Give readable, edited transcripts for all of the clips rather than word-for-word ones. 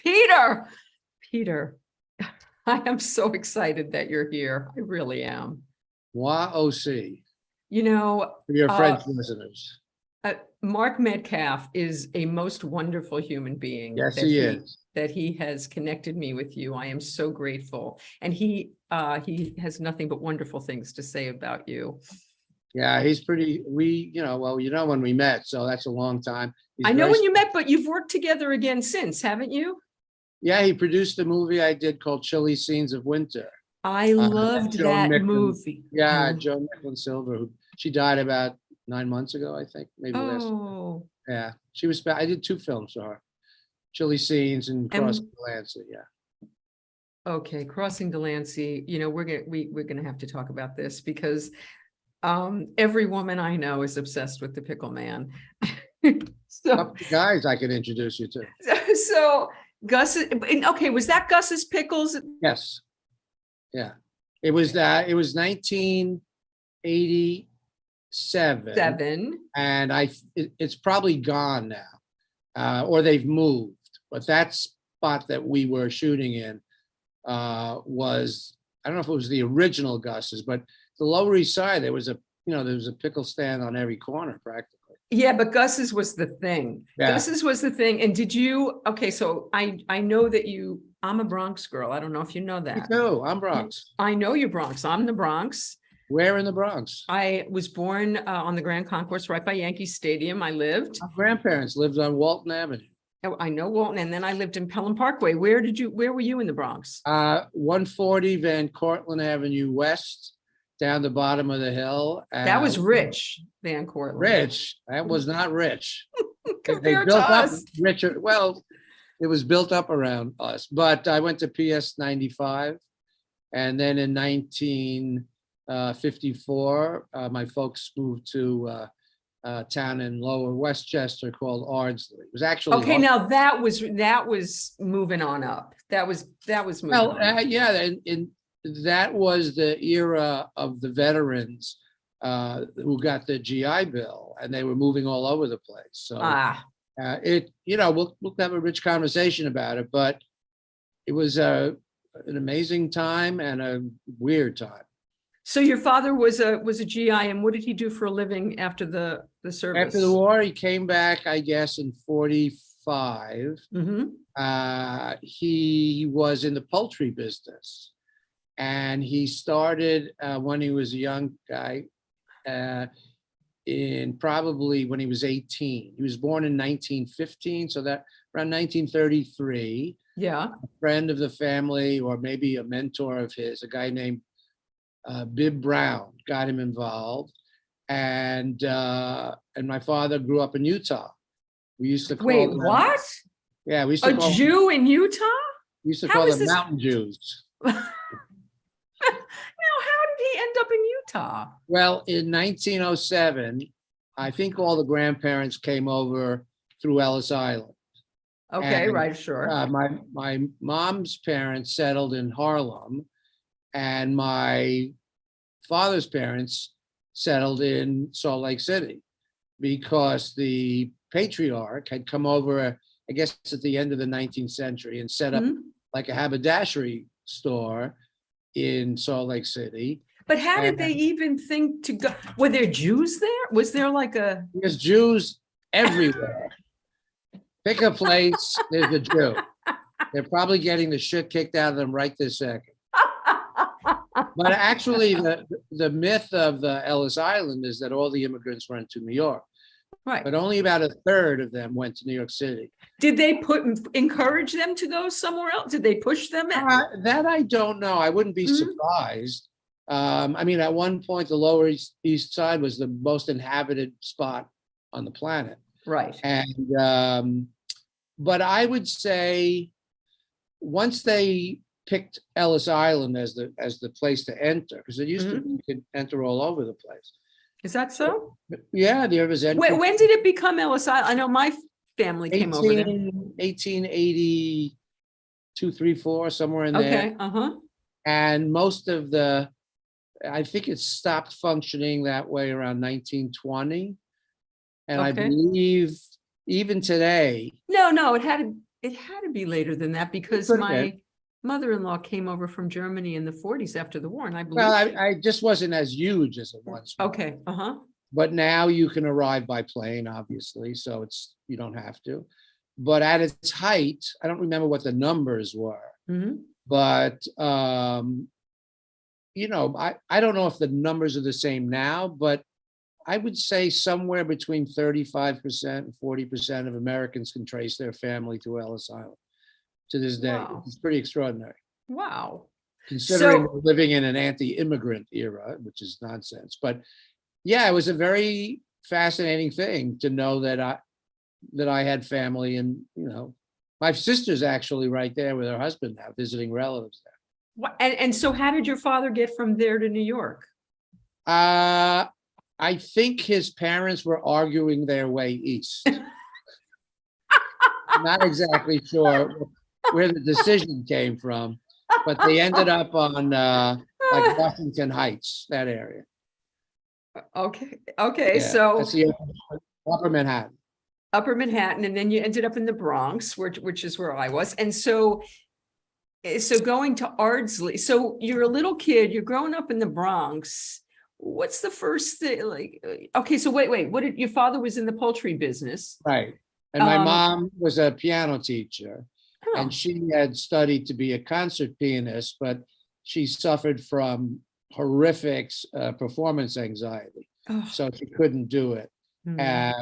Peter, Peter, I am so excited that you're here. I really am. Moi aussi, You know, for your French listeners. Mark Metcalf is a most wonderful human being. Yes, he is. That he has connected me with you. I am so grateful. And he has nothing but wonderful things to say about you. Yeah, he's pretty, when we met, so that's a long time. I know when you met, but you've worked together again since, haven't you? Yeah, he produced a movie I did called Chilly Scenes of Winter. I loved that movie. Yeah, Joan Micklin Silver, she died about 9 months ago, I think, maybe last. Oh. Yeah, she was, I did 2 films for her. Chilly Scenes and Crossing Delancey, yeah. Okay, Crossing Delancey, we're gonna have to talk about this because every woman I know is obsessed with the pickle man. So guys I could introduce you to. So Gus, okay, was that Gus's Pickles? Yes. Yeah. It was 1987. And it's probably gone now. Or they've moved. But that spot that we were shooting in was, I don't know if it was the original Gus's, but the Lower East Side, there was a pickle stand on every corner practically. Yeah, but Gus's was the thing. Yeah. Gus's was the thing. And so I know that I'm a Bronx girl. I don't know if you know that. Me too. I'm Bronx. I know you're Bronx. I'm the Bronx. Where in the Bronx? I was born on the Grand Concourse right by Yankee Stadium. I lived. My grandparents lived on Walton Avenue. Oh, I know Walton, and then I lived in Pelham Parkway. Where were you in the Bronx? 140 Van Cortlandt Avenue West, down the bottom of the hill. That was rich, Van Cortlandt. Rich. That was not rich. Compared they built to us. Up richer. Well, it was built up around us. But I went to PS 95, and then in 1954, my folks moved to a town in Lower Westchester called Ardsley. It was actually okay. Now that was moving on up. That was moving. Well, yeah, and that was the era of the veterans who got the GI Bill, and they were moving all over the place. So we'll have a rich conversation about it, but it was an amazing time and a weird time. So your father was a GI, and what did he do for a living after the service? After the war, he came back, I guess, in 45. Mm-hmm. He was in the poultry business, and he started when he was a young guy, in probably when he was 18. He was born in 1915, so that around 1933. Yeah. A friend of the family, or maybe a mentor of his, a guy named Bib Brown, got him involved, and my father grew up in Utah. We used to call them, what? Yeah, we used to call Jew in Utah. We used to call them Mountain Jews. Now, how did he end up in Utah? Well, in 1907, I think all the grandparents came over through Ellis Island. Okay, right, sure. My mom's parents settled in Harlem, and my father's parents settled in Salt Lake City because the patriarch had come over, I guess, at the end of the 19th century and set up like a haberdashery store in Salt Lake City. But how did they even think to go? Were there Jews there? Was there like a... There's Jews everywhere. Pick a place, there's a Jew. They're probably getting the shit kicked out of them right this second. But actually, the myth of the Ellis Island is that all the immigrants went to New York. Right. But only about a third of them went to New York City. Did they encourage them to go somewhere else? Did they push them? That I don't know. I wouldn't be surprised. I mean, at one point, the Lower East Side was the most inhabited spot on the planet. Right. And but I would say once they picked Ellis Island as the place to enter, because it used to be you could enter all over the place. Is that so? Yeah, there was. When did it become Ellis Island? I know my family came over there. 1882, 3, 4, somewhere in there. Okay. And most of I think it stopped functioning that way around 1920. And I believe even today. No, it it had to be later than that because Could have been. my mother-in-law came over from Germany in the 40s after the war, and I believe. Well, I just wasn't as huge as it once was. Okay, But now you can arrive by plane, obviously, so you don't have to. But at its height, I don't remember what the numbers were, but you know, I don't know if the numbers are the same now, but I would say somewhere between 35% and 40% of Americans can trace their family to Ellis Island to this day. Wow. It's pretty extraordinary, Wow. considering So- we're living in an anti-immigrant era, which is nonsense. But yeah, it was a very fascinating thing to know that I had family, and you know, my sister's actually right there with her husband now, visiting relatives there. And so how did your father get from there to New York? I think his parents were arguing their way east. Not exactly sure where the decision came from, but they ended up on like Washington Heights, that area. Okay, Yeah, so that's the Upper Manhattan. Upper Manhattan, and then you ended up in the Bronx, which is where I was. And so going to Ardsley, so you're a little kid, you're growing up in the Bronx. What's the first thing, like, okay, so wait, what did your father was in the poultry business? Right. And my mom was a piano teacher, and she had studied to be a concert pianist, but she suffered from horrific performance anxiety. So she couldn't do it.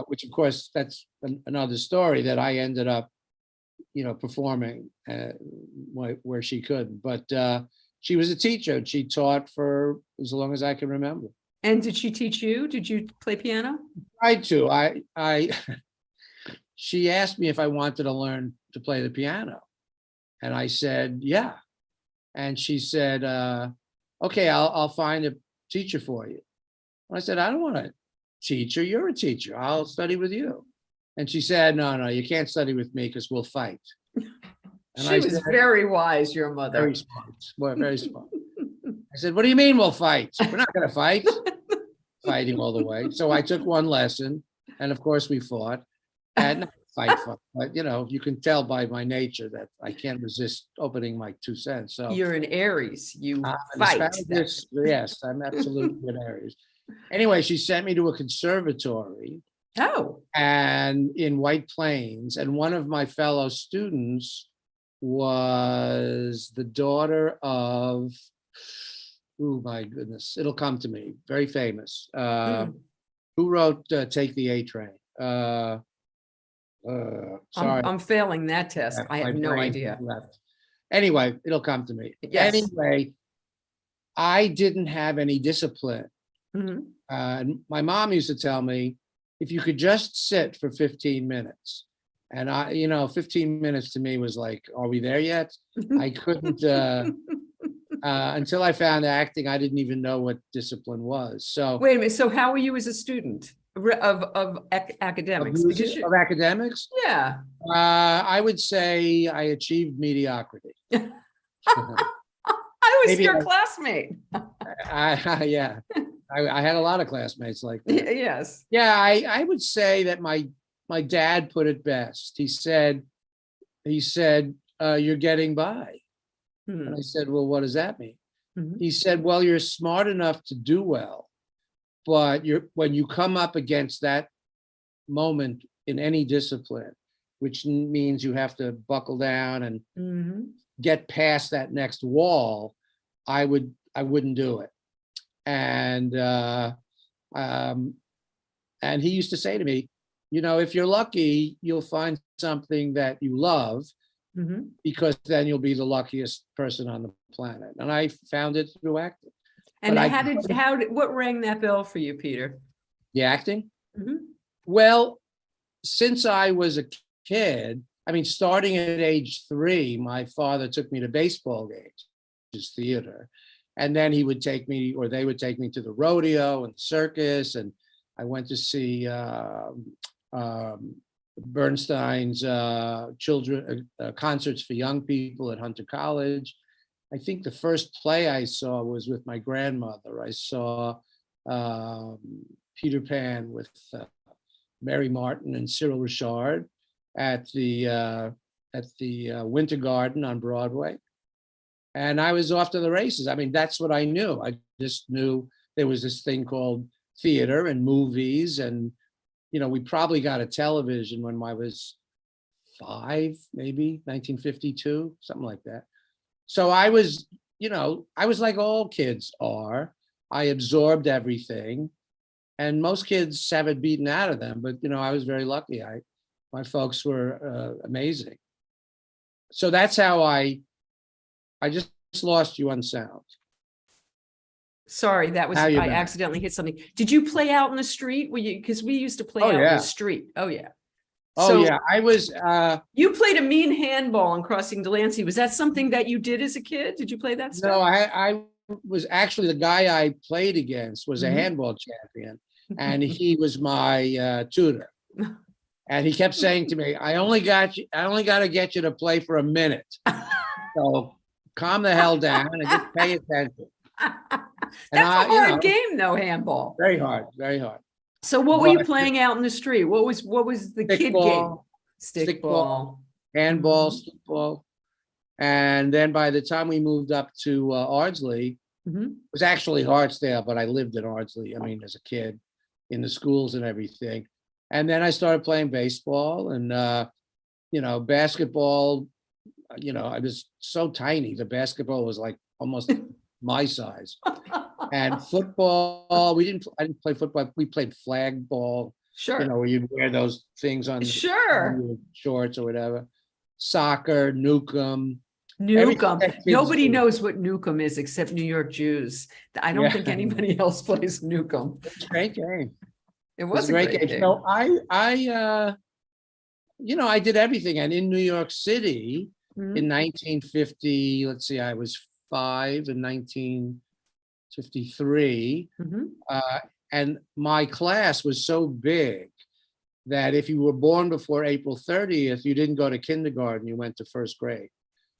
Which of course, that's another story that I ended up, you know, performing where she couldn't. But she was a teacher, and she taught for as long as I can remember. And did she teach you? Did you play piano? Tried to. She asked me if I wanted to learn to play the piano, and I said, yeah. And she said, okay, I'll find a teacher for you. And I said, I don't want a teacher. You're a teacher. I'll study with you. And she said, no, you can't study with me because we'll fight. And She was very wise, your mother. Very smart. Very smart. I said, what do you mean we'll fight? We're not going to fight. Fighting all the way. So I took one lesson, and of course we fought. And not fight, but you know, you can tell by my nature that I can't resist opening my 2 cents. So you're an Aries. You fight. fight. Yes, I'm absolutely an Aries. Anyway, she sent me to a conservatory. And in White Plains, and one of my fellow students was the daughter of, oh my goodness, it'll come to me, very famous. Who wrote Take the A Train? Sorry. I'm failing that test. I have no idea. Anyway, it'll come to me. Yes. Anyway, I didn't have any discipline. And my mom used to tell me, if you could just sit for 15 minutes. And I, you know, 15 minutes to me was like, are we there yet? I couldn't, until I found acting, I didn't even know what discipline was. So wait a minute. So how were you as a student of academics? Of academics? Yeah. I would say I achieved mediocrity. I was your classmate. Yeah. I had a lot of classmates like that. Yes. Yeah, I would say that my dad put it best. He said, you're getting by. And I said, well, what does that mean? He said, well, you're smart enough to do well, but when you come up against that moment in any discipline, which means you have to buckle down and get past that next wall, I wouldn't do it. And he used to say to me, you know, if you're lucky, you'll find something that you love, because then you'll be the luckiest person on the planet. And I found it through acting. And what rang that bell for you, Peter? The acting? Well, since I was a kid, I mean, starting at age 3, my father took me to baseball games, which is theater. And then he would take me, or they would take me to the rodeo and the circus. And I went to see Bernstein's children concerts for young people at Hunter College. I think the first play I saw was with my grandmother. I saw Peter Pan with Mary Martin and Cyril Richard at the Winter Garden on Broadway. And I was off to the races. I mean, that's what I knew. I just knew there was this thing called theater and movies. And, we probably got a television when I was 5, maybe 1952, something like that. So I was like all kids are. I absorbed everything. And most kids have it beaten out of them. But, I was very lucky. My folks were amazing. So that's how I just lost you on sound. Sorry, that was, How I you been? accidentally hit something. Did you play out in the street? Because we used to play out in yeah. the street. Oh, yeah. Oh, So yeah. I was, you played a mean handball in Crossing Delancey. Was that something that you did as a kid? Did you play that stuff? no, I was actually the guy I played against was a Mhm. handball champion, and he was my tutor. And he kept saying to me, I only got to get you to play for a minute. So calm the hell down and just pay attention. That's a hard game, though, handball. Very hard, very hard. So what were you But- playing out in the street? What was the kid game? Stickball, Stickball. handball, Mhm. stickball. And then by the time we moved up to Ardsley, Mhm. it was actually Hartsdale, but I lived in Ardsley, as a kid in the schools and everything. And then I started playing baseball and, basketball. I was so tiny. The basketball was like almost my size. And football, I didn't play football. We played flag ball, Sure. where you'd wear those things on Sure. your shorts or whatever. Soccer, Newcomb. Newcomb. that kids Nobody do. knows what Newcomb is except New York Jews. I don't Yeah. think anybody else plays Newcomb. Great game. It It was a great game. So I did everything. And in New York City Mhm. in 1950, let's see, I was 5 in 1953. Mhm. And my class was so big that if you were born before April 30th, you didn't go to kindergarten, you went to first grade.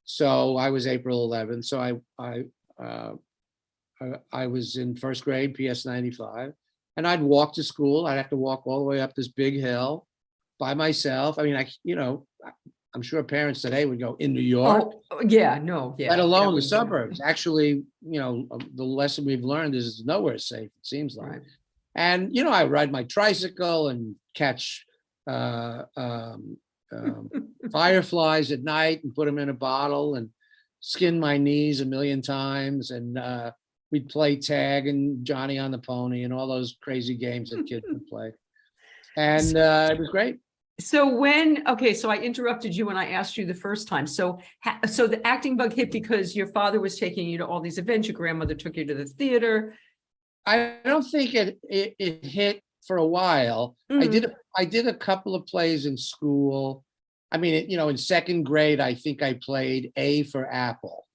So I was April 11th. So I was in first grade, PS 95, and I'd walk to school. I'd have to walk all the way up this big hill by myself. I mean, I'm sure parents today would go in New York, Oh, yeah, no, yeah. let that alone the would- suburbs. Actually, the lesson we've learned is nowhere safe, it seems like. Right. And, I ride my tricycle and catch fireflies at night and put them in a bottle and skin my knees a million times. And we'd play tag and Johnny on the Pony and all those crazy games that kids would play. And it was great. So so I interrupted you when I asked you the first time. So the acting bug hit because your father was taking you to all these events. Your grandmother took you to the theater. I don't think it hit for a while. Mm. I did a couple of plays in school. I mean, in second grade, I think I played A for Apple.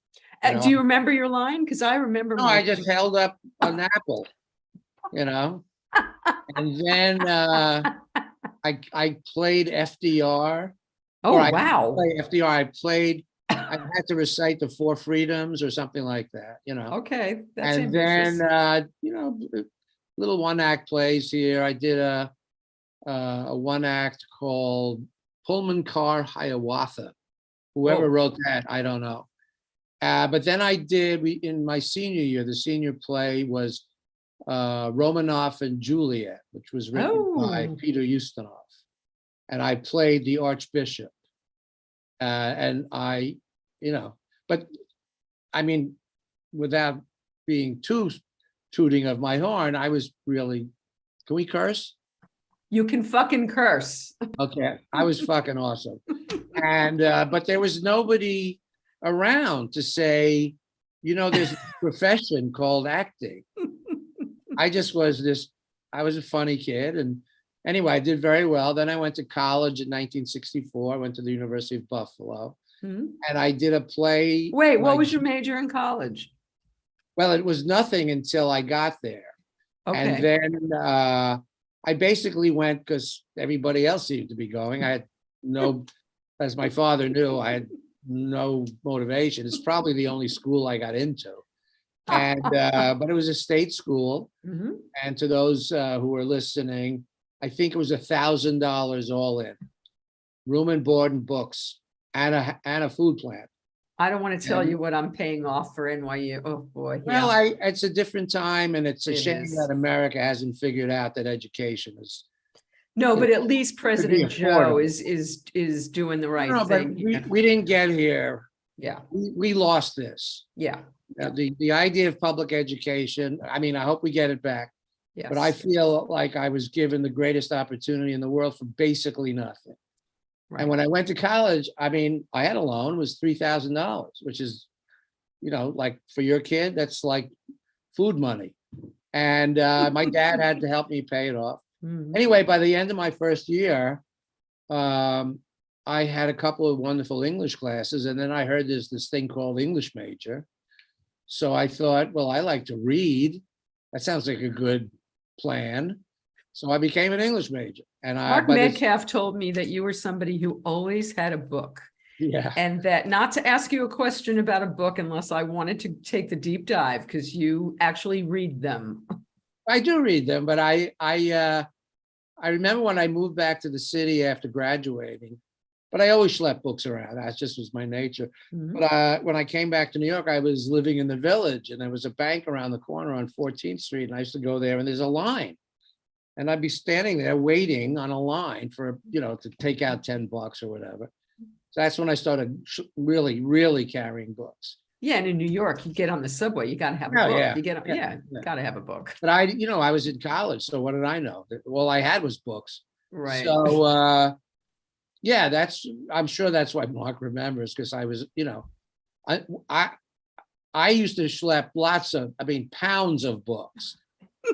Do you remember your line? Because I remember. No, I just held up an apple, and then I played FDR. Oh, or I wow. didn't play FDR. I had to recite the Four Freedoms or something like that, Okay, that's And ambitious. then, little one-act plays here. I did a one-act called Pullman Car Hiawatha. Whoever Oh. wrote that, I don't know. But then in my senior year, the senior play was Romanoff and Juliet, which was written by Oh. Peter Ustinov. And I played the Archbishop. And but I mean, without being too tooting of my horn, I was really, can we curse? You can fucking curse. Okay, I was fucking awesome. And, but there was nobody around to say, there's a profession called acting. I was a funny kid. And anyway, I did very well. Then I went to college in 1964. I went to the University of Buffalo. Mhm. And I did a play. Wait, what was your major in college? Well, it was nothing until I got there. And Okay. then I basically went because everybody else seemed to be going. I had no, as my father knew, I had no motivation. It's probably the only school I got into. And but it was a state school. Mhm. And to those who are listening, I think it was $1,000 all in, room and board and books. and a food plant. I don't want to tell And- you what I'm paying off for NYU. Oh, boy. Well, Yeah, it's a different time, and it's a It shame is. that America hasn't figured out that education is. no, it but at least President Joe affordable. is doing the right No, but thing. we didn't get here. Yeah, We lost this. yeah, The idea of public education, I mean, I hope we get it back, yes. but I feel like I was given the greatest opportunity in the world for basically nothing. Right. And when I went to college, I mean, I had a loan, it was $3,000, which is, like for your kid, that's like food money. And my dad had to help me pay it off. Mhm. Anyway, by the end of my first year, I had a couple of wonderful English classes, and then I heard there's this thing called English major. So I thought, well, I like to read. That sounds like a good plan. So I became an English major. And Mark Metcalf told me that you were somebody who always had a book, yeah, and that not to ask you a question about a book unless I wanted to take the deep dive, because you actually read them. I do read them, but I remember when I moved back to the city after graduating, but I always schlepped books around. That just was my nature. Mhm. But when I came back to New York, I was living in the Village, and there was a bank around the corner on 14th Street, and I used to go there, and there's a line. And I'd be standing there waiting on a line for, to take out $10 or whatever. So that's when I started really, really carrying books. Yeah, and in New York, you get on the subway, you gotta have a Oh, book. yeah. You get, Yeah. gotta have a book. But I was in college, so what did I know? All I had was books. Right. So, yeah, I'm sure that's why Mark remembers, because I was, I used to schlep pounds of books.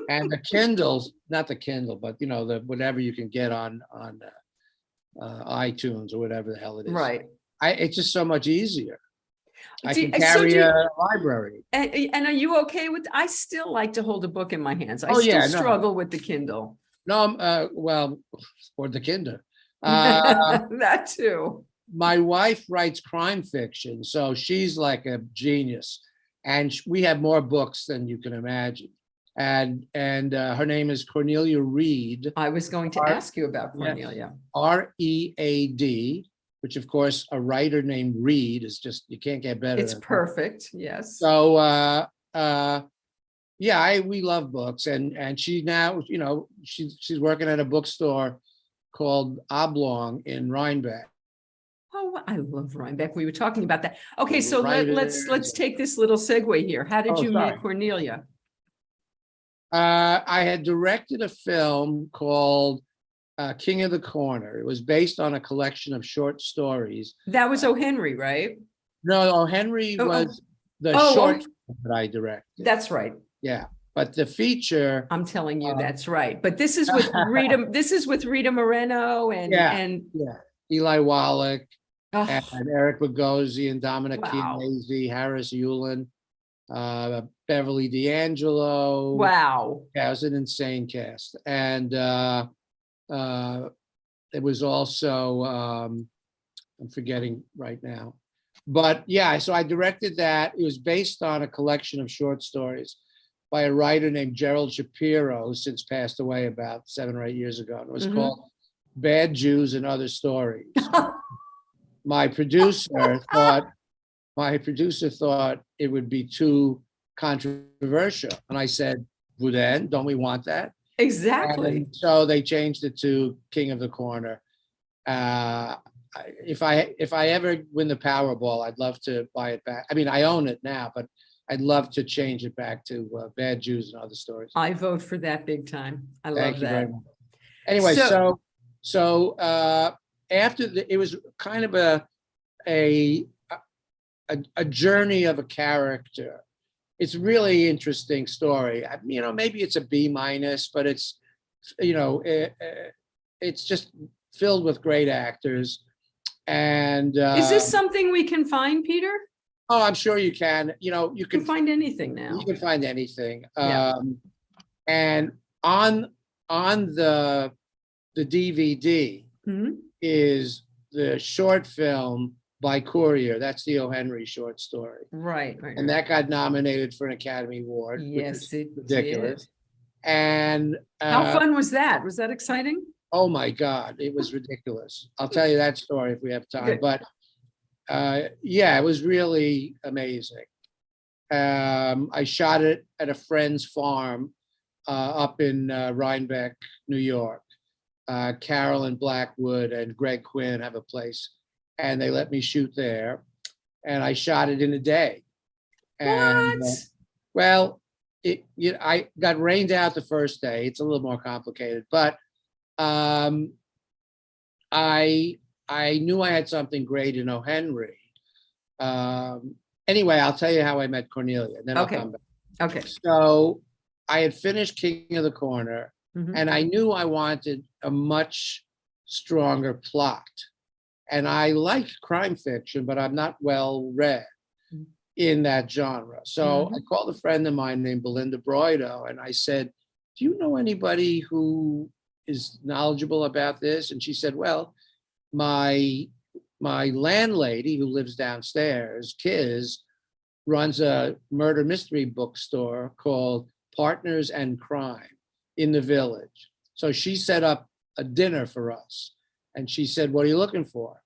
And the Kindles, not the Kindle, but the whatever you can get on iTunes or whatever the hell it is. Right. It's just so much easier. I Do- can so carry do you- a library. And are you okay with, I still like to hold a book in my hands. I Oh, still yeah, no. struggle with the Kindle. No, well, or the Kinder. That too. My wife writes crime fiction, so she's like a genius, and we have more books than you can imagine. And her name is Cornelia Reed, I was going to ask you about Yes. Cornelia. Read, which of course a writer named Reed is just, you can't get better. It's than that. perfect. Yes. So yeah, we love books, and she now, she's working at a bookstore called Oblong in Rhinebeck. Oh, I love Rhinebeck. We were talking about that. Okay, so Writers let's take this little segue here. How did Oh, you sorry. meet Cornelia? I had directed a film called King of the Corner. It was based on a collection of short stories. That was O. Henry, right? No, Henry Oh, was the oh, short film that I directed. That's right. Yeah, but the feature, I'm telling you, that's right. But this is with Rita. This is with Rita Moreno and Yeah. Eli Wallach oh, and Eric Bogosian and Dominic Wow. Chianese, Harris Yulin, Beverly D'Angelo. wow. Yeah, it was an insane cast. And it was also, I'm forgetting right now. But yeah, so I directed that. It was based on a collection of short stories by a writer named Gerald Shapiro, who since passed away about 7 or 8 years ago. And it was Mhm. called Bad Jews and Other Stories. My producer thought it would be too controversial. And I said, well, then, don't we want that? Exactly. And so they changed it to King of the Corner. If I ever win the Powerball, I'd love to buy it back. I mean, I own it now, but I'd love to change it back to Bad Jews and Other Stories. I vote for that big time. I Thank love you very that. much. Anyway, So- so after it was kind of a journey of a character. It's a really interesting story. Maybe it's a B-, but it's, it's just filled with great actors. And Is this something we can find, Peter? oh, I'm sure you can. You You can can find anything now. you can find anything. Yeah. And on the DVD Mhm. is the short film by Courier. That's the O. Henry short story. Right. And that got nominated for an Academy Award. which Yes, is it ridiculous. did. And How fun was that? Was that exciting? oh my God, it was ridiculous. I'll tell you that story if we have time. Good. But Yeah, it was really amazing. I shot it at a friend's farm up in Rhinebeck, New York. Carolyn Blackwood and Greg Quinn have a place, and they let me shoot there. And I shot it in a day. And What? well, I got rained out the first day. It's a little more complicated, but um, I knew I had something great in O. Henry. Anyway, I'll tell you how I met Cornelia, and then I'll Okay. come back. Okay. So I had finished King of the Corner, Mhm. and I knew I wanted a much stronger plot. And I like crime fiction, but I'm not well read Mhm. in that genre. So I Mhm. called a friend of mine named Belinda Broido, and I said, "Do you know anybody who is knowledgeable about this?" And she said, "Well, my landlady who lives downstairs, Kiz, runs a murder mystery bookstore called Partners and Crime in the Village. So she set up a dinner for us. And she said, "What are you looking for?"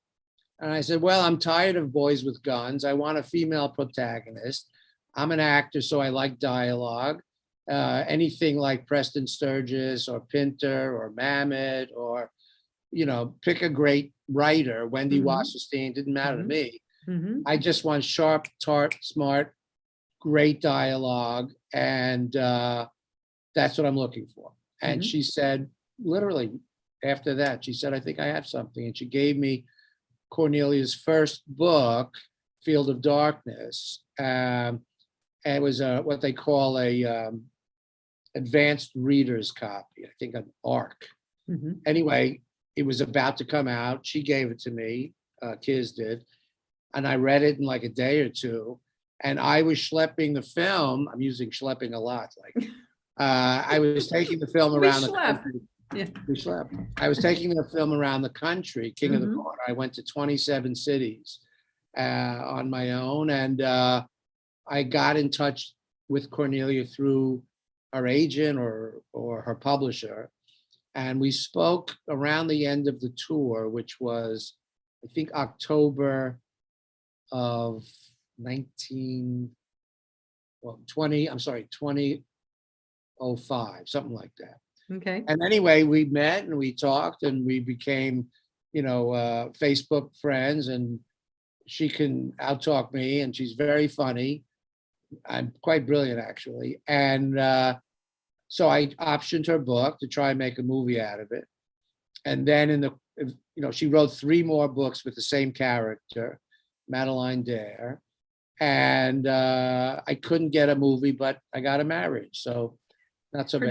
And I said, "Well, I'm tired of boys with guns. I want a female protagonist. I'm an actor, so I like dialogue. Anything like Preston Sturges or Pinter or Mamet, or, pick a great writer, Wendy Mhm. Wasserstein, didn't matter to Mhm. me. Mhm. I just want sharp, tart, smart, great dialogue. And that's what I'm looking for." And Mhm. she said, literally after that, she said, "I think I have something." And she gave me Cornelia's first book, Field of Darkness. And it was what they call a advanced reader's copy, I think an ARC. Mhm. Anyway, it was about to come out. She gave it to me, Kiz did, and I read it in like a day or two. And I was schlepping the film. I'm using schlepping a lot. Like I was taking the film We around the schlep. country. Yeah. We slept. I was taking the film around the country, King of the Mhm. Corner. I went to 27 cities on my own, and I got in touch with Cornelia through her agent or her publisher, and we spoke around the end of the tour, which was, I think, October of 19, well, 20. I'm sorry, 2005, something like that. Okay. And anyway, we met and we talked and we became, Facebook friends. And she can outtalk me, and she's very funny. I'm quite brilliant, actually. And so I optioned her book to try and make a movie out of it. And then she wrote 3 more books with the same character, Madeline Dare. And I couldn't get a movie, but I got a marriage. So not so bad.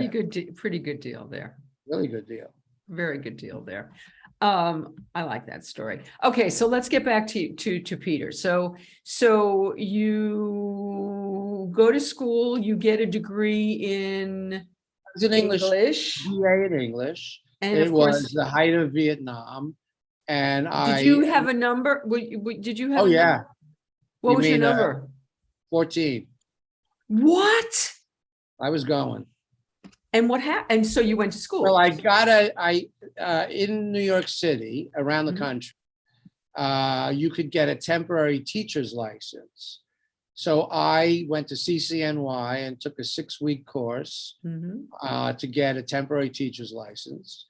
Pretty good deal there. Really good deal. Very good deal there. I like that story. Okay, so let's get back to Peter. So you go to school, you get a degree in Was in English, English, BA in English. and It of was course, the height of Vietnam, and did you have a number? Did you have oh a yeah, number? What you was your mean number? 14? What? I was going. And what happened? And so you went to Well, school. I got in New York City, around the Mhm. country, you could get a temporary teacher's license. So I went to CCNY and took a 6-week course Mhm. to get a temporary teacher's license.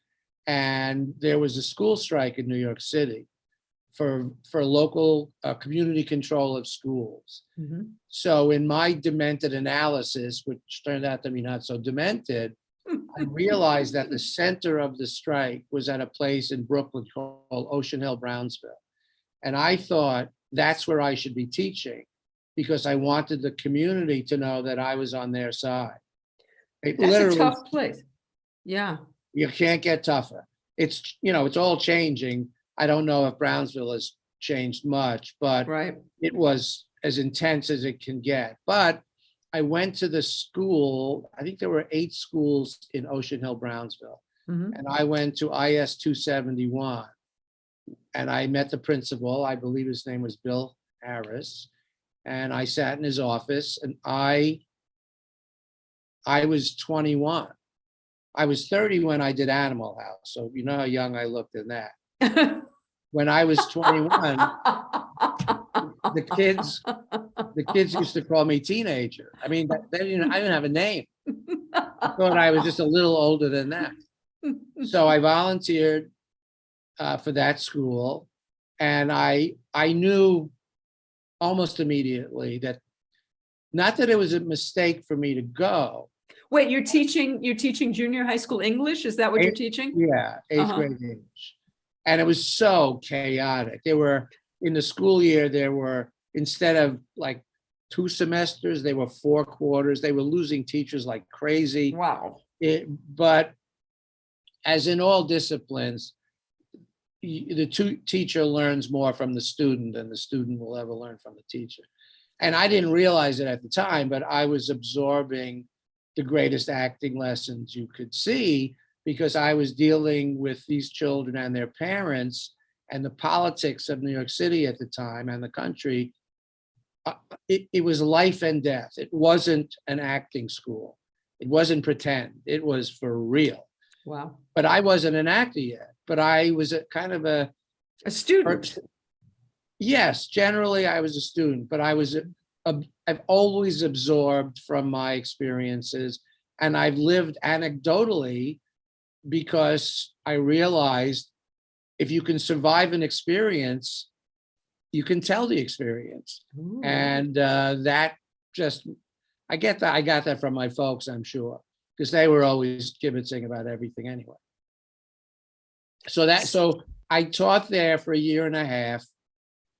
And there was a school strike in New York City for local community control of schools. Mhm. So in my demented analysis, which turned out to be not so demented, I realized that the center of the strike was at a place in Brooklyn called Ocean Hill, Brownsville. And I thought that's where I should be teaching, because I wanted the community to know that I was on their side. It That's a literally, tough place. Yeah. you can't get tougher. It's all changing. I don't know if Brownsville has changed much, but Right. it was as intense as it can get. But I went to the school. I think there were 8 schools in Ocean Hill, Brownsville. Mhm. And I went to IS 271. And I met the principal. I believe his name was Bill Harris. And I sat in his office, and I was 21. I was 30 when I did Animal House. So you know how young I looked in that. when I was 21, the kids used to call me teenager. I mean, I didn't have a name. I thought I was just a little older than that. So I volunteered for that school, and I knew almost immediately that, not that it was a mistake for me to go. Wait, you're teaching junior high school English? Is that what you're teaching? Yeah, eighth grade English. And it was so chaotic. In the school year, there were, instead of like 2 semesters, they were 4 quarters. They were losing teachers like crazy. Wow. But as in all disciplines, the teacher learns more from the student than the student will ever learn from the teacher. And I didn't realize it at the time, but I was absorbing the greatest acting lessons you could see, because I was dealing with these children and their parents and the politics of New York City at the time and the country. It was life and death. It wasn't an acting school. It wasn't pretend. It was for real. Wow. But I wasn't an actor yet, but I was a student. Yes, generally I was a student, but I've always absorbed from my experiences, and I've lived anecdotally, because I realized if you can survive an experience, you can tell the experience. Ooh. And that just, I got that from my folks, I'm sure, because they were always kibitzing about everything anyway. So I taught there for 1.5 years,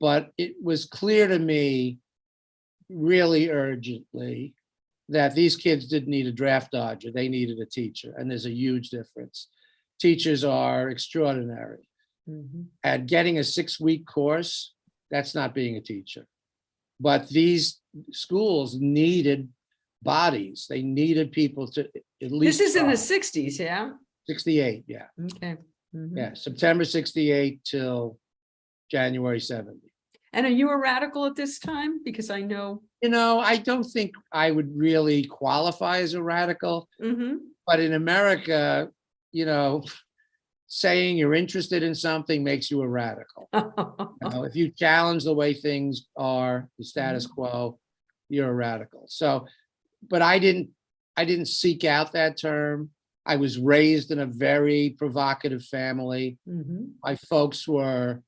but it was clear to me really urgently that these kids didn't need a draft dodger. They needed a teacher. And there's a huge difference. Teachers are extraordinary. Mm-hmm. At getting a 6-week course, that's not being a teacher. But these schools needed bodies. They needed people to at least. This is in the 60s, yeah? 68, yeah. Okay. Mm-hmm. Yeah, September 68 till January 70. And are you a radical at this time? Because I know. I don't think I would really qualify as a radical. Mm-hmm. But in America, saying you're interested in something makes you a radical. If you challenge the way things are, the status quo, you're a radical. So, but I didn't seek out that term. I was raised in a very provocative family. Mm-hmm. My folks were,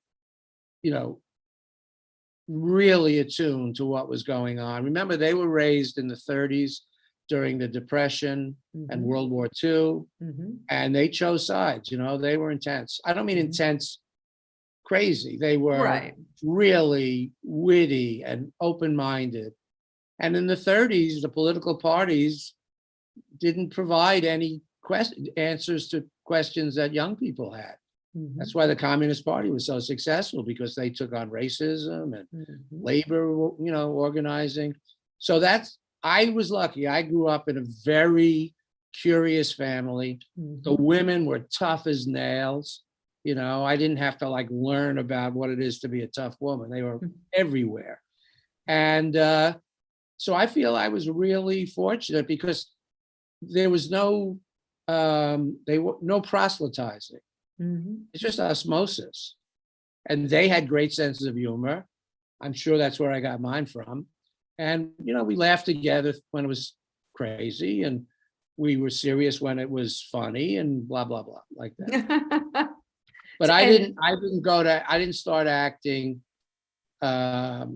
really attuned to what was going on. Remember, they were raised in the 30s during the Depression and World War II, and they chose sides. They were intense. I don't mean intense, crazy. They were really witty and open-minded. And in the 30s, the political parties didn't provide any answers to questions that young people had. That's why the Communist Party was so successful, because they took on racism and labor, organizing. So I was lucky. I grew up in a very curious family. The women were tough as nails. I didn't have to learn about what it is to be a tough woman. They were everywhere. And so I feel I was really fortunate, because there was no proselytizing. It's just osmosis. And they had great senses of humor. I'm sure that's where I got mine from. And, we laughed together when it was crazy, and we were serious when it was funny, and blah, blah, blah, like that. But I didn't start acting after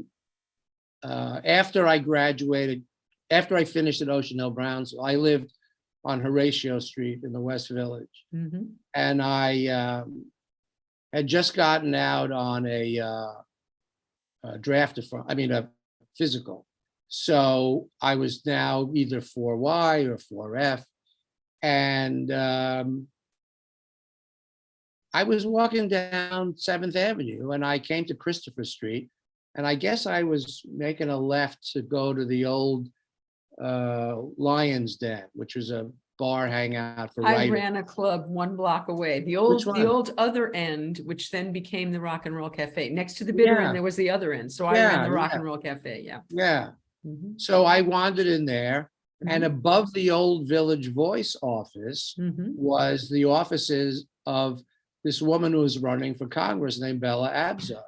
I graduated, after I finished at Ocean Hill Brownsville. I lived on Horatio Street in the West Village. And I had just gotten out on a physical. So I was now either 4Y or 4F. And I was walking down 7th Avenue, and I came to Christopher Street, and I guess I was making a left to go to the old Lion's Den, which was a bar hangout for writers. I ran a club 1 block away. The old other end, which then became the Rock and Roll Cafe. Next to the bitter end, there was the other end. So I ran the Rock and Roll Cafe. Yeah. Yeah. So I wandered in there, and above the old Village Voice office was the offices of this woman who was running for Congress named Bella Abzug.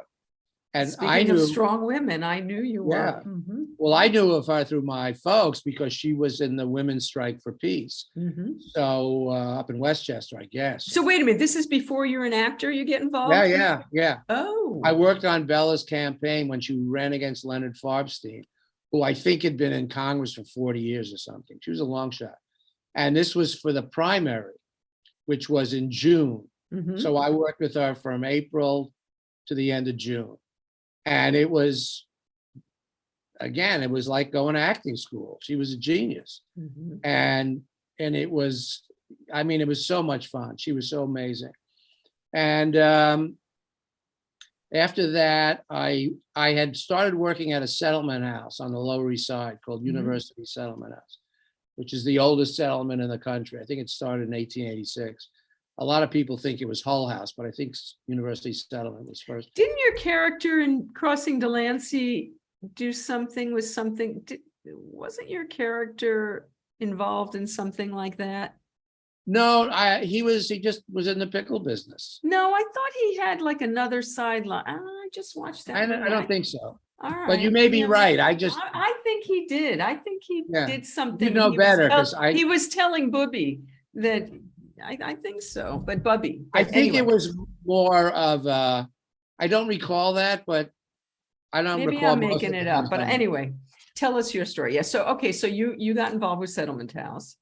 And I Speaking of knew, strong women, I knew you were. yeah. Mhm, Well, I knew of her through my folks because she was in the Women's Strike for Peace. mhm. So up in Westchester, I guess. So wait a minute, this is before you're an actor, you get involved? Yeah, with- yeah, yeah. Oh. I worked on Bella's campaign when she ran against Leonard Farbstein, who I think had been in Congress for 40 years or something. She was a long shot. And this was for the primary, which was in June. Mhm. So I worked with her from April to the end of June. And it was, again, it was like going to acting school. She was a genius. Mhm. And it was, I mean, it was so much fun. She was so amazing. And after that, I had started working at a settlement house on the Lower East Side called Mhm. University Settlement House, which is the oldest settlement in the country. I think it started in 1886. A lot of people think it was Hull House, but I think University Settlement was first. Didn't your character in Crossing Delancey do something with something? Wasn't your character involved in something like that? No, he just was in the pickle business. No, I thought he had like another sideline. I just watched that. I movie. don't think so. All right. But you may be Yeah. right. I think he did. I think he Yeah. did something. know He was better, tell- 'cause he was telling Booby that I think so, but Bubby. I But think it anyway, was more of I don't recall that, but I don't maybe recall I'm most making of it the up. But content. anyway, tell us your story. Yeah. So okay, so you got involved with Settlement House.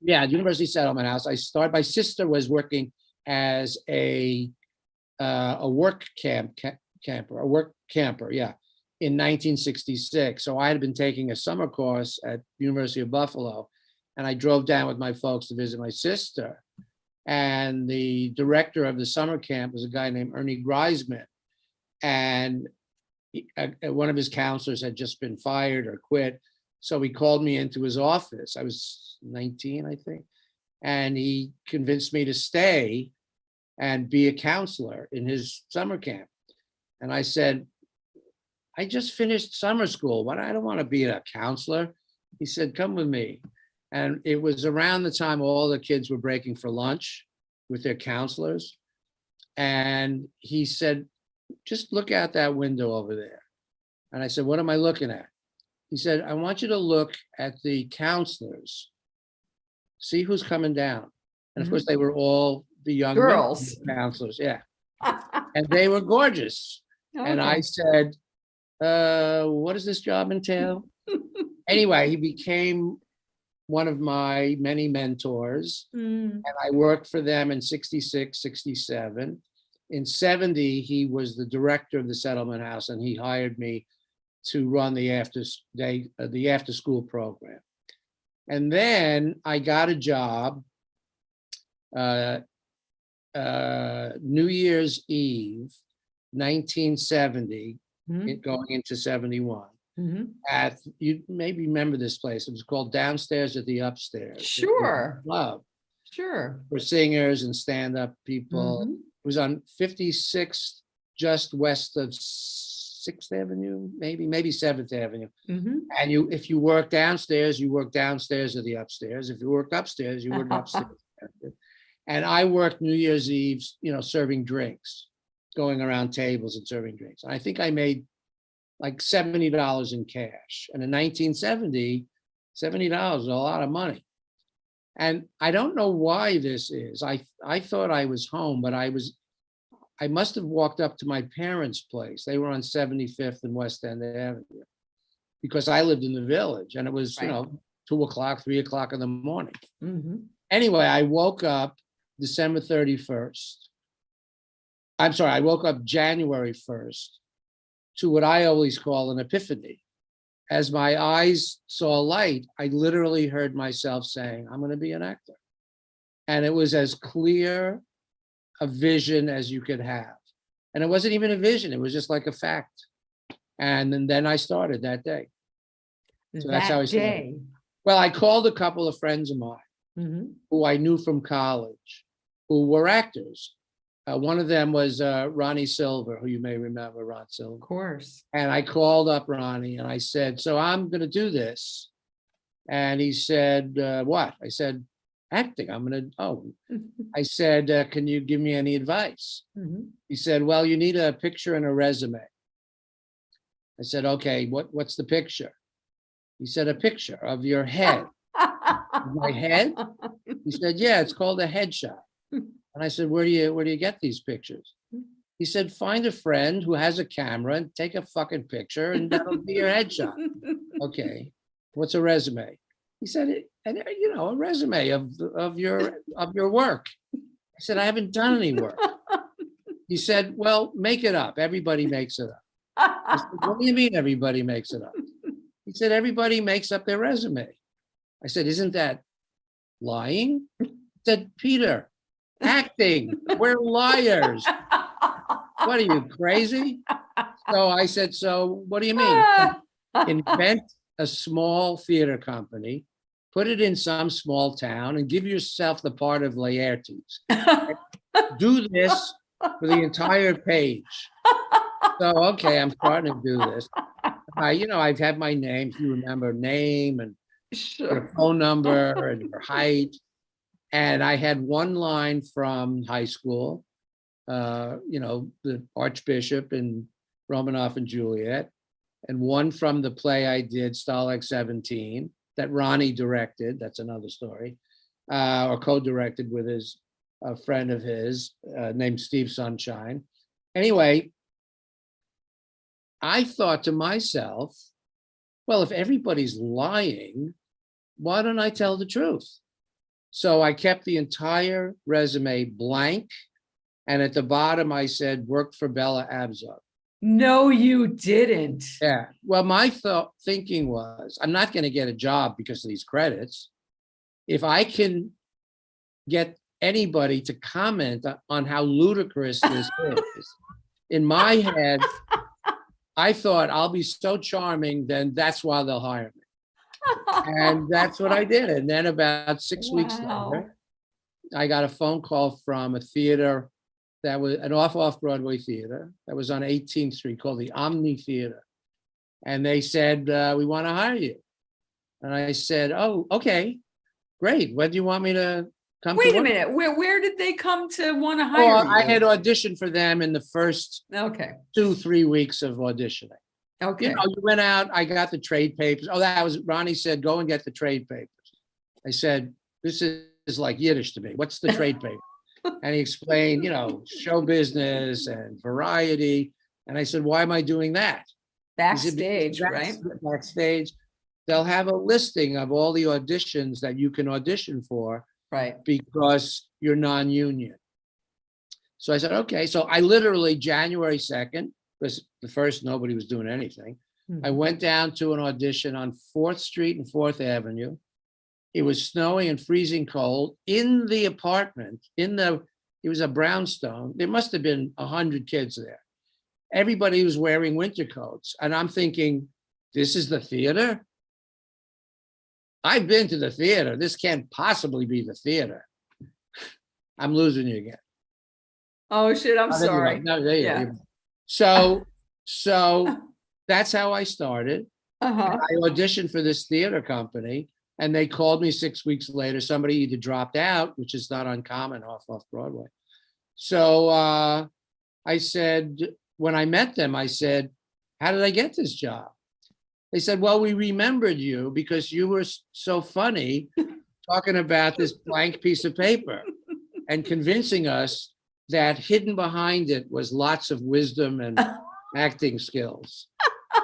Yeah, University Settlement House. My sister was working as a work camper, yeah, in 1966. So I had been taking a summer course at University of Buffalo, and I drove down with my folks to visit my sister. And the director of the summer camp was a guy named Ernie Greisman. And one of his counselors had just been fired or quit. So he called me into his office. I was 19, I think. And he convinced me to stay and be a counselor in his summer camp. And I said, I just finished summer school. I don't want to be a counselor. He said, come with me. And it was around the time all the kids were breaking for lunch with their counselors. And he said, just look out that window over there. And I said, what am I looking at? He said, I want you to look at the counselors, see who's coming down. And of course, they were all the young Girls. counselors, yeah. And they were gorgeous. And I Okay. said, what does this job entail? Anyway, he became one of my many mentors. Mm. And I worked for them in 66, 67. In 70, he was the director of the settlement house, and he hired me to run the after school program. And then I got a job New Year's Eve, 1970, Mhm. going into 71. Mhm. At, you maybe remember this place. It was called Downstairs at the Upstairs. Sure. Club Sure. for singers and stand-up people. Mhm. It was on 56th, just west of 6th Avenue, maybe 7th Avenue. Mhm. And if you work downstairs, you work downstairs or the upstairs. If you work upstairs, you work upstairs. And I worked New Year's Eve, serving drinks, going around tables and serving drinks. And I think I made like $70 in cash. And in 1970, $70 was a lot of money. And I don't know why this is. I thought I was home, but I must have walked up to my parents' place. They were on 75th and West End Avenue, because I lived in the village, and it was, Right. 2 o'clock, 3 o'clock in the morning. Mhm. Anyway, I woke up December 31st. I'm sorry, I woke up January 1st to what I always call an epiphany. As my eyes saw light, I literally heard myself saying, I'm going to be an actor. And it was as clear a vision as you could have. And it wasn't even a vision, it was just like a fact. And then I started that day. So that's how I That started. day. Well, I called a couple of friends of mine Mhm. who I knew from college, who were actors. One of them was Ronnie Silver, who you may remember, Ron Silver. Of course. And I called up Ronnie and I said, so I'm going to do this. And he said, what? I said, acting. I said, can you give me any advice? Mhm. He said, well, you need a picture and a resume. I said, okay, what's the picture? He said, a picture of your head. My head? He said, yeah, it's called a headshot. And I said, where do you get these pictures? He said, find a friend who has a camera and take a fucking picture and that'll be your headshot. Okay, what's a resume? He said, a resume of your work. I said, I haven't done any work. He said, well, make it up. Everybody makes it up. I said, what do you mean everybody makes it up? He said, everybody makes up their resume. I said, isn't that lying? He said, Peter, acting, we're liars. What are you, crazy? So I said, so what do you mean? Invent a small theater company, put it in some small town and give yourself the part of Laertes. Do this for the entire page. So, okay, I'm starting to do this. I've had my name, if you remember, name and your phone number and your height. And I had one line from high school, the Archbishop in Romanoff and Juliet, and one from the play I did, Stalag 17, that Ronnie directed. That's another story, or co-directed with a friend of his named Steve Sunshine. Anyway, I thought to myself, well, if everybody's lying, why don't I tell the truth? So I kept the entire resume blank. And at the bottom, I said, worked for Bella Abzug. No, you didn't. Yeah. Well, my thinking was, I'm not going to get a job because of these credits. If I can get anybody to comment on how ludicrous this is, in my head, I thought I'll be so charming, then that's why they'll hire me. And that's what I did. And then about 6 weeks later, I got a phone call from a theater that was an off-Broadway theater that was on 18th Street called the Omni Theater. And they said, we want to hire you. And I said, oh, okay, great. When do you want me to come? Wait a minute. Where did they come to want to hire you? I had auditioned for them in the first 2-3 weeks of auditioning. Okay. You went out, I got the trade papers. Ronnie said, go and get the trade papers. I said, this is like Yiddish to me. What's the trade paper? And he explained, show business and variety. And I said, why am I doing that? Backstage, right? Backstage. They'll have a listing of all the auditions that you can audition for. Right. Because you're non-union. So I said, okay. So I literally, January 2nd, because the first nobody was doing anything. I went down to an audition on 4th Street and 4th Avenue. It was snowing and freezing cold in the apartment, it was a brownstone. There must have been 100 kids there. Everybody was wearing winter coats. And I'm thinking, this is the theater? I've been to the theater. This can't possibly be the theater. I'm losing you again. Oh shit, I'm sorry. No, there you go. So that's how I started. I auditioned for this theater company and they called me 6 weeks later. Somebody either dropped out, which is not uncommon off Broadway. So I said, when I met them, I said, how did I get this job? They said, well, we remembered you because you were so funny talking about this blank piece of paper and convincing us that hidden behind it was lots of wisdom and acting skills.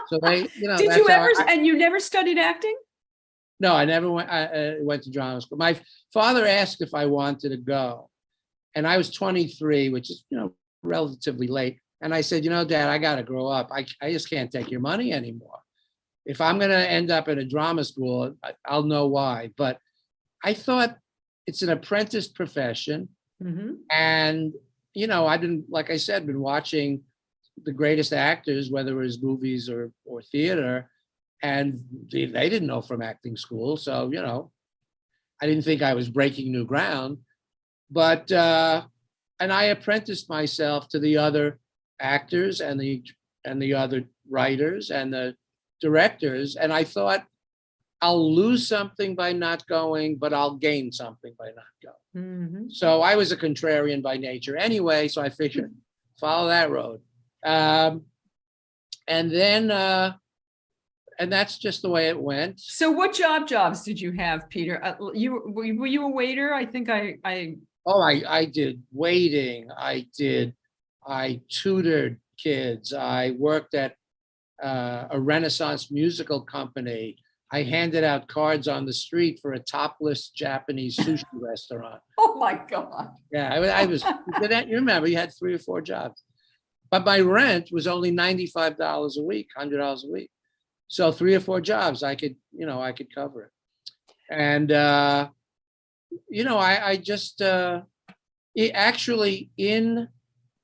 So they, did you ever, and you never studied acting? No, I never went. I went to drama school. My father asked if I wanted to go, and I was 23, which is, relatively late. And I said, Dad, I got to grow up. I just can't take your money anymore. If I'm going to end up in a drama school, I'll know why. But I thought it's an apprentice profession. And, I've been, like I said, been watching the greatest actors, whether it was movies or theater, and they didn't know from acting school. So, I didn't think I was breaking new ground. But, and I apprenticed myself to the other actors and the other writers and the directors. And I thought I'll lose something by not going, but I'll gain something by not going. Mhm. So I was a contrarian by nature anyway, so I figured follow that road. And then, and that's just the way it went. So what jobs did you have, Peter? Were you a waiter? I think Oh, I did waiting. I tutored kids. I worked at a Renaissance musical company. I handed out cards on the street for a topless Japanese sushi restaurant. oh my God. Yeah, I was, you remember, you had 3 or 4 jobs. But my rent was only $95 a week, $100 a week. So 3 or 4 jobs, I could cover it. And, I just, actually in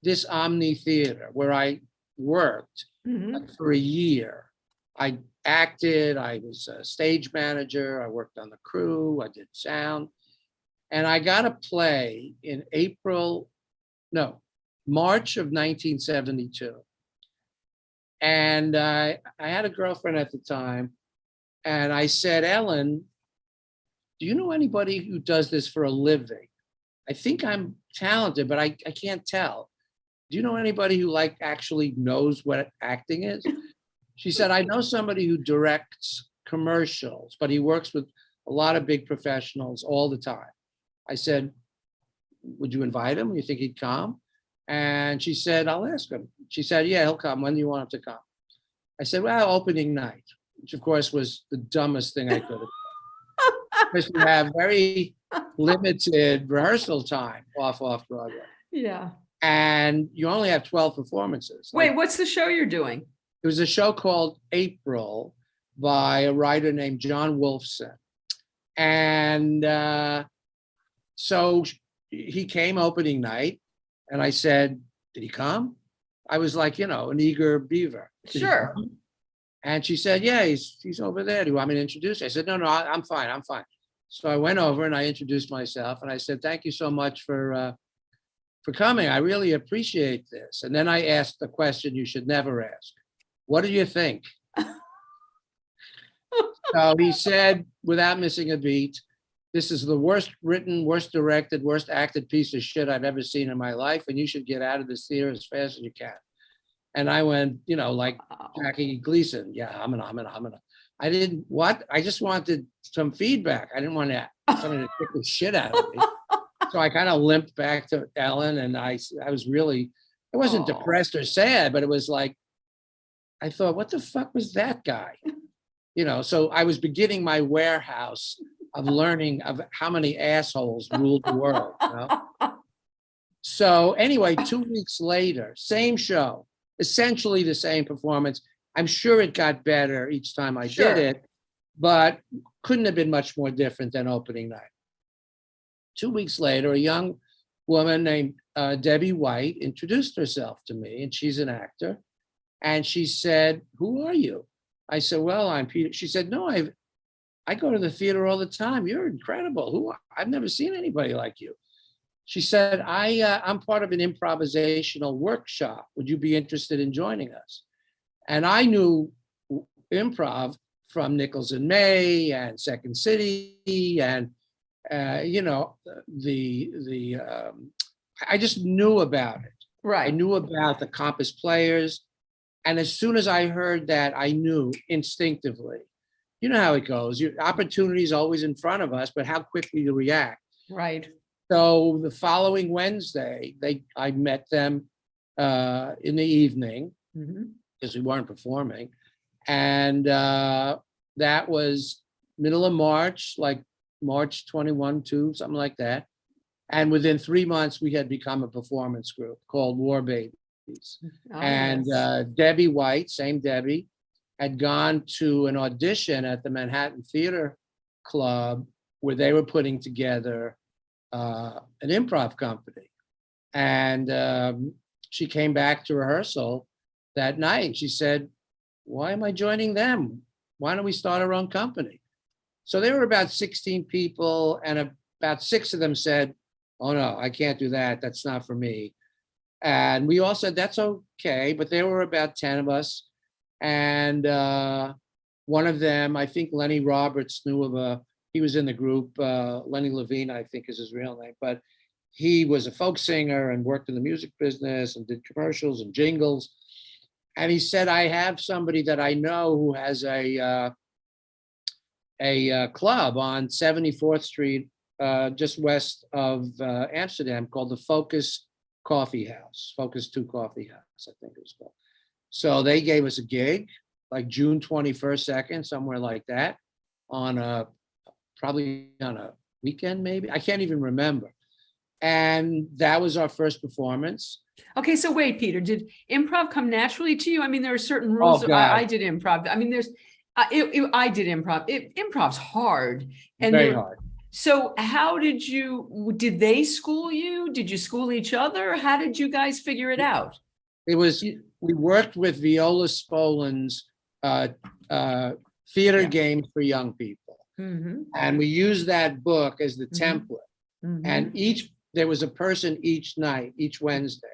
this Omni Theater where I worked Mhm. for a year, I acted, I was a stage manager, I worked on the crew, I did sound. And I got a play in March of 1972. And I had a girlfriend at the time. And I said, Ellen, do you know anybody who does this for a living? I think I'm talented, but I can't tell. Do you know anybody who actually knows what acting is? She said, I know somebody who directs commercials, but he works with a lot of big professionals all the time. I said, would you invite him? You think he'd come? And she said, I'll ask him. She said, yeah, he'll come. When do you want him to come? I said, well, opening night, which of course was the dumbest thing I could have done. Because we have very limited rehearsal time off Broadway. Yeah. And you only have 12 performances. Wait, what's the show you're doing? It was a show called April by a writer named John Wolfson. And so he came opening night, and I said, did he come? I was like, an eager beaver. Sure. And she said, yeah, he's over there. Do you want me to introduce you? I said, no, I'm fine. So I went over and I introduced myself, and I said, thank you so much for coming. I really appreciate this. And then I asked the question you should never ask. What do you think? So he said, without missing a beat, this is the worst written, worst directed, worst acted piece of shit I've ever seen in my life, and you should get out of this theater as fast as you can. And I went, like Jackie Gleason. Yeah, I'm gonna. I didn't what? I just wanted some feedback. I didn't want somebody to kick the shit out of me. So I kind of limped back to Ellen, and I was really, I wasn't depressed or sad, but it was like, I thought, what the fuck was that guy? So I was beginning my warehouse of learning of how many assholes ruled the world. So anyway, 2 weeks later, same show, essentially the same performance. I'm sure it got better each time I did it, but couldn't have been much more different than opening night. 2 weeks later, a young woman named Debbie White introduced herself to me, and she's an actor. And she said, who are you? I said, well, I'm Peter. She said, no, I go to the theater all the time. You're incredible. I've never seen anybody like you. She said, I'm part of an improvisational workshop. Would you be interested in joining us? And I knew improv from Nichols and May and Second City, and I just knew about it. Right. I knew about the Compass Players. And as soon as I heard that, I knew instinctively. You know how it goes. Your opportunity is always in front of us, but how quickly you react. Right. So the following Wednesday, I met them in the evening because we weren't performing. And that was middle of March, like March 21, 2, something like that. And within 3 months, we had become a performance group called War Babies. And Debbie White, same Debbie, had gone to an audition at the Manhattan Theater Club where they were putting together an improv company. And she came back to rehearsal that night and she said, why am I joining them? Why don't we start our own company? So there were about 16 people, and about 6 of them said, oh no, I can't do that. That's not for me. And we all said, that's okay. But there were about 10 of us. And one of them, I think Lenny Roberts knew of he was in the group, Lenny Levine, I think is his real name, but he was a folk singer and worked in the music business and did commercials and jingles. And he said, I have somebody that I know who has a club on 74th Street, just west of Amsterdam, called the Focus Coffee House, Focus 2 Coffee House, I think it was called. So they gave us a gig, like June 21st, 2nd, somewhere like that, probably on a weekend, maybe. I can't even remember. And that was our first performance. Okay, so wait, Peter, did improv come naturally to you? I mean, there are certain rules. Oh, God. I did improv. I mean, I did improv. Improv's hard. And Very hard. So how did they school you? Did you school each other? How did you guys figure it out? We worked with Viola Spolin's theater games for young people. Mm-hmm. And we used that book as the Mm-hmm. template. Mm-hmm. And there was a person each night, each Wednesday,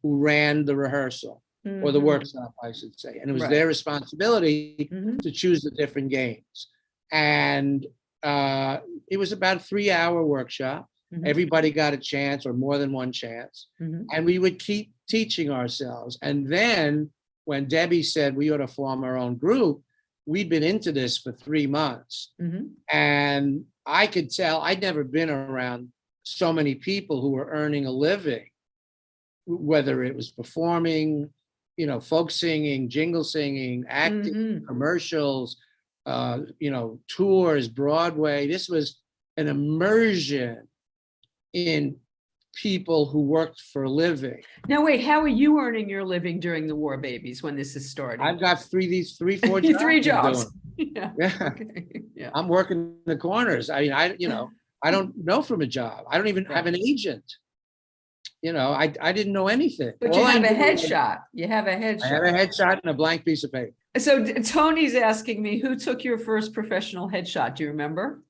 who ran the rehearsal or the workshop, I should say. And it was Right. their responsibility Mm-hmm. to choose the different games. And it was about a 3-hour workshop. Mm-hmm. Everybody got a chance or more than one chance. Mm-hmm. And we would keep teaching ourselves. And then when Debbie said we ought to form our own group, we'd been into this for 3 months. Mm-hmm. And I could tell I'd never been around so many people who were earning a living, whether it was performing, folk singing, jingle singing, acting, Mm-hmm. commercials, tours, Broadway. This was an immersion in people who worked for a living. Now, wait, how are you earning your living during the War Babies when this is starting? I've got 4 jobs. 3 jobs. Yeah. Okay. Yeah. I'm working the corners. I mean, I don't know from a job. I don't even have an agent. I didn't know anything. But All you I have a knew was headshot. You have a I had a headshot. headshot and a blank piece of paper. So Tony's asking me, who took your first professional headshot? Do you remember?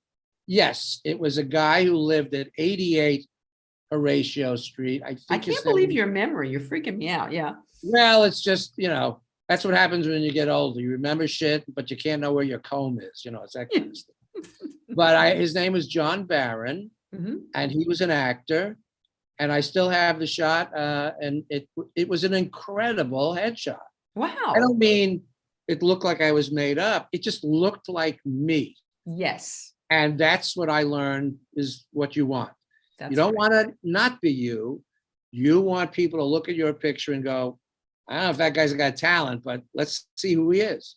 Yes, it was a guy who lived at 88 Horatio Street. I I think his can't believe name- your memory. You're freaking me out. Yeah. Well, it's just, that's what happens when you get older. You remember shit, but you can't know where your comb is. It's that kind of stuff. But his name was John Barron, Mm-hmm. and he was an actor. And I still have the shot, and it was an incredible headshot. Wow. I don't mean it looked like I was made up. It just looked like me. Yes. And that's what I learned is what you want. That's You don't right. want to not be you. You want people to look at your picture and go, I don't know if that guy's got talent, but let's see who he is.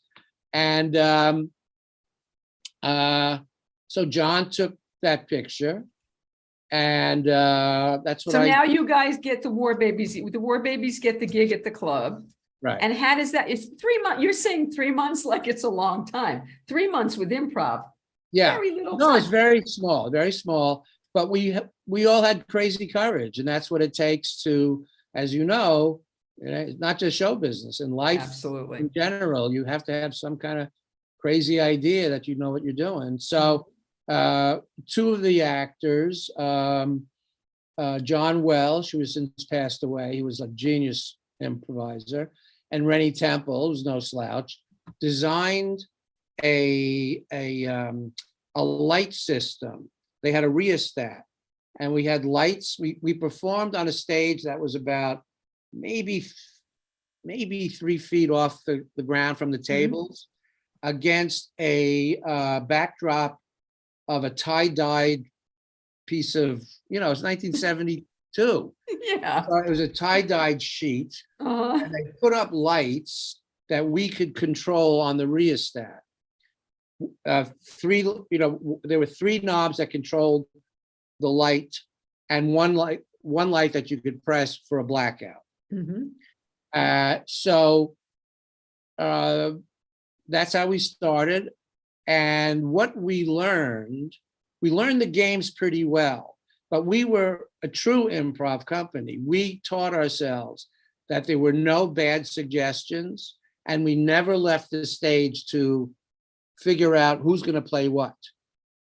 And so John took that picture. And that's what So now you guys get the War Babies. The War Babies get the gig at the club. right. And how does that? It's 3 months. You're saying 3 months like it's a long time. 3 months with improv. Yeah. Very little No, time. it's very small. But we all had crazy courage, and that's what it takes to, as you know, it's not just show business. In life, Absolutely. in general, you have to have some kind of crazy idea that you know what you're doing. So 2 of the actors, John Welsh, who has since passed away, he was a genius improviser, and Rennie Temple, who's no slouch, designed a light system. They had a rheostat, and we had lights. We performed on a stage that was about maybe 3 feet off the ground from the tables, against a backdrop of a tie-dyed piece of, it's 1972. Yeah. So it was a tie-dyed sheet, and they put up lights that we could control on the rheostat. There were 3 knobs that controlled the light, and one light that you could press for a blackout. Mhm. So that's how we started. And what we learned the games pretty well, but we were a true improv company. We taught ourselves that there were no bad suggestions, and we never left the stage to figure out who's going to play what.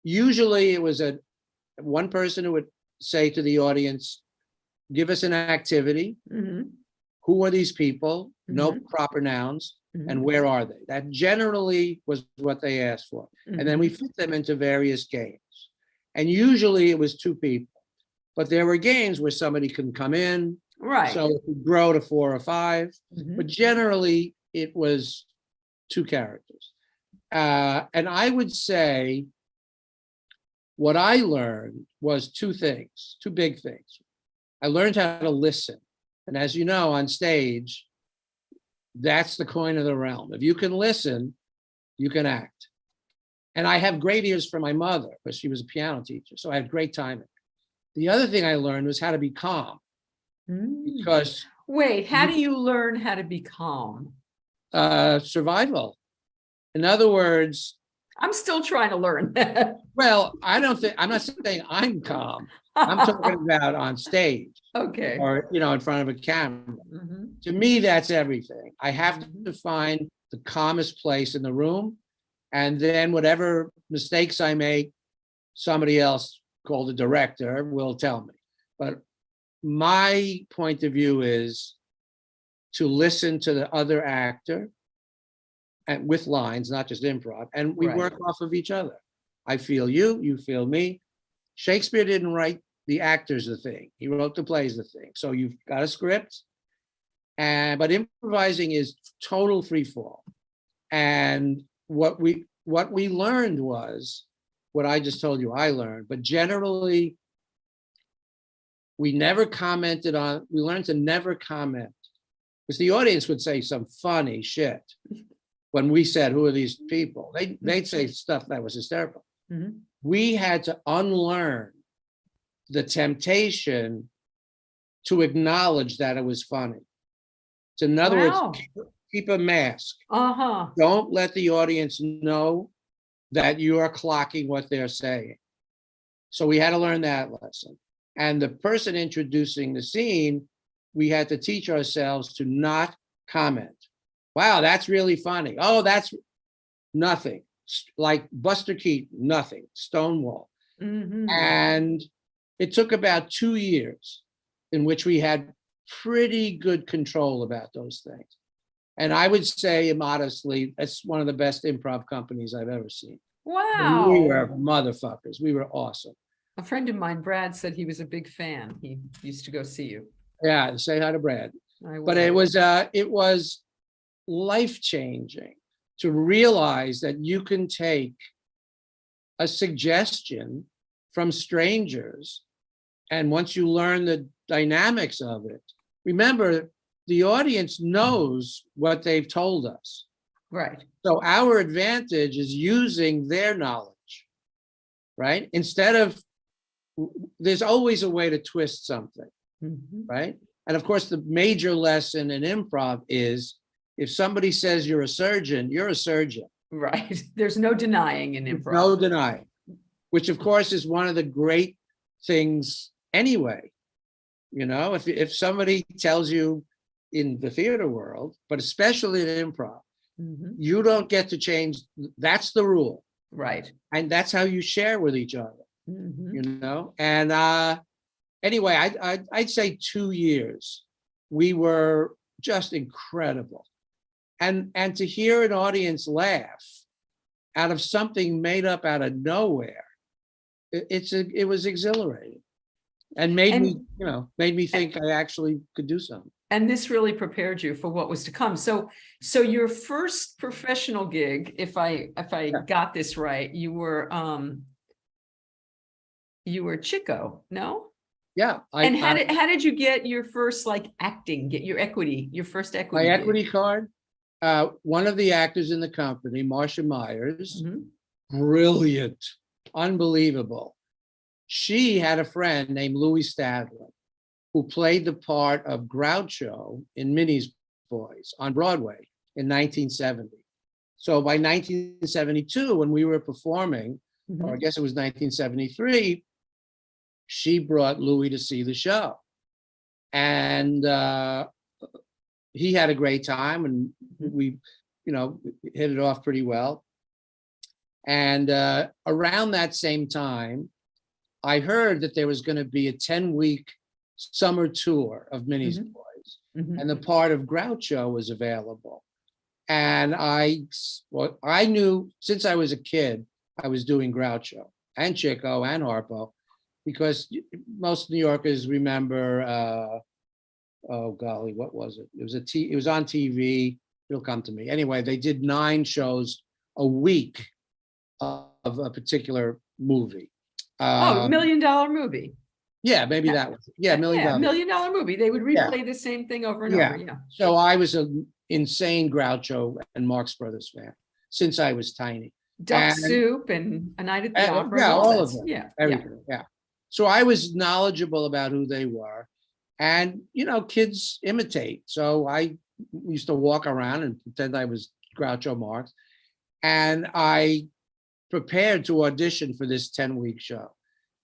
Usually it was one person who would say to the audience, give us an activity. Mhm. Who are these people? No proper nouns. and where are they? That generally was what they asked for. And then we fit them into various games. And usually it was two people, but there were games where somebody can come in. Right. So it could grow to 4 or 5, but generally it was two characters. And I would say what I learned was two big things. I learned how to listen. And as you know, on stage, that's the coin of the realm. If you can listen, you can act. And I have great ears for my mother because she was a piano teacher. So I had great timing. The other thing I learned was how to be calm. Because wait, how do you learn how to be calm? Survival. In other words, I'm still trying to learn that. well, I'm not saying I'm calm. I'm talking about on stage. Okay. Or, in front of a camera. To me, that's everything. I have to find the calmest place in the room. And then whatever mistakes I make, somebody else called the director will tell me. But my point of view is to listen to the other actor and with lines, not just improv. And we work off of each other. I feel you, you feel me. Shakespeare didn't write the actors the thing. He wrote the plays the thing. So you've got a script, but improvising is total free fall. And what we learned was what I just told you I learned, but generally we never commented on, we learned to never comment because the audience would say some funny shit when we said, who are these people? They'd say stuff that was hysterical. We had to unlearn the temptation to acknowledge that it was funny. So in other words, keep a mask. Don't let the audience know that you are clocking what they're saying. So we had to learn that lesson. And the person introducing the scene, we had to teach ourselves to not comment. Wow, that's really funny. Oh, that's nothing. Like Buster Keaton, nothing. Stonewall. And it took about 2 years in which we had pretty good control about those things. And I would say modestly, that's one of the best improv companies I've ever seen. Wow. We were motherfuckers. We were awesome. A friend of mine, Brad, said he was a big fan. He used to go see you. Yeah, say hi to Brad. But it was life-changing to realize that you can take a suggestion from strangers, and once you learn the dynamics of it, remember, the audience knows what they've told us. Right. So our advantage is using their knowledge, right? Instead of, there's always a way to twist something, right? And of course, the major lesson in improv is if somebody says you're a surgeon, you're a surgeon. Right. There's no denying in improv. No denying, which of course is one of the great things anyway. If somebody tells you in the theater world, but especially in improv, you don't get to change. That's the rule. Right. And that's how you share with each other, And anyway, I'd say 2 years, we were just incredible. And to hear an audience laugh out of something made up out of nowhere, it was exhilarating and made me think I actually could do something. And this really prepared you for what was to come. So your first professional gig, if I got this right, you were Chico, no? Yeah. How did you get your first acting, get your first equity? My gig? equity card. One of the actors in the company, Marcia Myers, brilliant, unbelievable. She had a friend named Louis Stadlin who played the part of Groucho in Minnie's Boys on Broadway in 1970. So by 1972, when we were performing, or I guess it was 1973, she brought Louis to see the show. And he had a great time, and we, hit it off pretty well. And around that same time, I heard that there was going to be a 10-week summer tour of Minnie's Boys, and the part of Groucho was available. And I knew since I was a kid, I was doing Groucho and Chico and Harpo, because most New Yorkers remember, oh golly, what was it? It was on TV. It'll come to me. Anyway, they did 9 shows a week of a particular movie. Oh, $1 Million movie. Yeah, maybe Yeah. that was, yeah, $1 million. Yeah, $1 Million movie. They would Yeah. replay the same thing over and Yeah. over. Yeah. So I was an insane Groucho and Marx Brothers fan since I was tiny. Duck And- Soup and A Night at the Opera. Yeah, and all that. of them. Yeah. Everything. Yeah. So I was knowledgeable about who they were. And, kids imitate. So I used to walk around and pretend I was Groucho Marx. And I prepared to audition for this 10-week show.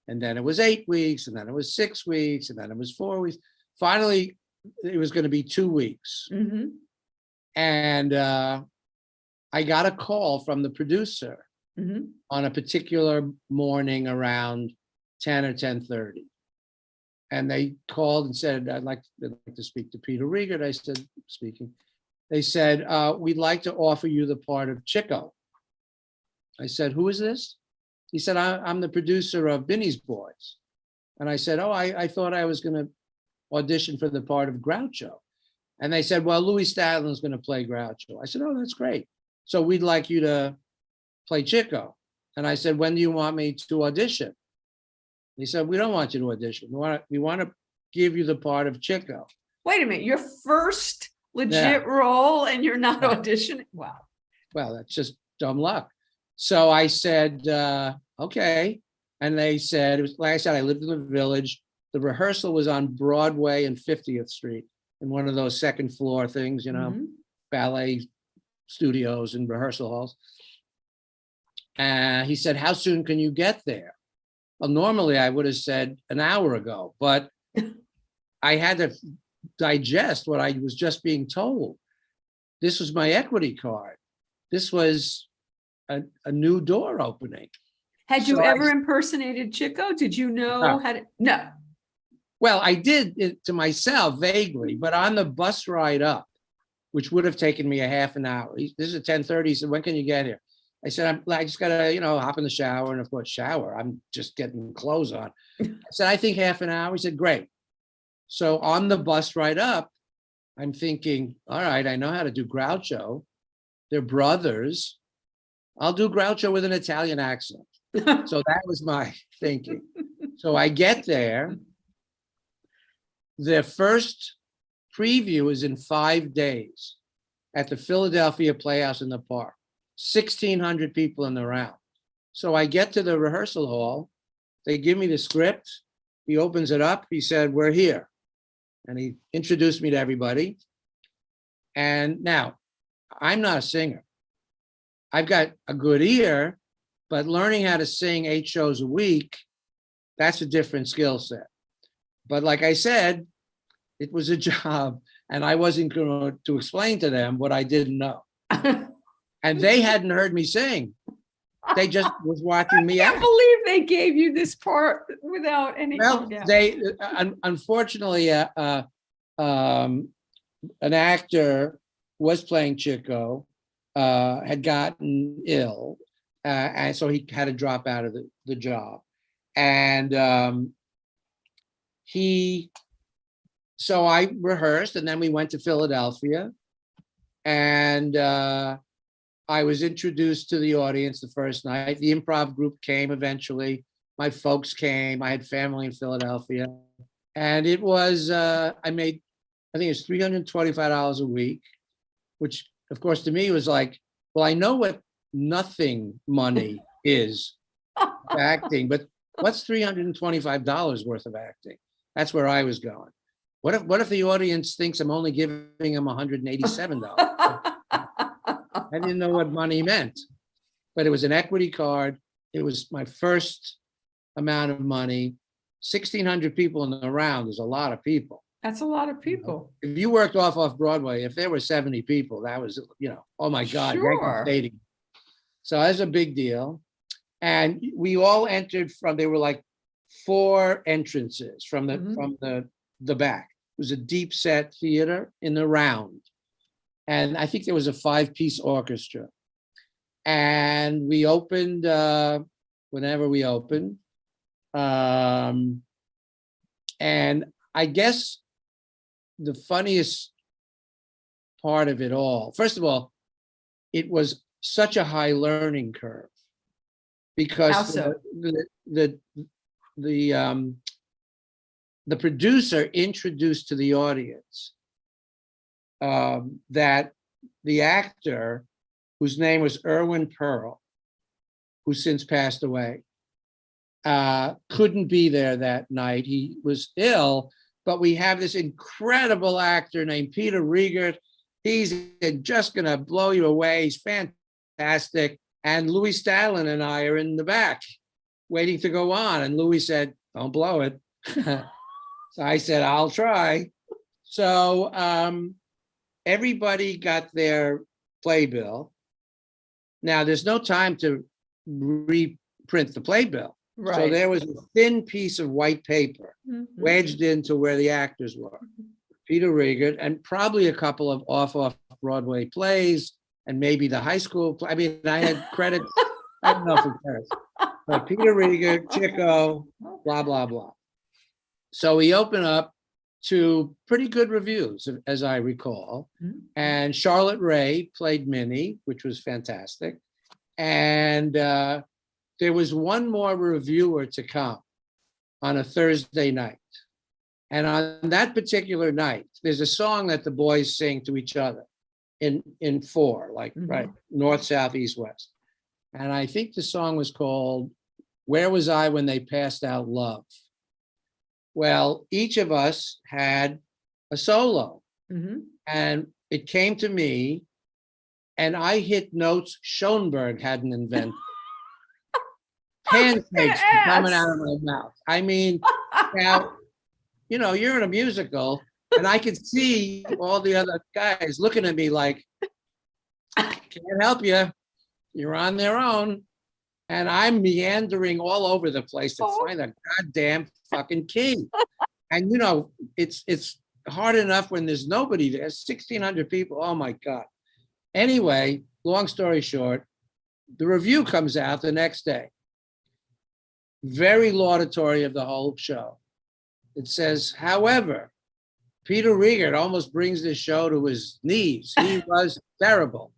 And then it was 8 weeks, and then it was 6 weeks, and then it was 4 weeks. Finally, it was going to be 2 weeks. Mm-hmm. And I got a call from the producer Mm-hmm. on a particular morning around 10 or 10:30. And they called and said, I'd like to speak to Peter Riegert. I said, speaking. They said, we'd like to offer you the part of Chico. I said, who is this? He said, I'm the producer of Binny's Boys. And I said, oh, I thought I was going to audition for the part of Groucho. And they said, well, Louis Statlin's going to play Groucho. I said, oh, that's great. So we'd like you to play Chico. And I said, when do you want me to audition? He said, we don't want you to audition. We want to give you the part of Chico. Wait a minute, your first legit role and you're not auditioning? Wow. Well, that's just dumb luck. So I said, okay. And they said, it was like I said, I lived in the Village. The rehearsal was on Broadway and 50th Street in one of those second floor things, Mhm. ballet studios and rehearsal halls. And he said, how soon can you get there? Well, normally I would have said an hour ago, but I had to digest what I was just being told. This was my equity card. This was a new door opening. Had you So ever impersonated Chico? Did you know No. how to? No. Well, I did it to myself vaguely, but on the bus ride up, which would have taken me a half an hour. This is at 10:30. He said, when can you get here? I said, I just gotta, hop in the shower. And of course, shower. I'm just getting clothes on. I said, I think half an hour. He said, great. So on the bus ride up, I'm thinking, all right, I know how to do Groucho. They're brothers. I'll do Groucho with an Italian accent. So that was my thinking. So I get there. The first preview is in 5 days at the Philadelphia Playhouse in the Park. 1,600 people in the round. So I get to the rehearsal hall. They give me the script. He opens it up. He said, we're here. And he introduced me to everybody. And now, I'm not a singer. I've got a good ear, but learning how to sing 8 shows a week, that's a different skill set. But like I said, it was a job, and I wasn't going to explain to them what I didn't know. And they hadn't heard me sing. They just was watching me I can't act. believe they gave you this part without any. Well, Yeah. they unfortunately, an actor was playing Chico, had gotten ill, and so he had to drop out of the job. And so I rehearsed, and then we went to Philadelphia, and I was introduced to the audience the first night. The improv group came eventually. My folks came. I had family in Philadelphia. And it was, I think it was $325 a week, which of course to me was like, well, I know what nothing money is for acting, but what's $325 worth of acting? That's where I was going. What if the audience thinks I'm only giving them $187? I didn't know what money meant, but it was an equity card. It was my first amount of money. 1,600 people in the round is a lot of people. That's a lot of people. If you worked off Broadway, if there were 70 people, that was, oh my God. Sure. Stadium. So that's a big deal. And we all entered there were like 4 entrances from the back. It was a deep set theater in the round. And I think there was a 5-piece orchestra. And we opened whenever we opened. And I guess the funniest part of it all, first of all, it was such a high learning curve because How so? the producer introduced to the audience that the actor, whose name was Erwin Pearl, who since passed away, couldn't be there that night. He was ill, but we have this incredible actor named Peter Riegert. He's just going to blow you away. He's fantastic. And Louis Stalin and I are in the back waiting to go on. And Louis said, don't blow it. So I said, I'll try. So everybody got their playbill. Now, there's no time to reprint the playbill. Right. So there was a thin piece of white paper wedged into where the actors were. Peter Riegert, and probably a couple of off-Broadway plays, and maybe the high school play. I mean, I had credits. I don't know if it cares. But Peter Riegert, Chico, blah, blah, blah. So we open up to pretty good reviews, as I recall. And Charlotte Ray played Minnie, which was fantastic. And there was one more reviewer to come on a Thursday night. And on that particular night, there's a song that the boys sing to each other in four, like right, north, south, east, west. And I think the song was called Where Was I When They Passed Out Love? Well, each of us had a solo, and it came to me, and I hit notes Schoenberg hadn't invented. Pancakes coming out of my mouth. I mean, now, you know, you're in a musical, and I could see all the other guys looking at me like, can't help you. You're on their own. And I'm meandering all over the place to find a goddamn fucking key. And, you know, it's hard enough when there's nobody there, 1,600 people. Oh, my God. Anyway, long story short, the review comes out the next day. Very laudatory of the whole show. It says, however, Peter Riegert almost brings this show to his knees. He was terrible.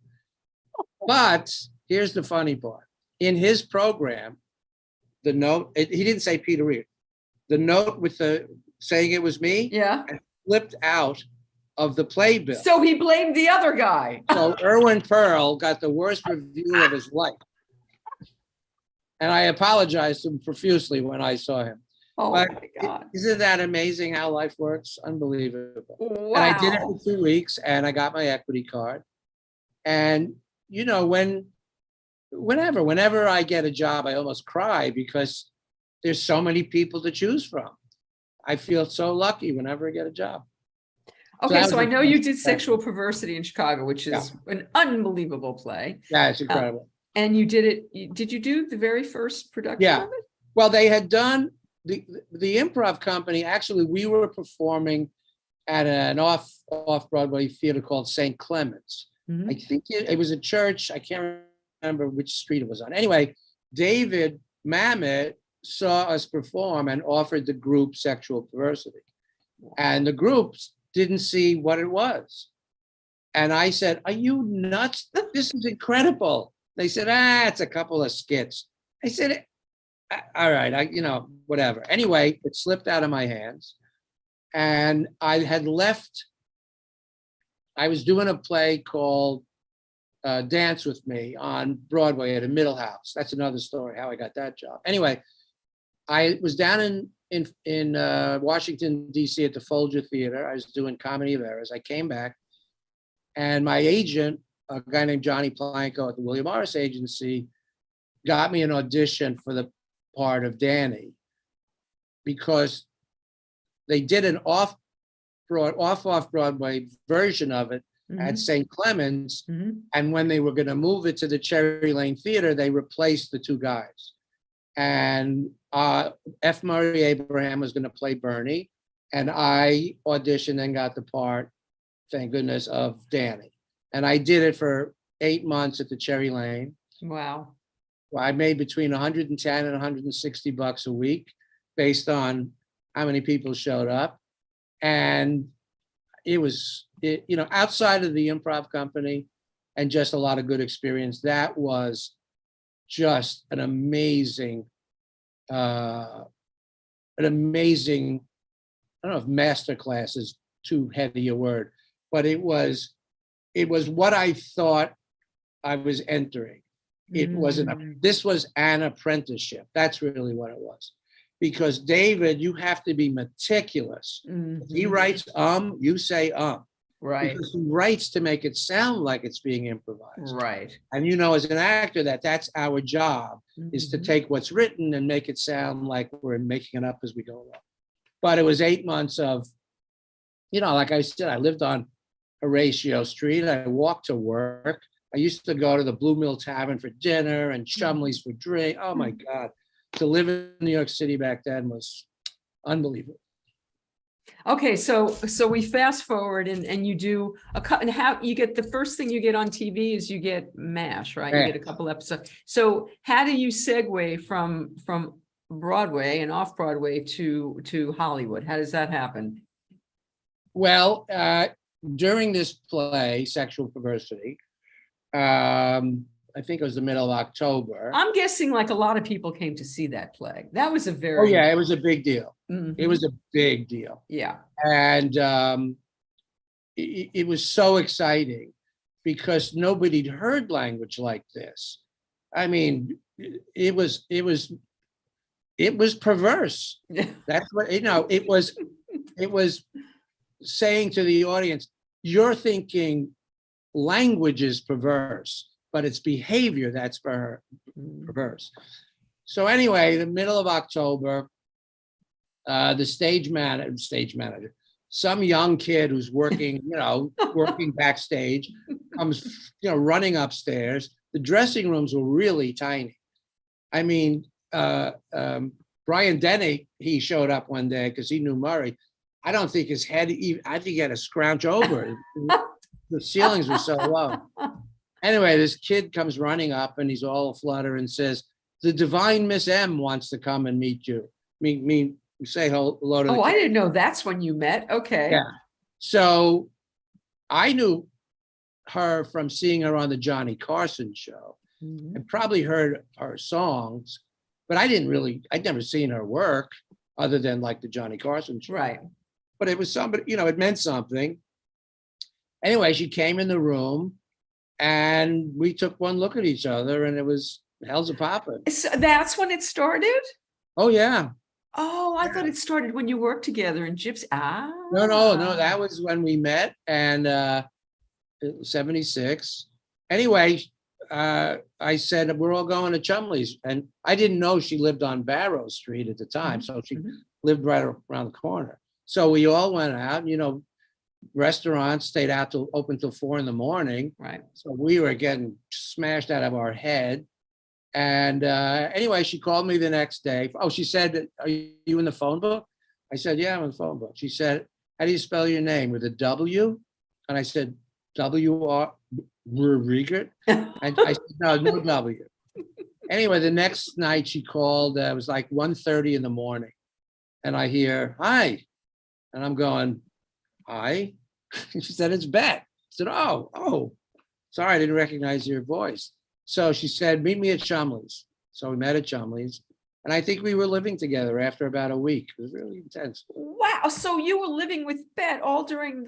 But here's the funny part. In his program, the note, he didn't say Peter Riegert. The note with the saying it was me, flipped out of the playbill. So he blamed the other guy. So Erwin Pearl got the worst review of his life. And I apologized to him profusely when I saw him. Oh, but my God. Isn't that amazing how life works? Unbelievable. Wow. And I did it for 2 weeks, and I got my equity card. And, you know, whenever I get a job, I almost cry because there's so many people to choose from. I feel so lucky whenever I get a job. Okay, so I know you did Sexual Perversity in Chicago, which is an unbelievable play. Yeah, it's incredible. And you did it, did you do the very first production of it? Well, they had done, the Improv company, actually, we were performing at an off-Broadway theater called St. Clement's. I think it was a church. I can't remember which street it was on. Anyway, David Mamet saw us perform and offered the group Sexual Perversity. And the groups didn't see what it was. And I said, are you nuts? This is incredible. They said, it's a couple of skits. I said, all right, whatever. Anyway, it slipped out of my hands. And I had left. I was doing a play called Dance With Me on Broadway at a Middle House. That's another story, how I got that job. Anyway, I was down in Washington, D.C. at the Folger Theater. I was doing Comedy of Errors. I came back, and my agent, a guy named Johnny Planko at the William Morris Agency, got me an audition for the part of Danny because they did an off-Broadway version of it at St. Clement's. And when they were going to move it to the Cherry Lane Theater, they replaced the two guys. And F. Murray Abraham was going to play Bernie. And I auditioned and got the part, thank goodness, of Danny. And I did it for 8 months at the Cherry Lane. Wow. Well, I made between 110 and 160 bucks a week based on how many people showed up. And it was, outside of the improv company and just a lot of good experience, that was just an amazing, I don't know if masterclass is too heavy a word, but it was what I thought I was entering. This was an apprenticeship. That's really what it was. Because David, you have to be meticulous. If he writes, you say, Right. because he writes to make it sound like it's being improvised. Right. And as an actor, that's our job, is to take what's written and make it sound like we're making it up as we go along. But it was 8 months of, like I said, I lived on Horatio Street. I walked to work. I used to go to the Blue Mill Tavern for dinner and Chumley's for drink. Oh my God. To live in New York City back then was unbelievable. Okay, so we fast forward and you do a cut, and how you get the first thing you get on TV is you get MASH, right? You get a couple episodes. So how do you segue from Broadway and off Broadway to Hollywood? How does that happen? Well, during this play, Sexual Perversity, I think it was the middle of October. I'm guessing like a lot of people came to see that play. That was a very it was a big deal. It was a big deal. Yeah. And it was so exciting because nobody'd heard language like this. I mean, it was perverse. That's what, it was saying to the audience, you're thinking language is perverse, but it's behavior that's perverse. So anyway, the middle of October, the stage manager, some young kid who's working, working backstage, comes, running upstairs. The dressing rooms were really tiny. I mean, Brian Denny, he showed up one day because he knew Murray. I don't think his head, I think he had to scrouch over. The ceilings were so low. Anyway, this kid comes running up and he's all aflutter and says, the divine Miss M wants to come and meet you. Say hello to the kid. I didn't know that's when you met. Okay. Yeah. So I knew her from seeing her on the Johnny Carson show and probably heard her songs, but I'd never seen her work other than like the Johnny Carson show. Right. But it was somebody, it meant something. Anyway, she came in the room and we took one look at each other and it was hell's a poppin'. So that's when it started? Oh, yeah. Oh, I thought it started when you worked together in Gypsy. No, that was when we met, and 76. Anyway, I said, we're all going to Chumley's, and I didn't know she lived on Barrow Street at the time, so she lived right around the corner. So we all went out, restaurants stayed out till open till 4 a.m. Right. So we were getting smashed out of our head. And anyway, she called me the next day. Oh, she said, are you in the phone book? I said, yeah, I'm in the phone book. She said, how do you spell your name? With a W? And I said, W-R, Riegert? And I said, no W. Anyway, the next night she called, it was like 1:30 in the morning. And I hear, hi. And I'm going, hi? She said, it's Bet. I said, oh, sorry, I didn't recognize your voice. So she said, meet me at Chumley's. So we met at Chumley's. And I think we were living together after about a week. It was really intense. Wow. So you were living with Bet all during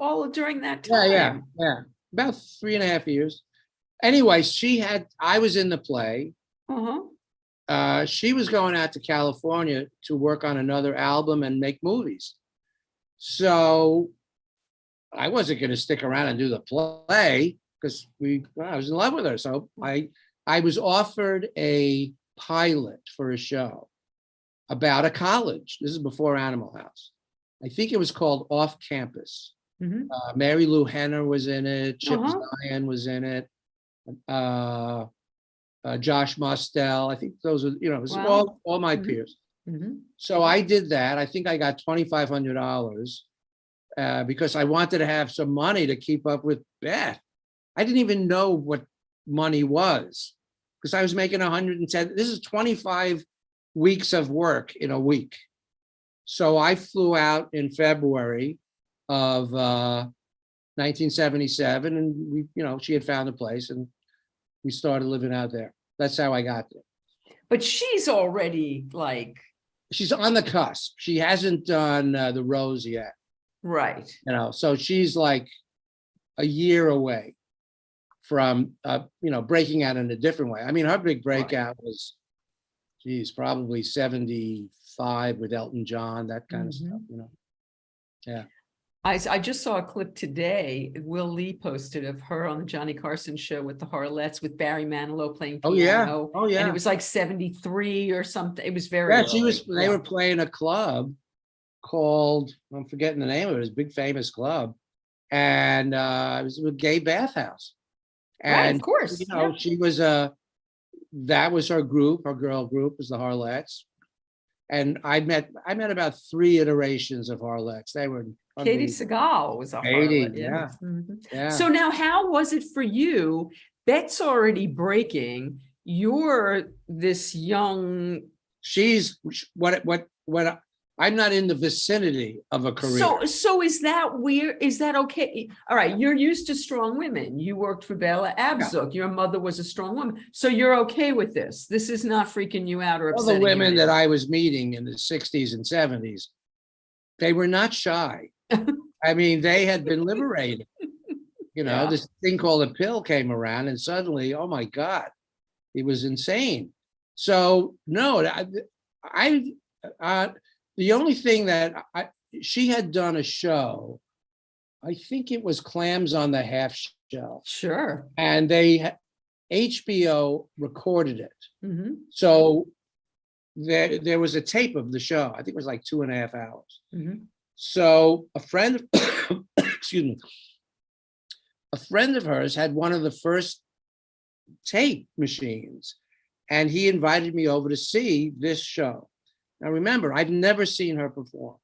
all during that time? Yeah. About 3.5 years. Anyway, I was in the play. She was going out to California to work on another album and make movies. So I wasn't going to stick around and do the play because I was in love with her. So I was offered a pilot for a show about a college. This is before Animal House. I think it was called Off Campus. Mary Lou Henner was in it. Chip Zien was in it. Josh Mostel. I think those were, it was all my peers. So I did that. I think I got $2,500 because I wanted to have some money to keep up with Bet. I didn't even know what money was because I was making 110. This is 25 weeks of work in a week. So I flew out in February of 1977, and we, she had found a place, and we started living out there. That's how I got there. But she's already like, She's on the cusp. She hasn't done the Rose yet, right. so she's like a year away from, breaking out in a different way. I mean, her big breakout was, geez, probably 75 with Elton John, that kind of stuff, Yeah. I just saw a clip today. Will Lee posted of her on the Johnny Carson show with the Harlettes with Barry Manilow playing piano. Oh yeah. And it was like 73 or something. It was very Yeah, early. they were playing a club called, I'm forgetting the name of it, it was a big famous club. And it was a gay bathhouse. And right, of course. She was that was her group, her girl group was the Harlettes. And I met about 3 iterations of Harlettes. They were Katie Segal was a Katie, harlot. Yeah. Mm-hmm. Yeah. So now how was it for you? Bet's already breaking. You're this young. She's what I'm not in the vicinity of a career. So is that weird? Is that okay? All right, you're used to strong women. You worked for Bella Abzug. Your mother was a strong woman. So you're okay with this. This is not freaking you out or All upsetting the women you. that I was meeting in the 60s and 70s, they were not shy. I mean, they had been liberated. This thing called a pill came around, and suddenly, oh my God, it was insane. So no, the only thing that she had done a show, I think it was Clams on the Half Shell. Sure. And HBO recorded it. Mm-hmm. So there was a tape of the show. I think it was like 2.5 hours. Mm-hmm. So a friend, excuse me, a friend of hers had one of the first tape machines, and he invited me over to see this show. Now remember, I've never seen her perform.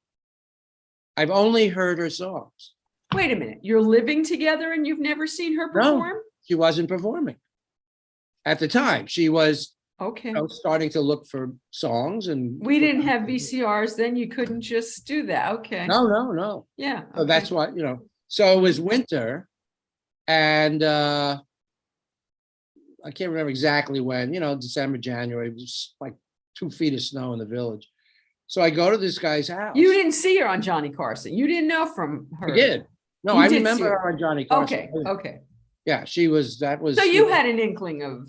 I've only heard her songs. Wait a minute, you're living together and you've never seen her perform? No, she wasn't performing. At the time, she was okay. Starting to look for songs, and we didn't have VCRs then. You couldn't just do that. Okay. No. Yeah. So that's why, so it was winter, and I can't remember exactly when, December, January, it was like 2 feet of snow in the village. So I go to this guy's house. You didn't see her on Johnny Carson. You didn't know from her. I did. No, I remember her on Johnny Carson. Okay. Yeah, that was. So you had an inkling of.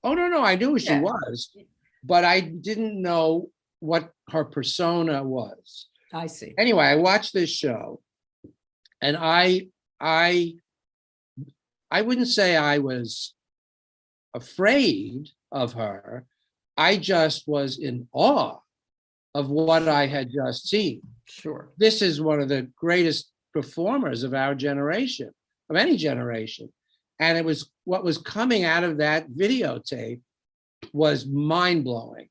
Oh, no, I knew who she was, but I didn't know what her persona was. I see. Anyway, I watched this show, and I wouldn't say I was afraid of her. I just was in awe of what I had just seen. Sure. This is one of the greatest performers of our generation, of any generation. And it was what was coming out of that videotape was mind-blowing.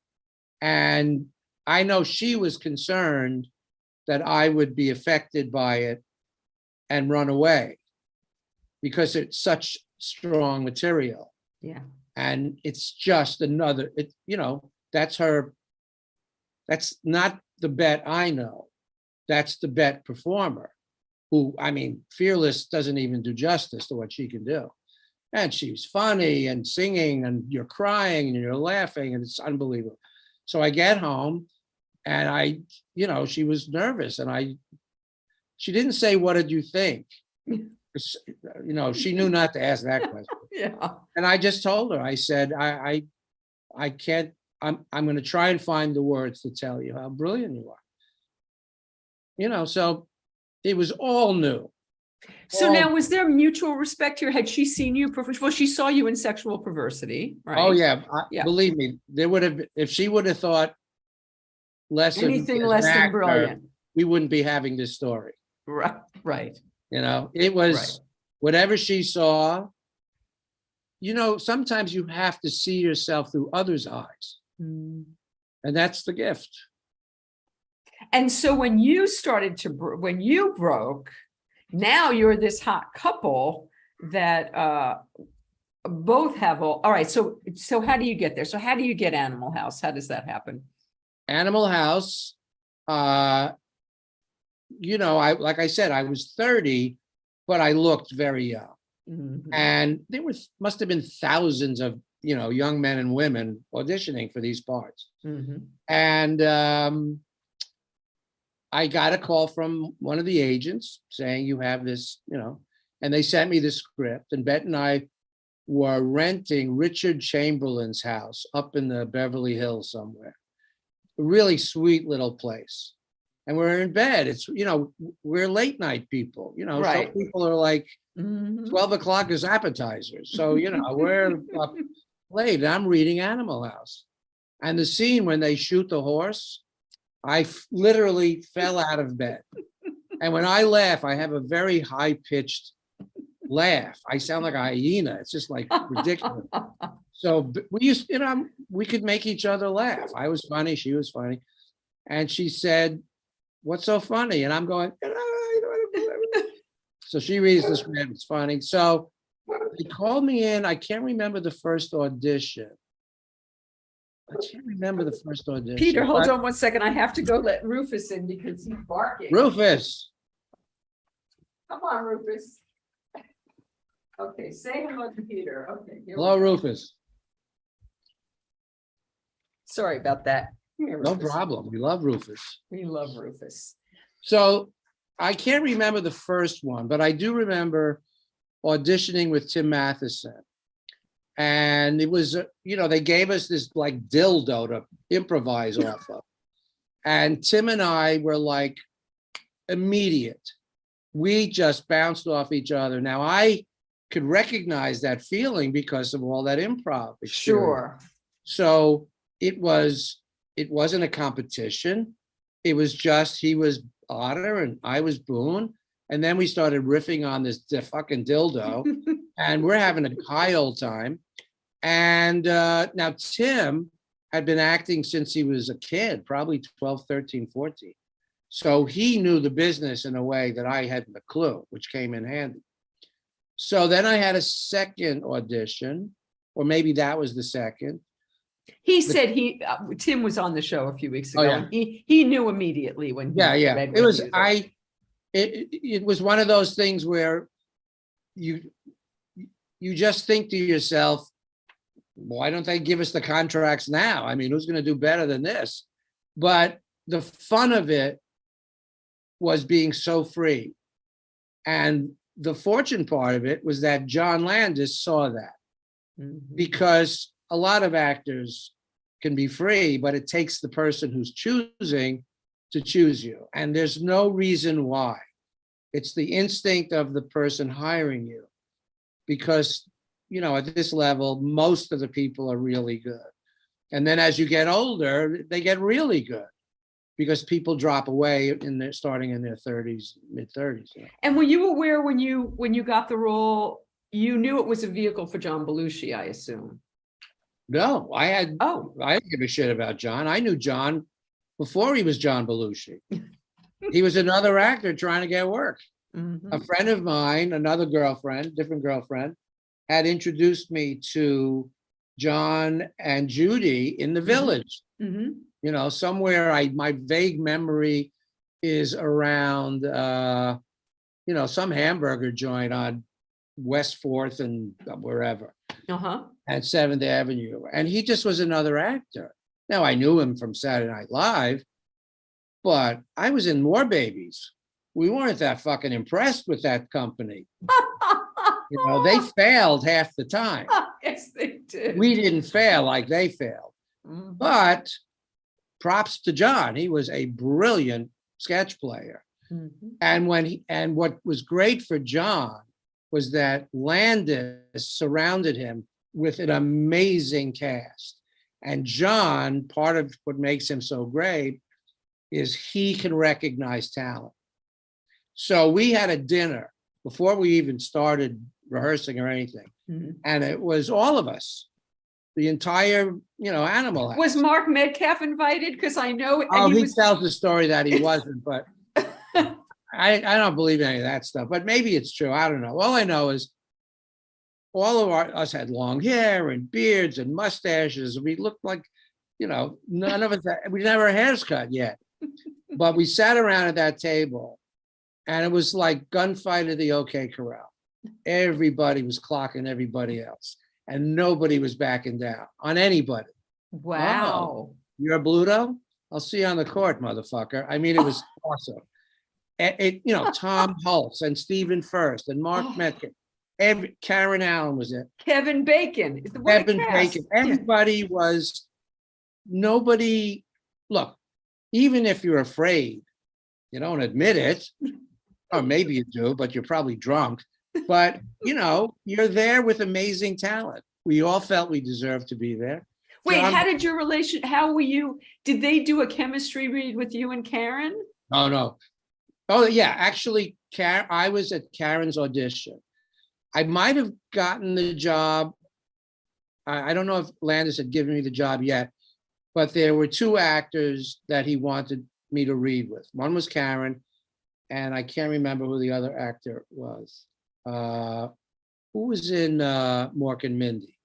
And I know she was concerned that I would be affected by it and run away because it's such strong material. Yeah. And it's just another, that's her, that's not the Bet I know. That's the Bet performer who, Fearless doesn't even do justice to what she can do. And she's funny and singing, and you're crying and you're laughing, and it's unbelievable. So I get home, and she was nervous, and she didn't say, "What did you think?" She knew not to ask that question. Yeah. And I just told her, I said, I can't, I'm going to try and find the words to tell you how brilliant you are. So it was all new. So now, was there mutual respect here? Had she seen you? Well, she saw you in Sexual Perversity, right? Oh yeah, believe me, there would have, if she would have thought anything less than brilliant, we wouldn't be having this story. Right. It was whatever she saw. Sometimes you have to see yourself through others' eyes, and that's the gift. And so when you started when you broke, now you're this hot couple, that both have all right. So how do you get there? So how do you get Animal House? How does that happen? Animal House, I like I said, I was 30, but I looked very young. Mhm. And there must have been thousands of, young men and women auditioning for these parts. Mhm. And I got a call from one of the agents saying, you have this, and they sent me the script. And Bette and I were renting Richard Chamberlain's house up in the Beverly Hills somewhere. A really sweet little place. And we're in bed. It's, we're late night people, some Right. people are like, Mhm. 12 o'clock is appetizers. So, we're up late. I'm reading Animal House. And the scene when they shoot the horse, I literally fell out of bed. And when I laugh, I have a very high pitched laugh. I sound like a hyena. It's just like ridiculous. So we used, we could make each other laugh. I was funny. She was funny. And she said, what's so funny? And I'm going, so she reads the script. It's funny. So they called me in. I can't remember the first audition. Peter, hold on 1 second. I have to go let Rufus in because he's barking. Rufus. Come on, Rufus. Okay, say hello to Peter. Okay. Hello, Rufus. Sorry about that. Here, No Rufus. problem. We love Rufus. We love Rufus. So I can't remember the first one, but I do remember auditioning with Tim Matheson. And it was, they gave us this like dildo to improvise off of. And Tim and I were like immediate. We just bounced off each other. Now I could recognize that feeling because of all that improv experience. Sure. So it wasn't a competition. It was just, he was Otter and I was Boon. And then we started riffing on this fucking dildo and we're having a high old time. And now Tim had been acting since he was a kid, probably 12, 13, 14. So he knew the business in a way that I hadn't a clue, which came in handy. So then I had a second audition, or maybe that was the second. He said Tim was on the show a few weeks ago. Oh, yeah. And he knew immediately when he read it was what he it was one of those things where you just think to yourself, why don't they give us the contracts now? I mean, who's going to do better than this? But the fun of it was being so free. And the fortune part of it was that John Landis saw that. Mhm. Because a lot of actors can be free, but it takes the person who's choosing to choose you. And there's no reason why. It's the instinct of the person hiring you. Because, at this level, most of the people are really good. And then as you get older, they get really good because people drop away starting in their 30s, mid 30s. And were you aware when you got the role, you knew it was a vehicle for John Belushi, I assume? No, I didn't give a shit about John. I knew John before he was John Belushi. He was another actor trying to get work. Mhm. A friend of mine, another girlfriend, different girlfriend, had introduced me to John and Judy in the Village. Mhm. Somewhere my vague memory is around, some hamburger joint on West 4th and wherever. Uh-huh. At 7th Avenue. And he just was another actor. Now I knew him from Saturday Night Live, but I was in More Babies. We weren't that fucking impressed with that company. They failed half the time. Yes, they did. We didn't fail like they failed. Mhm. But props to John. He was a brilliant sketch player. Mhm. And what was great for John was that Landis surrounded him with an amazing cast. And John, part of what makes him so great is he can recognize talent. So we had a dinner before we even started rehearsing or anything. Mhm. And it was all of us, the entire, Animal House. Was Mark Metcalf invited? Because I know He tells the story that he wasn't, but I don't believe any of that stuff, but maybe it's true. I don't know. All I know is all of us had long hair and beards and mustaches. We looked like, none of us, we never had hairs cut yet. But we sat around at that table and it was like gunfight at the OK Corral. Everybody was clocking everybody else and nobody was backing down on anybody. Wow. Oh, you're a Bluto? I'll see you on the court, motherfucker. I mean, it was awesome. Tom Hulse and Stephen First and Mark Metcalf. Karen Allen was there. Kevin Bacon. What a Kevin cast. Bacon. Everybody was, nobody, look, even if you're afraid, you don't admit it, or maybe you do, but you're probably drunk. But, you're there with amazing talent. We all felt we deserved to be there. Wait, how were you, did they do a chemistry read with you and Karen? Oh, no. Oh, yeah, actually, I was at Karen's audition. I might have gotten the job. I don't know if Landis had given me the job yet, but there were two actors that he wanted me to read with. One was Karen, and I can't remember who the other actor was. Who was in Mork and Mindy?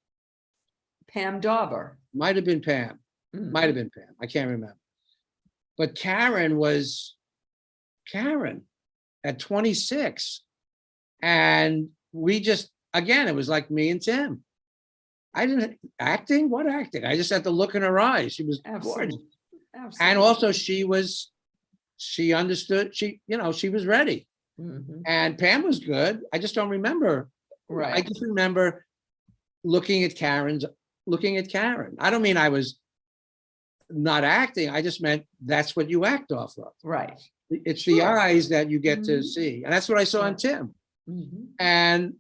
Pam Dauber. Might have been Pam. Might have been Pam. I can't remember. But Karen was Karen at 26. And we just, again, it was like me and Tim. I didn't, acting? What acting? I just had to look in her eyes. She was gorgeous. Absolutely. And also she understood, she was ready. And Pam was good. I just don't remember. Right. I just remember looking at Karen. I don't mean I was not acting. I just meant that's what you act off of. Right. It's the eyes that you get to see. And that's what I saw in Tim. And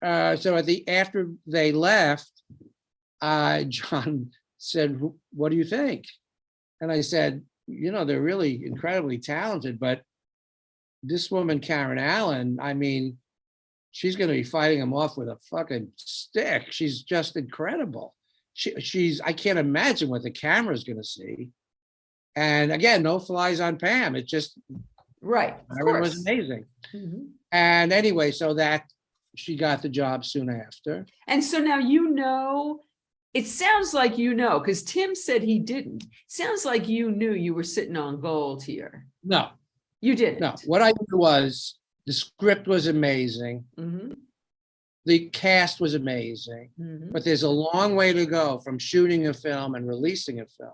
so after they left, John said, "What do you think?" And I said, "They're really incredibly talented, but this woman, Karen Allen, I mean, she's going to be fighting them off with a fucking stick. She's just incredible. I can't imagine what the camera's going to see." And again, no flies on Pam. It just, right. It was amazing. And anyway, so that she got the job soon after. And so now it sounds like because Tim said he didn't. Sounds like you knew you were sitting on gold here. No. You didn't. No. What I knew was the script was amazing. The cast was amazing. But there's a long way to go from shooting a film and releasing a film.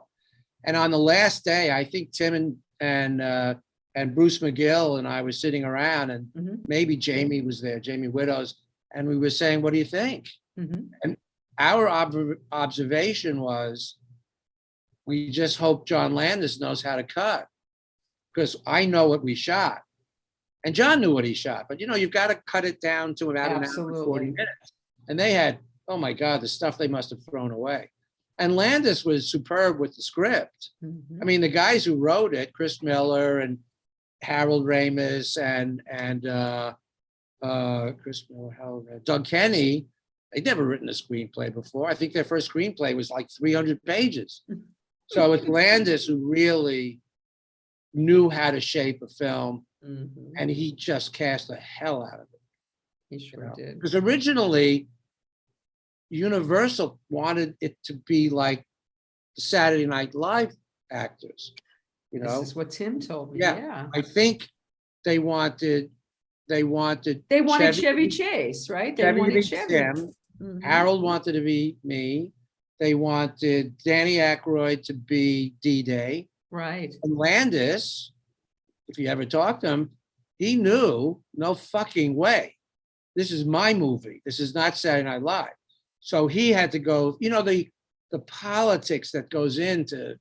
And on the last day, I think Tim and Bruce McGill and I were sitting around, and maybe Jamie was there, Jamie Widows, and we were saying, "What do you think?" And our observation was, we just hope John Landis knows how to cut, because I know what we shot. And John knew what he shot, but you've got to cut it down to about an hour and 40 minutes. And they had, oh my God, the stuff they must have thrown away. And Landis was superb with the script. I mean, the guys who wrote it, Chris Miller and Harold Ramis and Chris Miller, Harold Ramis, Doug Kenny, they'd never written a screenplay before. I think their first screenplay was like 300 pages. So it's Landis who really knew how to shape a film, and he just cast the hell out of it. He sure did. Because originally, Universal wanted it to be like the Saturday Night Live actors. This is what Tim told me. Yeah. I think they wanted Chevy Chase, right? They wanted Chevy. Tim. Harold wanted to be me. They wanted Danny Aykroyd to be D-Day. Right. And Landis, if you ever talked to him, he knew, no fucking way. This is my movie. This is not Saturday Night Live. So he had to go, the politics that goes into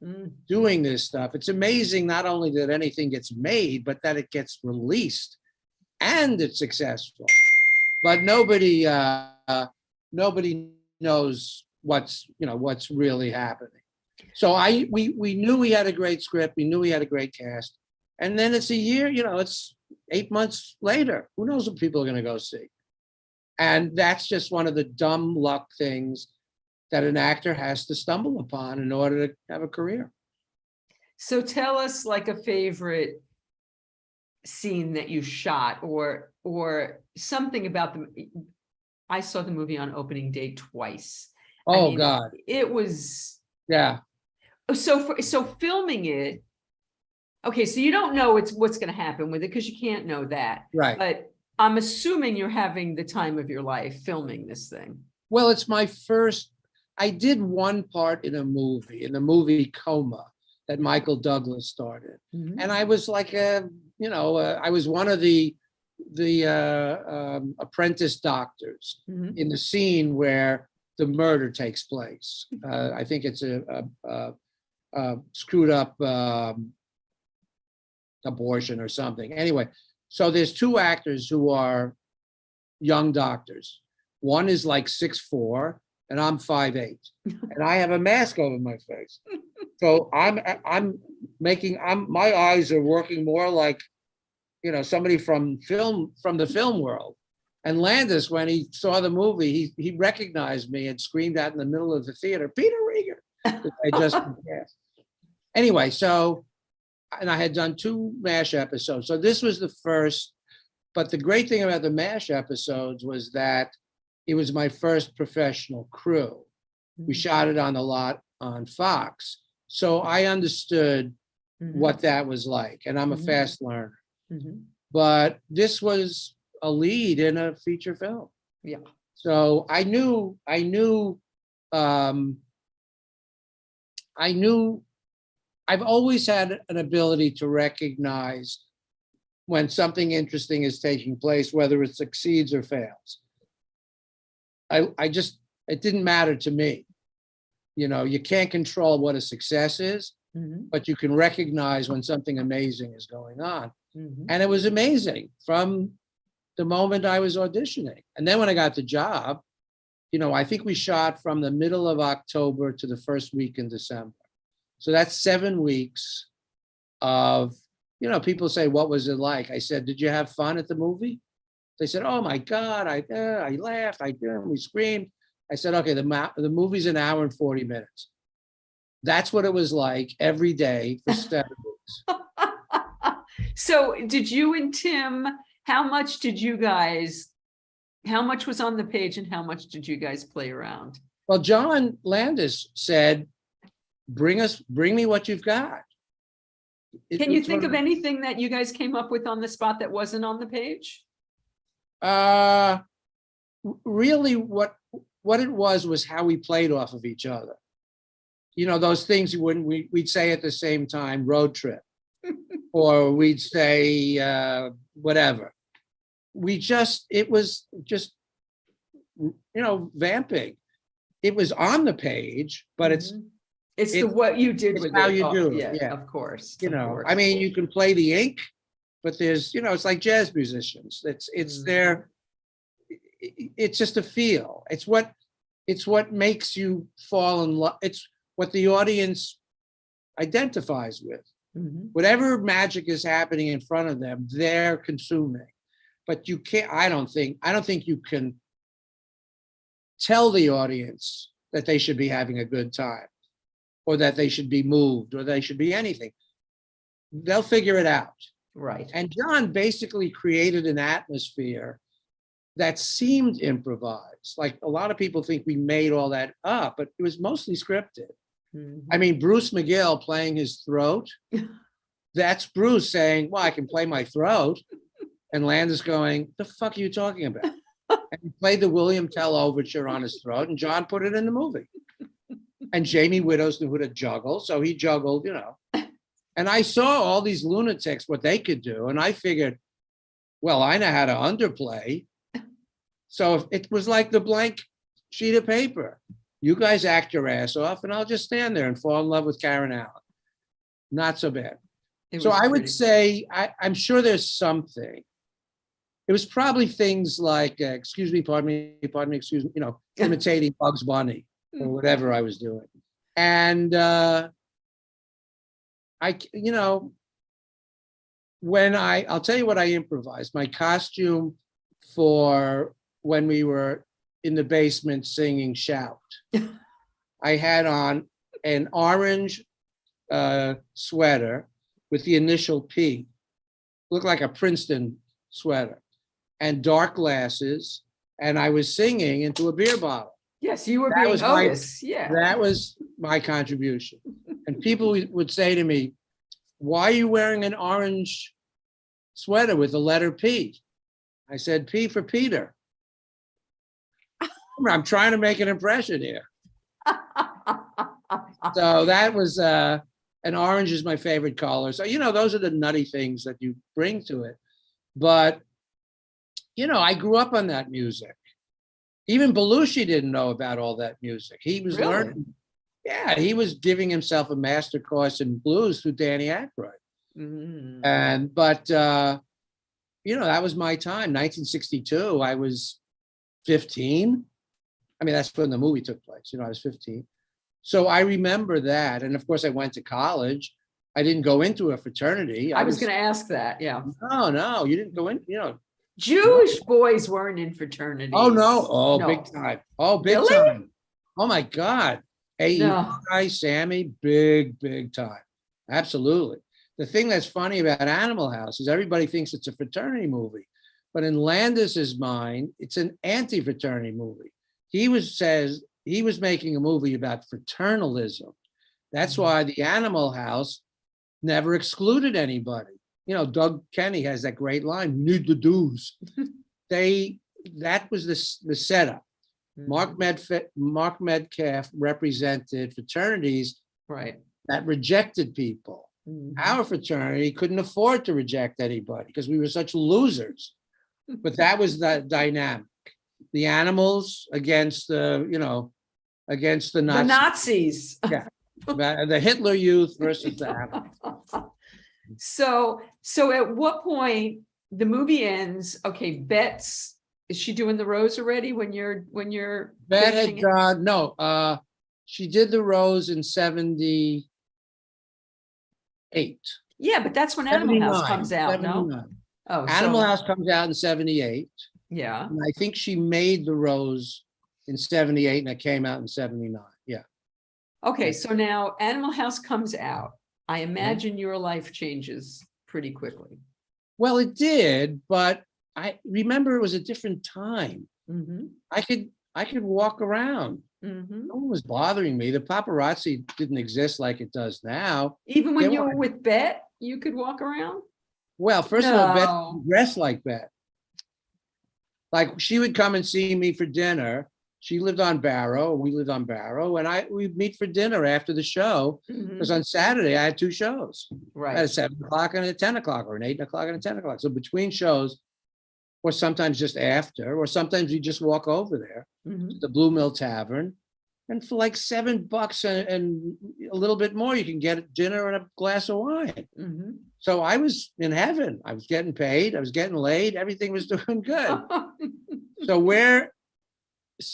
doing this stuff. It's amazing not only that anything gets made, but that it gets released and it's successful. But nobody knows what's really happening. So we knew we had a great script. We knew we had a great cast. And then it's a year, it's 8 months later. Who knows what people are going to go see? And that's just one of the dumb luck things that an actor has to stumble upon in order to have a career. So tell us like a favorite scene that you shot or something about I saw the movie on opening day twice. Oh, God. It was, Yeah. so filming it. Okay, so you don't know what's going to happen with it because you can't know that. Right. But I'm assuming you're having the time of your life filming this thing. Well, it's my first. I did one part in the movie Coma that Michael Douglas starred in, Mhm. and I was like I was one of the apprentice doctors Mhm. in the scene where the murder takes place. I think it's a screwed up abortion or something. Anyway, so there's two actors who are young doctors. One is like 6'4", and I'm 5'8", and I have a mask over my face. So my eyes are working more like, somebody from the film world. And Landis, when he saw the movie, he recognized me and screamed out in the middle of the theater, "Peter Riegert!" I just anyway, and I had done 2 MASH episodes. So this was the first, but the great thing about the MASH episodes was that it was my first professional crew. We shot it on the lot on Fox. So I understood what that was like, and I'm a fast learner. But this was a lead in a feature film. Yeah. So I knew I've always had an ability to recognize when something interesting is taking place, whether it succeeds or fails. It didn't matter to me. You can't control what a success is, but you can recognize when something amazing is going on. And it was amazing from the moment I was auditioning. And then when I got the job, I think we shot from the middle of October to the first week in December. So that's 7 weeks of, people say, "What was it like?" I said, "Did you have fun at the movie?" They said, "Oh my God, I laughed, we screamed." I said, "Okay, the movie's an hour and 40 minutes. That's what it was like every day for 7 weeks." So did you and Tim, how much was on the page and how much did you guys play around? Well, John Landis said, bring me what you've got. Can you think of anything that you guys came up with on the spot that wasn't on the page? Really what it was how we played off of each other. Those things we'd say at the same time, road trip, or we'd say whatever. It was just, vamping. It was on the page, but it's what you did with how it. you do it. Yeah, of course. I mean, you can play the ink, but there's, it's like jazz musicians. It's their, it's just a feel. It's what makes you fall in love. It's what the audience identifies with. Whatever magic is happening in front of them, they're consuming. But you can't, I don't think you can tell the audience that they should be having a good time, or that they should be moved, or they should be anything. They'll figure it out. Right. And John basically created an atmosphere that seemed improvised. Like, a lot of people think we made all that up, but it was mostly scripted. I mean, Bruce McGill playing his throat, that's Bruce saying, "Well, I can play my throat." And Landis going, "The fuck are you talking about?" And he played the William Tell overture on his throat, and John put it in the movie. And Jamie Widows knew who to juggle, so he juggled, And I saw all these lunatics, what they could do, and I figured, well, I know how to underplay. So if it was like the blank sheet of paper. You guys act your ass off, and I'll just stand there and fall in love with Karen Allen. Not so bad. So I would say, I'm sure there's something. It was probably things like, excuse me, pardon me, excuse me, imitating Bugs Bunny or whatever I was doing. And I'll tell you what I improvised. My costume for when we were in the basement singing Shout. I had on an orange sweater with the initial P, looked like a Princeton sweater, and dark glasses and I was singing into a beer bottle. Yes, you were That being was my- Otis. Yeah. That was my contribution. And people would say to me, why are you wearing an orange sweater with the letter P? I said, P for Peter. I'm trying to make an impression here. So that was, and orange is my favorite color. So, those are the nutty things that you bring to it. But, I grew up on that music. Even Belushi didn't know about all that music. He was Really? learning. Yeah, he was giving himself a master course in blues through Danny Aykroyd. Mm. But that was my time. 1962, I was 15. I mean, that's when the movie took place. I was 15. So I remember that. And of course, I went to college. I didn't go into a fraternity. I was going to ask that. Yeah. No, you didn't go in, Jewish boys weren't in fraternities. Oh, no. Oh, No. big time. Oh, big Really? time. Oh, my God. Hey, No. Sammy, big time. Absolutely. The thing that's funny about Animal House is everybody thinks it's a fraternity movie. But in Landis's mind, it's an anti-fraternity movie. He was making a movie about fraternalism. That's why the Animal House never excluded anybody. Doug Kenny has that great line, need the dues. That was the setup. Mark Metcalf represented fraternities Right. that rejected people. Our fraternity couldn't afford to reject anybody because we were such losers. But that was the dynamic. The animals against the Nazis. The Nazis. Yeah. The Hitler Youth versus the animals. So at what point the movie ends? Okay, is she doing the rose already when you're Bet finishing had gone, no, she did the Rose in 78. Yeah, but that's when Animal House 79, comes out, no? 79. Oh, Animal House comes out in 78. Yeah. And I think she made the Rose in 78 and it came out in 79. Yeah. Okay, so now Animal House comes out. I imagine your life changes pretty quickly. Well, it did, but I remember it was a different time. Mm-hmm. I could walk around. Mm-hmm. No one was bothering me. The paparazzi didn't exist like it does now. Even when They you were weren't. with Bet, you could walk around? Well, first of all, Bet No. dressed like Bet. Like she would come and see me for dinner. She lived on Barrow, we lived on Barrow, and we'd meet for dinner after the show. Mhm. Because on Saturday I had two shows. I had a Right. 7 o'clock and a 10 o'clock, or an 8 o'clock and a 10 o'clock. So between shows, or sometimes just after, or sometimes you just walk over there Mhm. to the Blue Mill Tavern. And for like $7 and a little bit more, you can get dinner and a glass of wine. Mhm. So I was in heaven. I was getting paid. I was getting laid. Everything was doing good. So we're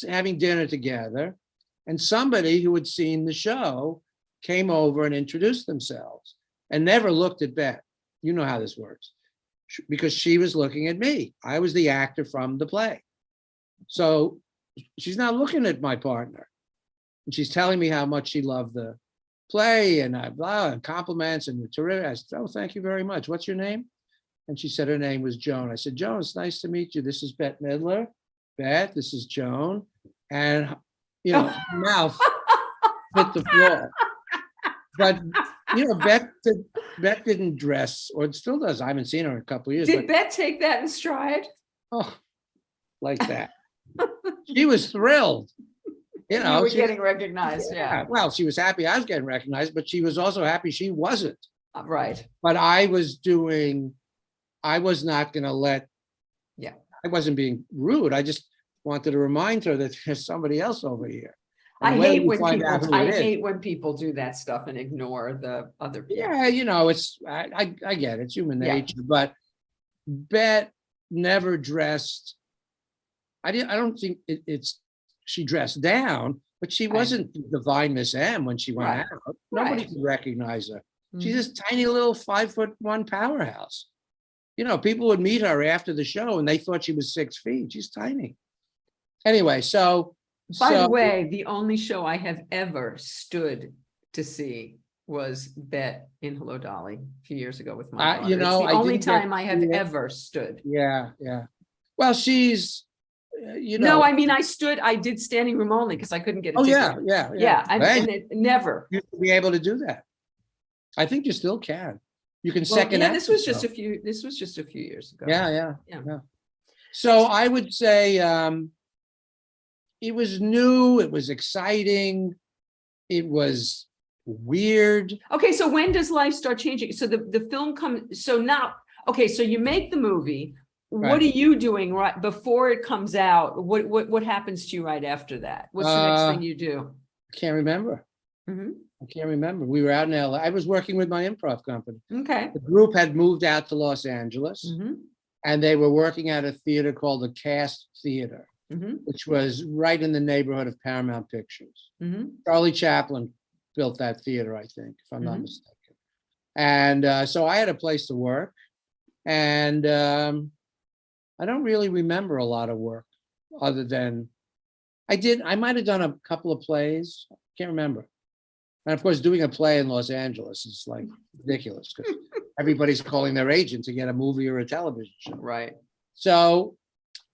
having dinner together, and somebody who had seen the show came over and introduced themselves and never looked at Bet. You know how this works, because she was looking at me. I was the actor from the play. So she's not looking at my partner. And she's telling me how much she loved the play and and compliments and terrific. I said, oh, thank you very much. What's your name? And she said her name was Joan. I said, Joan, it's nice to meet you. This is Bette Midler. Bette, this is Joan. And, her mouth hit the floor. But, Bette didn't dress, or it still does. I haven't seen her in a couple of years. Did Bet take that in stride? Oh, like that. She was thrilled. You were getting recognized, yeah. Well, she was happy I was getting recognized, but she was also happy she wasn't. Right. But I was not going to let, I wasn't being rude. I just wanted to remind her that there's somebody else over here. I hate when people do that stuff and ignore the other people. Yeah, I get it. It's human nature. But Bet never dressed. I don't think she dressed down, but she wasn't divine Miss M when she went out. Nobody could recognize her. She's this tiny little 5'1" powerhouse. People would meet her after the show and they thought she was 6 feet. She's tiny. Anyway, By the way, the only show I have ever stood to see was Bet in Hello Dolly a few years ago with my daughter. It's the only time I have ever stood. Yeah. Well, she's you No, know, I mean, I did standing room only because I couldn't get a oh, ticket. Yeah, Hey, and it never. you should be able to do that. I think you still can. You can Well, second yeah, act this was just yourself. a few years ago. Yeah. Yeah. So I would say it was new, it was exciting, it was weird. Okay, so when does life start changing? So the film comes, so now, okay, so you make the movie. What Right. are you doing right before it comes out? What happens to you right after that? What's the next thing you do? Can't remember. Mhm. I can't remember. We were out in LA. I was working with my improv company. Okay. The group had moved out to Los Angeles Mhm. and they were working at a theater called the Cast Theater, Mhm. which was right in the neighborhood of Paramount Pictures. Mhm. Charlie Chaplin built that theater, I think, if I'm not Mhm. mistaken. And so I had a place to work, and I don't really remember a lot of work other than I might have done a couple of plays. Can't remember. And of course, doing a play in Los Angeles is like ridiculous because everybody's calling their agent to get a movie or a television show. Right. So,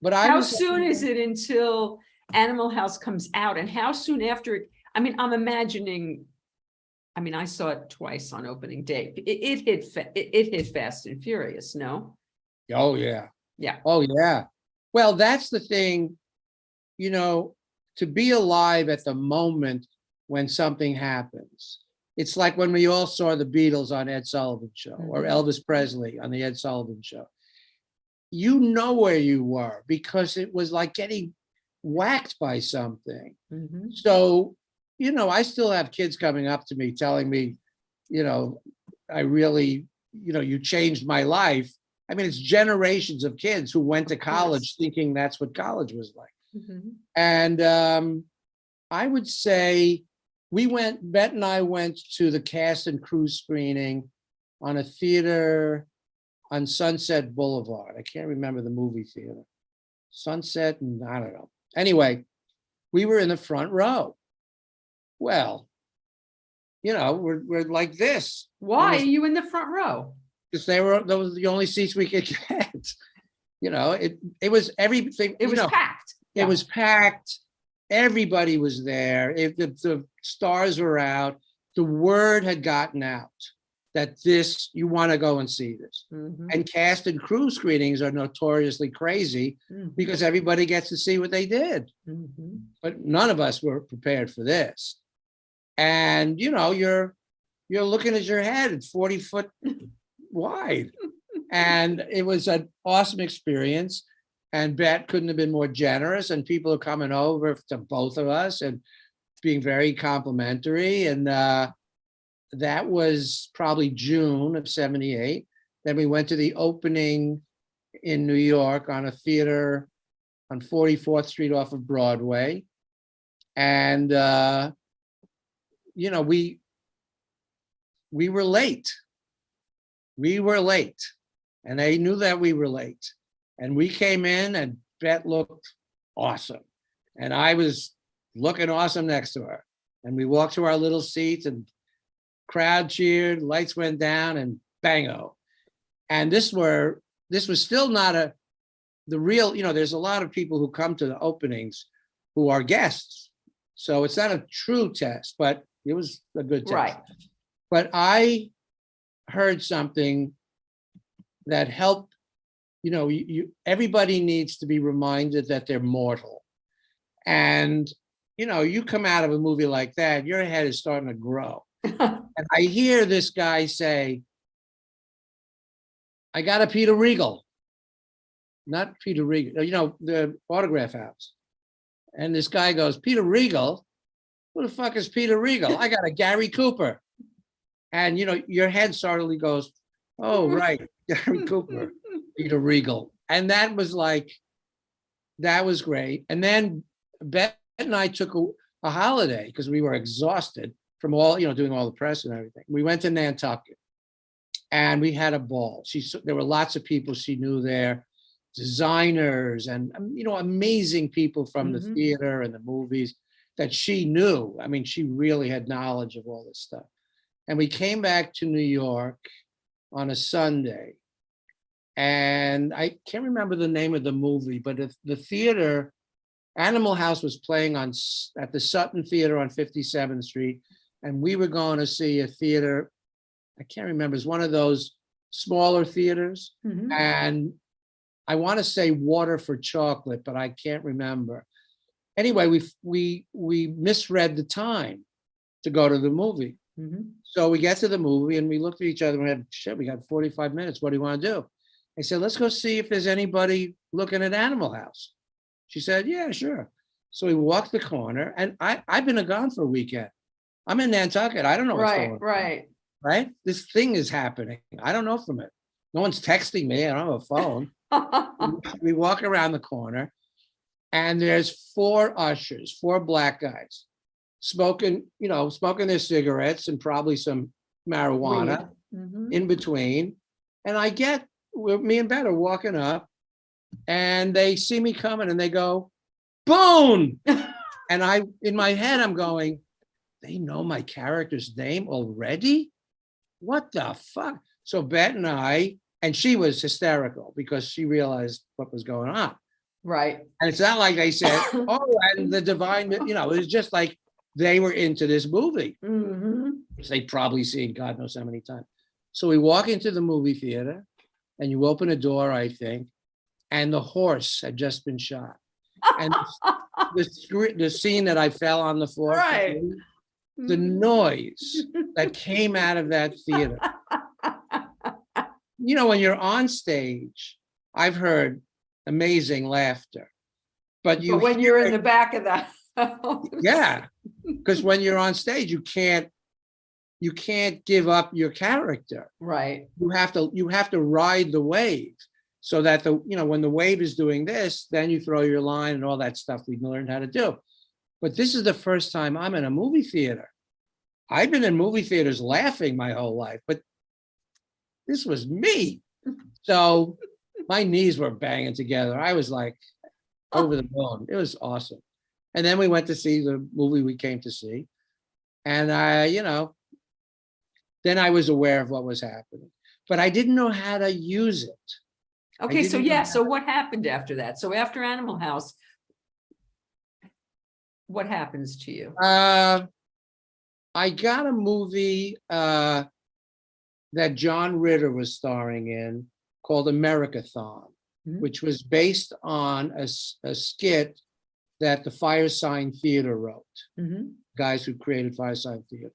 but I How was soon is it until Animal House comes out, and how soon after it? I mean, I'm imagining. I mean, I saw it twice on opening day. It hit Fast and Furious. No. Oh yeah. Yeah. Oh yeah. Well, that's the thing, you know, to be alive at the moment when something happens. It's like when we all saw the Beatles on Ed Sullivan Show or Elvis Presley on the Ed Sullivan Show. You know where you were because it was like getting whacked by something. Mhm. So, you know, I still have kids coming up to me telling me, you know, I really, you know, you changed my life. I mean, it's generations of kids who went to college thinking that's what college was like. Mhm. And I would say Bet and I went to the cast and crew screening on a theater on Sunset Boulevard. I can't remember the movie theater. Sunset, and I don't know. Anyway, we were in the front row. Well, you know, we're like this. Why are you in the front row? Because those were the only seats we could get. You know, it was everything. It was packed. It was packed. Everybody was there. The stars were out. The word had gotten out that you want to go and see this. Mhm. And cast and crew screenings are notoriously crazy Mhm. because everybody gets to see what they did. Mhm. But none of us were prepared for this. And you know, you're looking at your head, it's 40 foot wide. And it was an awesome experience. And Bet couldn't have been more generous. And people are coming over to both of us and being very complimentary. And that was probably June of '78. Then we went to the opening in New York on a theater on 44th Street off of Broadway. And, you know, we were late. We were late. And they knew that we were late. And we came in and Bet looked awesome. And I was looking awesome next to her. And we walked to our little seats and crowd cheered, lights went down, and bango. And this was still not the real, you know, there's a lot of people who come to the openings who are guests. So it's not a true test, but it was a good test. Right. But I heard something that helped, you know, everybody needs to be reminded that they're mortal. And, you know, you come out of a movie like that, your head is starting to grow. And I hear this guy say, I got a Peter Riegel. Not Peter Riegel, you know, the autograph house. And this guy goes, Peter Riegel? Who the fuck is Peter Riegel? I got a Gary Cooper. And, you know, your head suddenly goes, oh, right, Gary Cooper, Peter Riegel. And that was great. And then Bet and I took a holiday because we were exhausted from all, you know, doing all the press and everything. We went to Nantucket and we had a ball. There were lots of people she knew there, designers and, you know, amazing people from the theater and the movies that she knew. I mean, she really had knowledge of all this stuff. And we came back to New York on a Sunday. And I can't remember the name of the movie, but the theater, Animal House, was playing at the Sutton Theater on 57th Street. And we were going to see a theater, I can't remember, it's one of those smaller theaters. Mhm. And I want to say Water for Chocolate, but I can't remember. Anyway, we misread the time to go to the movie. Mhm. So we get to the movie and we looked at each other and we had, shit, we got 45 minutes. What do you want to do? I said, let's go see if there's anybody looking at Animal House. She said, yeah, sure. So we walked the corner, and I've been gone for a weekend. I'm in Nantucket. I don't know what's going on. Right? This thing is happening. I don't know from it. No one's texting me. I don't have a phone. We walk around the corner, and there's four ushers, four black guys, smoking their cigarettes and probably some marijuana in between. And me and Bet are walking up, and they see me coming and they go, Boon. And in my head, I'm going, they know my character's name already? What the fuck? So Bet and she was hysterical because she realized what was going on. Right. And it's not like they said, oh, and the divine, it was just like they were into this movie. Which they'd probably seen God knows how many times. So we walk into the movie theater, and you open a door, I think, and the horse had just been shot. And the scene that I fell on the floor, Right. the noise that came out of that theater. When you're on stage, I've heard amazing laughter, but when you're in the back of the house. Yeah, because when you're on stage, you can't give up your character. Right. You have to ride the wave, so that when the wave is doing this, then you throw your line and all that stuff we learned how to do. But this is the first time I'm in a movie theater. I've been in movie theaters laughing my whole life, but this was me. So my knees were banging together. I was like over the moon. It was awesome. And then we went to see the movie we came to see. And then I was aware of what was happening, but I didn't know how to use it. Okay, so what happened after that? So after Animal House, what happens to you? I got a movie that John Ritter was starring in called Americathon, which was based on a skit that the Firesign Theater wrote, guys who created Firesign Theater.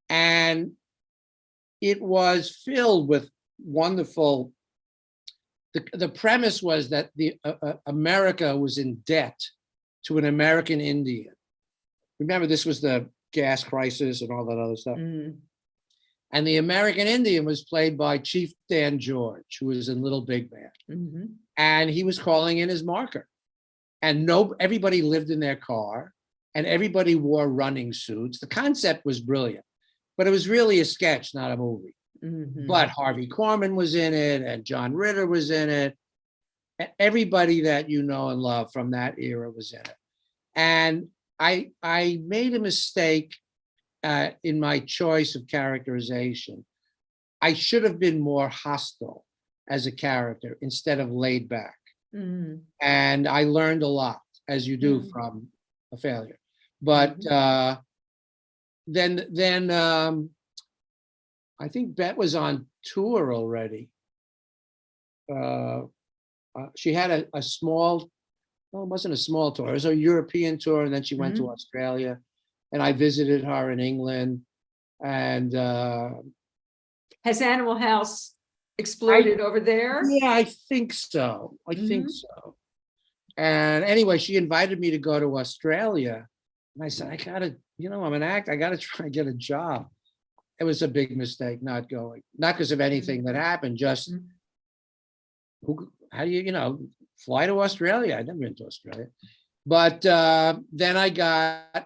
And it was filled with wonderful, the premise was that America was in debt to an American Indian. Remember, this was the gas crisis and all that other stuff. And the American Indian was played by Chief Dan George, who was in Little Big Man. And he was calling in his marker. And everybody lived in their car, and everybody wore running suits. The concept was brilliant, but it was really a sketch, not a movie. But Harvey Korman was in it, and John Ritter was in it. Everybody that you know and love from that era was in it. And I made a mistake in my choice of characterization. I should have been more hostile as a character instead of laid back. And I learned a lot, as you do from a failure. But then I think Bet was on tour already. She had a small, well, it wasn't a small tour, it was a European tour, and then she went to Australia, and I visited her in England. And has Animal House exploded over there? Yeah, I think so. I think so. And anyway, she invited me to go to Australia. And I said, I gotta, I'm an actor, I gotta try and get a job. It was a big mistake not going, not because of anything that happened, just how do you, fly to Australia? I'd never been to Australia. But then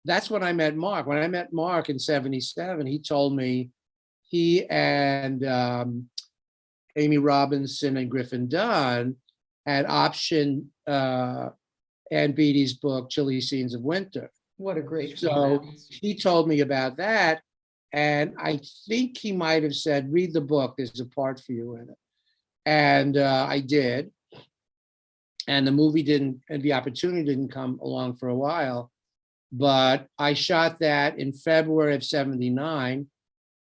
that's when I met Mark. When I met Mark in 1977, he told me he and Amy Robinson and Griffin Dunn had optioned Ann Beattie's book, Chilly Scenes of Winter. What a great So he told me about that. And I think he might have said, read the book, there's a part for you in it. And I did. And the movie didn't, and the opportunity didn't come along for a while. But I shot that in February of '79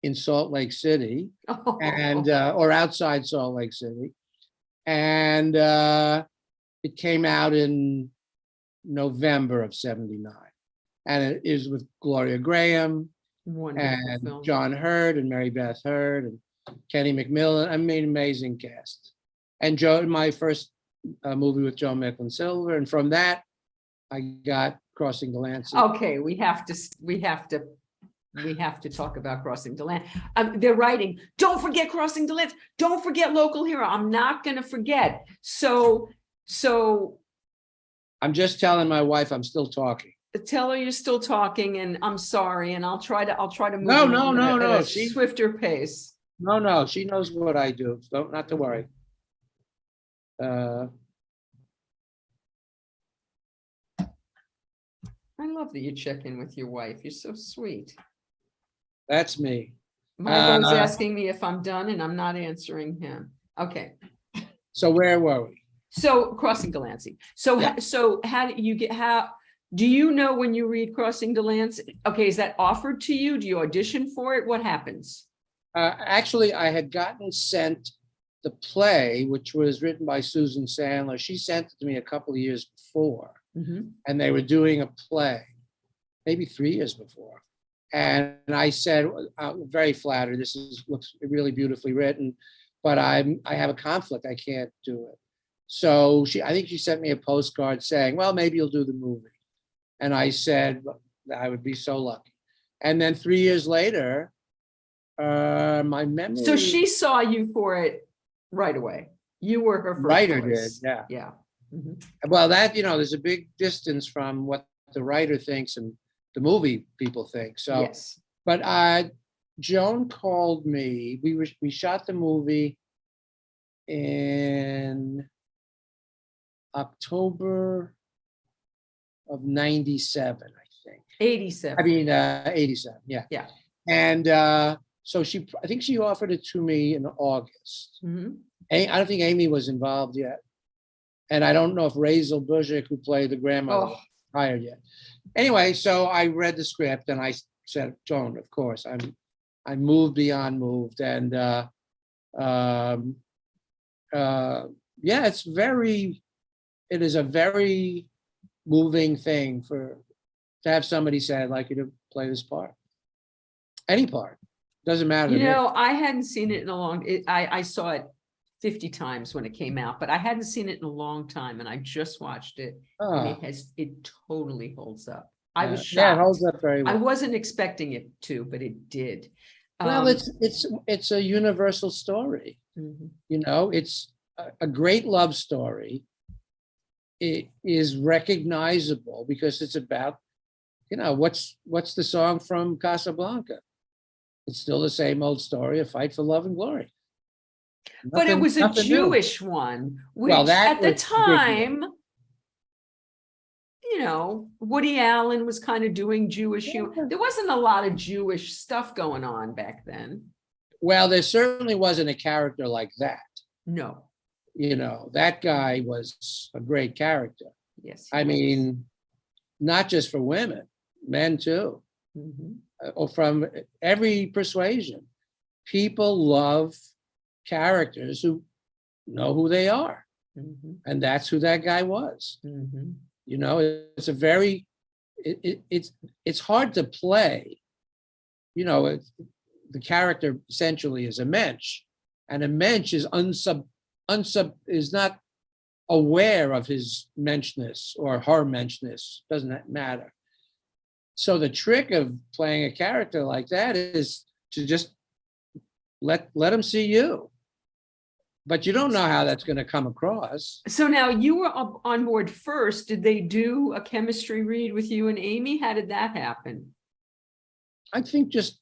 in Salt Lake City, and or outside Salt Lake City. And it came out in November of '79. And it is with Gloria Graham Wonderful and film. John Hurt and Mary Beth Hurt and Kenny McMillan. I mean, amazing cast. And my first movie with Joe Micklin Silver. And from that, I got Crossing Delancey. Okay, we have to talk about Crossing Delancey. They're writing, don't forget Crossing Delancey. Don't forget Local Hero. I'm not going to forget. So I'm just telling my wife I'm still talking. tell her you're still talking, and I'm sorry, and I'll try to move No. at a swifter pace. No, she knows what I do. So not to worry. I love that you check in with your wife. You're so sweet. That's me. Margot's asking me if I'm done, and I'm not answering him. Okay. So where were we? So Crossing Delancey. So Yeah. so how do you know when you read Crossing Delancey? Okay, is that offered to you? Do you audition for it? What happens? Actually, I had gotten sent the play, which was written by Susan Sandler. She sent it to me a couple of years before, and they were doing a play, maybe 3 years before. And I said, I'm very flattered. This looks really beautifully written, but I have a conflict. I can't do it. So I think she sent me a postcard saying, well, maybe you'll do the movie. And I said, I would be so lucky. And then 3 years later, my memory. So she saw you for it right away. You were her first writer choice. did, yeah. Yeah. Well, that, there's a big distance from what the writer thinks and the movie people think. So, yes. But Joan called me. We shot the movie in October of '97, I think. 87. I mean, 87. Yeah. Yeah. And so I think she offered it to me in August. I don't think Amy was involved yet. And I don't know if Razel Bujic, who played the grandmother, was hired yet. Anyway, so I read the script and I said, Joan, of course, I'm moved beyond moved. And yeah, it is a very moving thing to have somebody say, I'd like you to play this part. Any part. Doesn't matter. I hadn't seen it in a long, I saw it 50 times when it came out, but I hadn't seen it in a long time, and I just watched it. And it totally holds up. I was shocked. Yeah, it holds up very well. I wasn't expecting it to, but it did. Well, it's a universal story. It's a great love story. It is recognizable because it's about, what's the song from Casablanca? It's still the same old story, a fight for love and glory. But it was a Jewish one, which at the time, Woody Allen was kind of doing Jewish humor. There wasn't a lot of Jewish stuff going on back then. Well, there certainly wasn't a character like that. No. That guy was a great character. Yes. I mean, not just for women, men too. Or from every persuasion. People love characters who know who they are. And that's who that guy was. It's a very, it's hard to play. The character essentially is a mensch, and a mensch is is not aware of his menschness or her menschness. Doesn't matter. So the trick of playing a character like that is to just let them see you. But you don't know how that's going to come across. So now you were up on board first. Did they do a chemistry read with you and Amy? How did that happen? I think it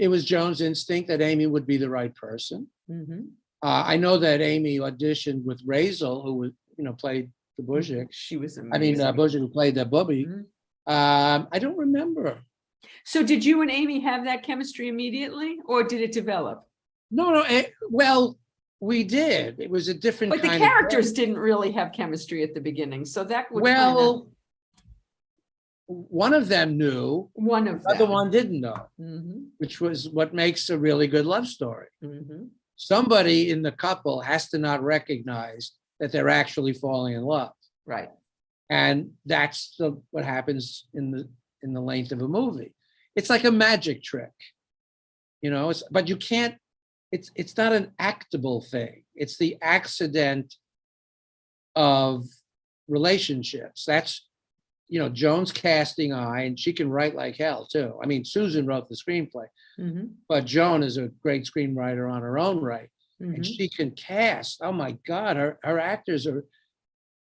was Joan's instinct that Amy would be the right person. I know that Amy auditioned with Razel, who played the Bujic. She was amazing. Bujic, who played the Bubby. I don't remember. So did you and Amy have that chemistry immediately, or did it develop? No, well, we did. It was a different But the kind of. characters didn't really have chemistry at the beginning, so that would kind of, Well, one of them knew, one of the other them. one didn't know, Mhm, which was what makes a really good love story. mhm. Somebody in the couple has to not recognize that they're actually falling in love. Right. And that's what happens in the length of a movie. It's like a magic trick, but you can't, it's not an actable thing. It's the accident of relationships. That's, Joan's casting eye, and she can write like hell too. I mean, Susan wrote the screenplay, Mhm, but Joan is a great screenwriter on her own right. And mhm. she can cast. Oh my God, her actors are.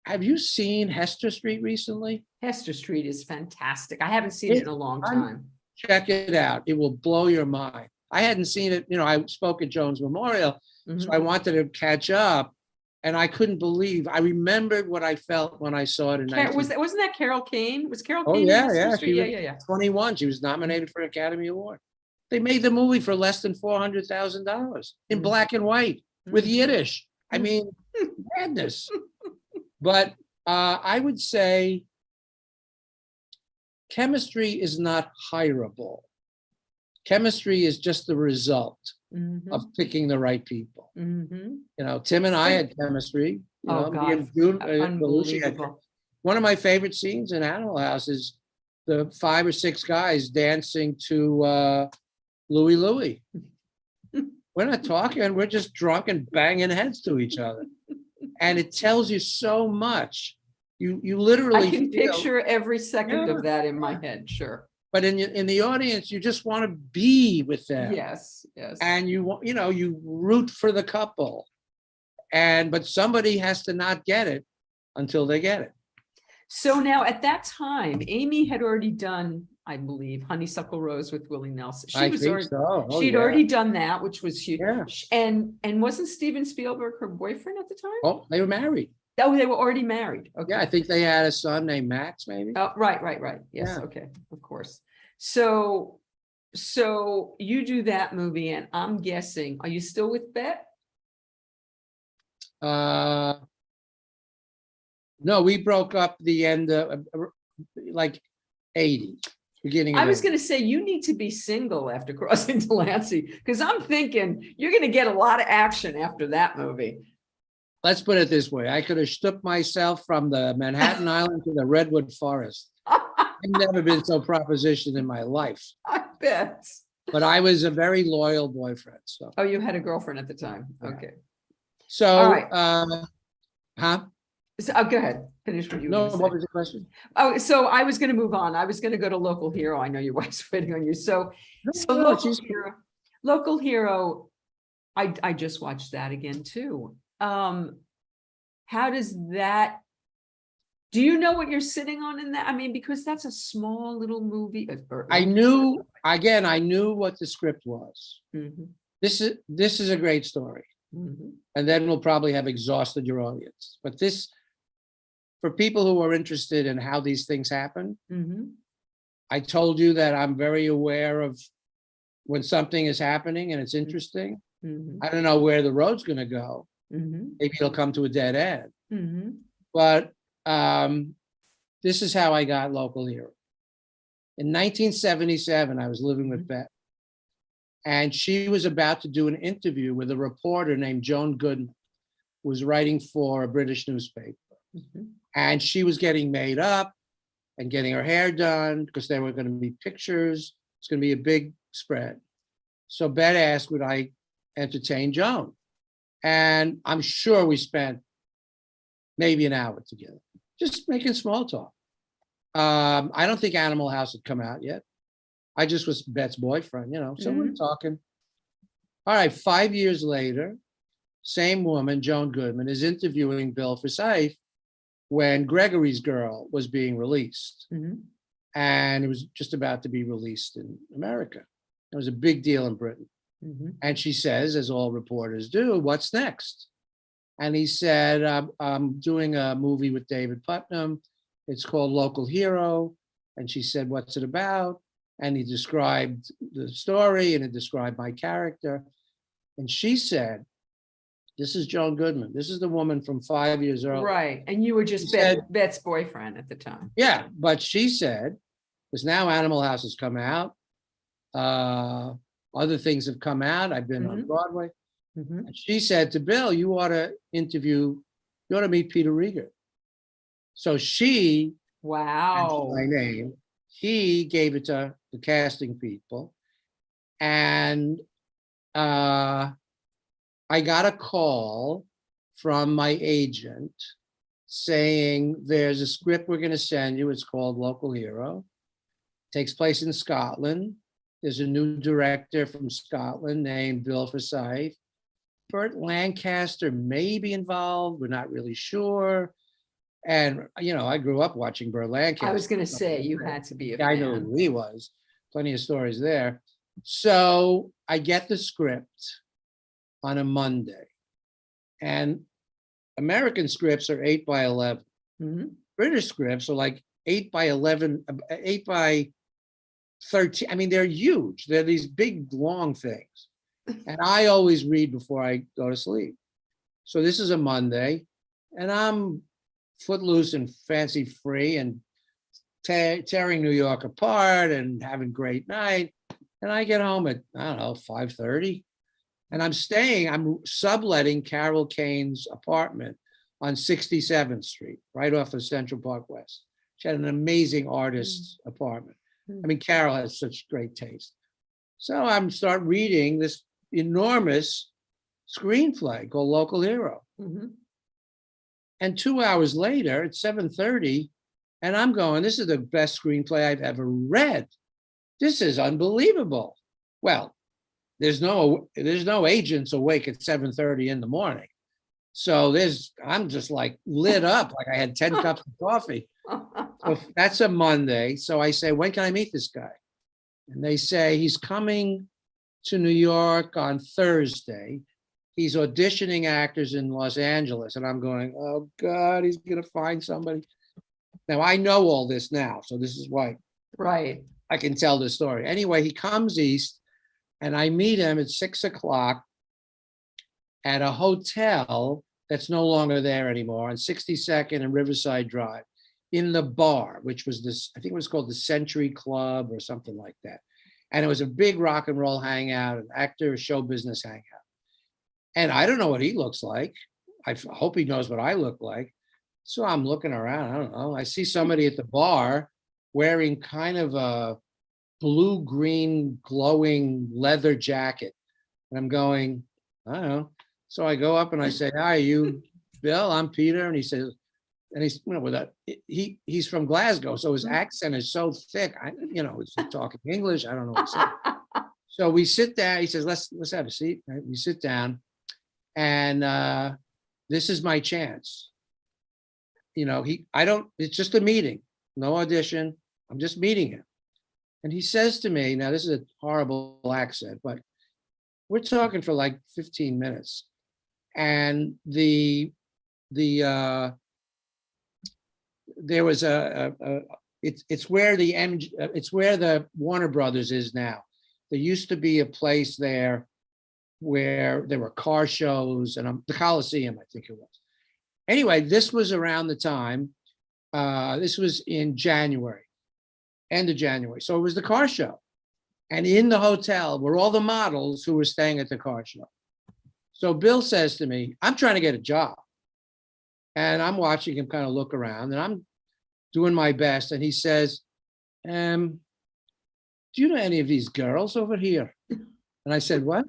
Have you seen Hester Street recently? Hester Street is fantastic. I haven't seen it in a long time. Check it out. It will blow your mind. I hadn't seen it. I spoke at Joan's memorial, so Mhm. I wanted to catch up, and I couldn't believe. I remembered what I felt when I saw it in 19. Wasn't that Carol Kane? Was Carol Oh Kane in yeah, Hester yeah. Street? She Yeah, was yeah, yeah. 21. She was nominated for an Academy Award. They made the movie for less than $400,000 in Mhm. black and white with Mhm. Yiddish. I mean, madness. But I would say chemistry is not hireable. Chemistry is just the result of Mhm, picking the right people. mhm. Tim and I had chemistry. Oh, Me God, and Boon, Belushi had. unbelievable. One of my favorite scenes in Animal House is the 5 or 6 guys dancing to Louie Louie. We're not talking, we're just drunk and banging heads to each other. And it tells you so much. You literally I can feel, picture every second Yeah, of that in my head, sure. but in the audience, you just want to be with them. Yes, yes. And you root for the couple. But somebody has to not get it until they get it. So now at that time, Amy had already done, I believe, Honeysuckle Rose with Willie Nelson. I think so. Oh, She'd yeah. already done that, which was huge. Yeah. And wasn't Steven Spielberg her boyfriend at the time? Oh, they were married. Oh, they were already married. Okay. Yeah, I think they had a son named Max, maybe. Oh, right. Yes, Yeah. okay, of course. So you do that movie, and I'm guessing, are you still with Bet? No, we broke up the end of like 80, beginning of I was 80. gonna say, you need to be single after crossing Delancey, because I'm thinking you're gonna get a lot of action after that movie. Let's put it this way. I could have stood myself from the Manhattan Island to the Redwood Forest. I've never been so propositioned in my life. I bet. But I was a very loyal boyfriend. So, Oh, you had a girlfriend at the time. Yeah. Okay. so All right. huh? So, go ahead. Finish what you were No, gonna say. what was the question? Oh, so I was going to move on. I was going to go to Local Hero. I know your wife's waiting on you. So No, Local Hero, Local Hero. I just watched that again too. How does that? Do you know what you're sitting on in that? I mean, because that's a small little movie. I knew what the script was. Mhm, This is a great story. mhm. And then we'll probably have exhausted your audience. But this, for people who are interested in how these things happen, Mhm. I told you that I'm very aware of when something is happening and it's interesting. Mhm. I don't know where the road's going to go. Mhm. Maybe it'll come to a dead end. Mhm. But this is how I got Local Hero. In 1977, I was living with Beth, and she was about to do an interview with a reporter named Joan Goodman, who was writing for a British newspaper. Mhm. And she was getting made up and getting her hair done because there were going to be pictures. It's going to be a big spread. So Bet asked, would I entertain Joan? And I'm sure we spent maybe an hour together, just making small talk. I don't think Animal House had come out yet. I just was Bet's boyfriend, so we're talking. All right, 5 years later, same woman, Joan Goodman, is interviewing Bill Forsyth when Gregory's Girl was being released. Mhm. And it was just about to be released in America. It was a big deal in Britain. Mhm. And she says, as all reporters do, what's next? And he said, I'm doing a movie with David Putnam. It's called Local Hero. And she said, what's it about? And he described the story and it described my character. And she said, this is Joan Goodman. This is the woman from 5 years earlier. Right. And you were just She said- Bet's boyfriend at the time. Yeah, but she said, because now Animal House has come out. Other things have come out. I've been on Broadway. Mhm. And she said to Bill, you ought to meet Peter Riegert. So she mentioned Wow. my name. He gave it to the casting people. And I got a call from my agent saying there's a script we're going to send you. It's called Local Hero. Takes place in Scotland. There's a new director from Scotland named Bill Forsyth. Burt Lancaster may be involved. We're not really sure. And, I grew up watching Burt Lancaster. I was going to say you had to be a I know fan. who he was. Plenty of stories there. So I get the script on a Monday. And American scripts are 8 by 11. Mhm. British scripts are like 8 by 11, 8 by 13. I mean, they're huge. They're these big, long things. And I always read before I go to sleep. So this is a Monday, and I'm footloose and fancy free and tearing New York apart and having a great night. And I get home at, 5:30. And I'm subletting Carol Kane's apartment on 67th Street, right off of Central Park West. She had an amazing artist's apartment. I mean, Carol has such great taste. So I'm start reading this enormous screenplay called Local Hero. Mhm. And 2 hours later, at 7:30, and I'm going, this is the best screenplay I've ever read. This is unbelievable. Well, there's no agents awake at 7:30 in the morning. So I'm just like lit up, like I had 10 cups of coffee. So that's a Monday. So I say, when can I meet this guy? And they say he's coming to New York on Thursday. He's auditioning actors in Los Angeles. And I'm going, oh God, he's going to find somebody. Now I know all this now. So this is why Right. I can tell this story. Anyway, he comes east and I meet him at 6:00 at a hotel that's no longer there anymore on 62nd and Riverside Drive in the bar, which was this, I think it was called the Century Club or something like that. And it was a big rock and roll hangout, an actor, show business hangout. And I don't know what he looks like. I hope he knows what I look like. So I'm looking around, I don't know. I see somebody at the bar wearing kind of a blue-green glowing leather jacket. And I'm going, I don't know. So I go up and I say, hi, you Bill? I'm Peter. And he says, and he's, with that, he's from Glasgow. So his accent is so thick. He's talking English. I don't know what he's saying. So we sit down. He says, let's have a seat. Right? We sit down and this is my chance. It's just a meeting, no audition. I'm just meeting him. And he says to me, now this is a horrible accent, but we're talking for like 15 minutes. And there was it's where the Warner Brothers is now. There used to be a place there where there were car shows and the Coliseum, I think it was. Anyway, this was around the time, this was in January, end of January. So it was the car show. And in the hotel were all the models who were staying at the car show. So Bill says to me, I'm trying to get a job. And I'm watching him kind of look around and I'm doing my best. And he says, do you know any of these girls over here? And I said, what?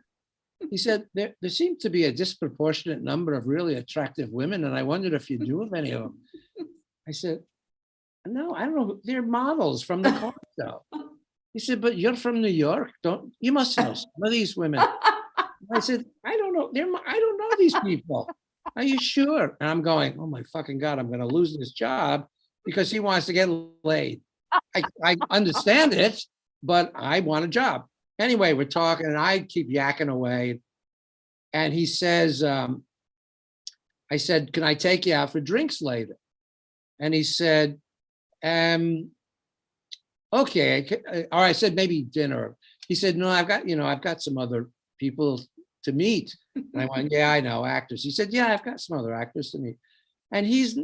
He said, there seemed to be a disproportionate number of really attractive women. And I wondered if you knew of any of them. I said, no, I don't know. They're models from the car show. He said, but you're from New York. You must know some of these women. I said, I don't know. I don't know these people. Are you sure? And I'm going, oh my fucking God, I'm going to lose this job because he wants to get laid. I understand it, but I want a job. Anyway, we're talking and I keep yakking away. And he says, I said, can I take you out for drinks later? And he said, okay. Or I said, maybe dinner. He said, no, I've got some other people to meet. And I went, yeah, I know actors. He said, yeah, I've got some other actors to meet. And he's,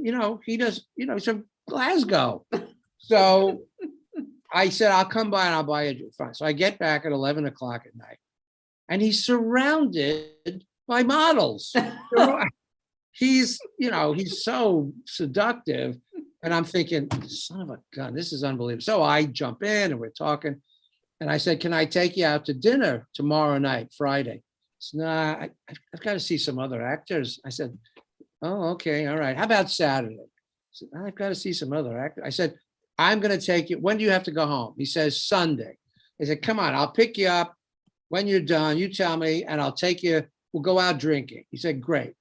he does, he's from Glasgow. So I said, I'll come by and I'll buy you a drink. Fine. So I get back at 11 o'clock at night and he's surrounded by models. He's so seductive. And I'm thinking, son of a gun, this is unbelievable. So I jump in and we're talking. And I said, can I take you out to dinner tomorrow night, Friday? So, nah, I've got to see some other actors. I said, oh, okay, all right. How about Saturday? I said, I've got to see some other actors. I said, I'm going to take you. When do you have to go home? He says, Sunday. I said, come on, I'll pick you up. When you're done, you tell me and I'll take you. We'll go out drinking. He said, great.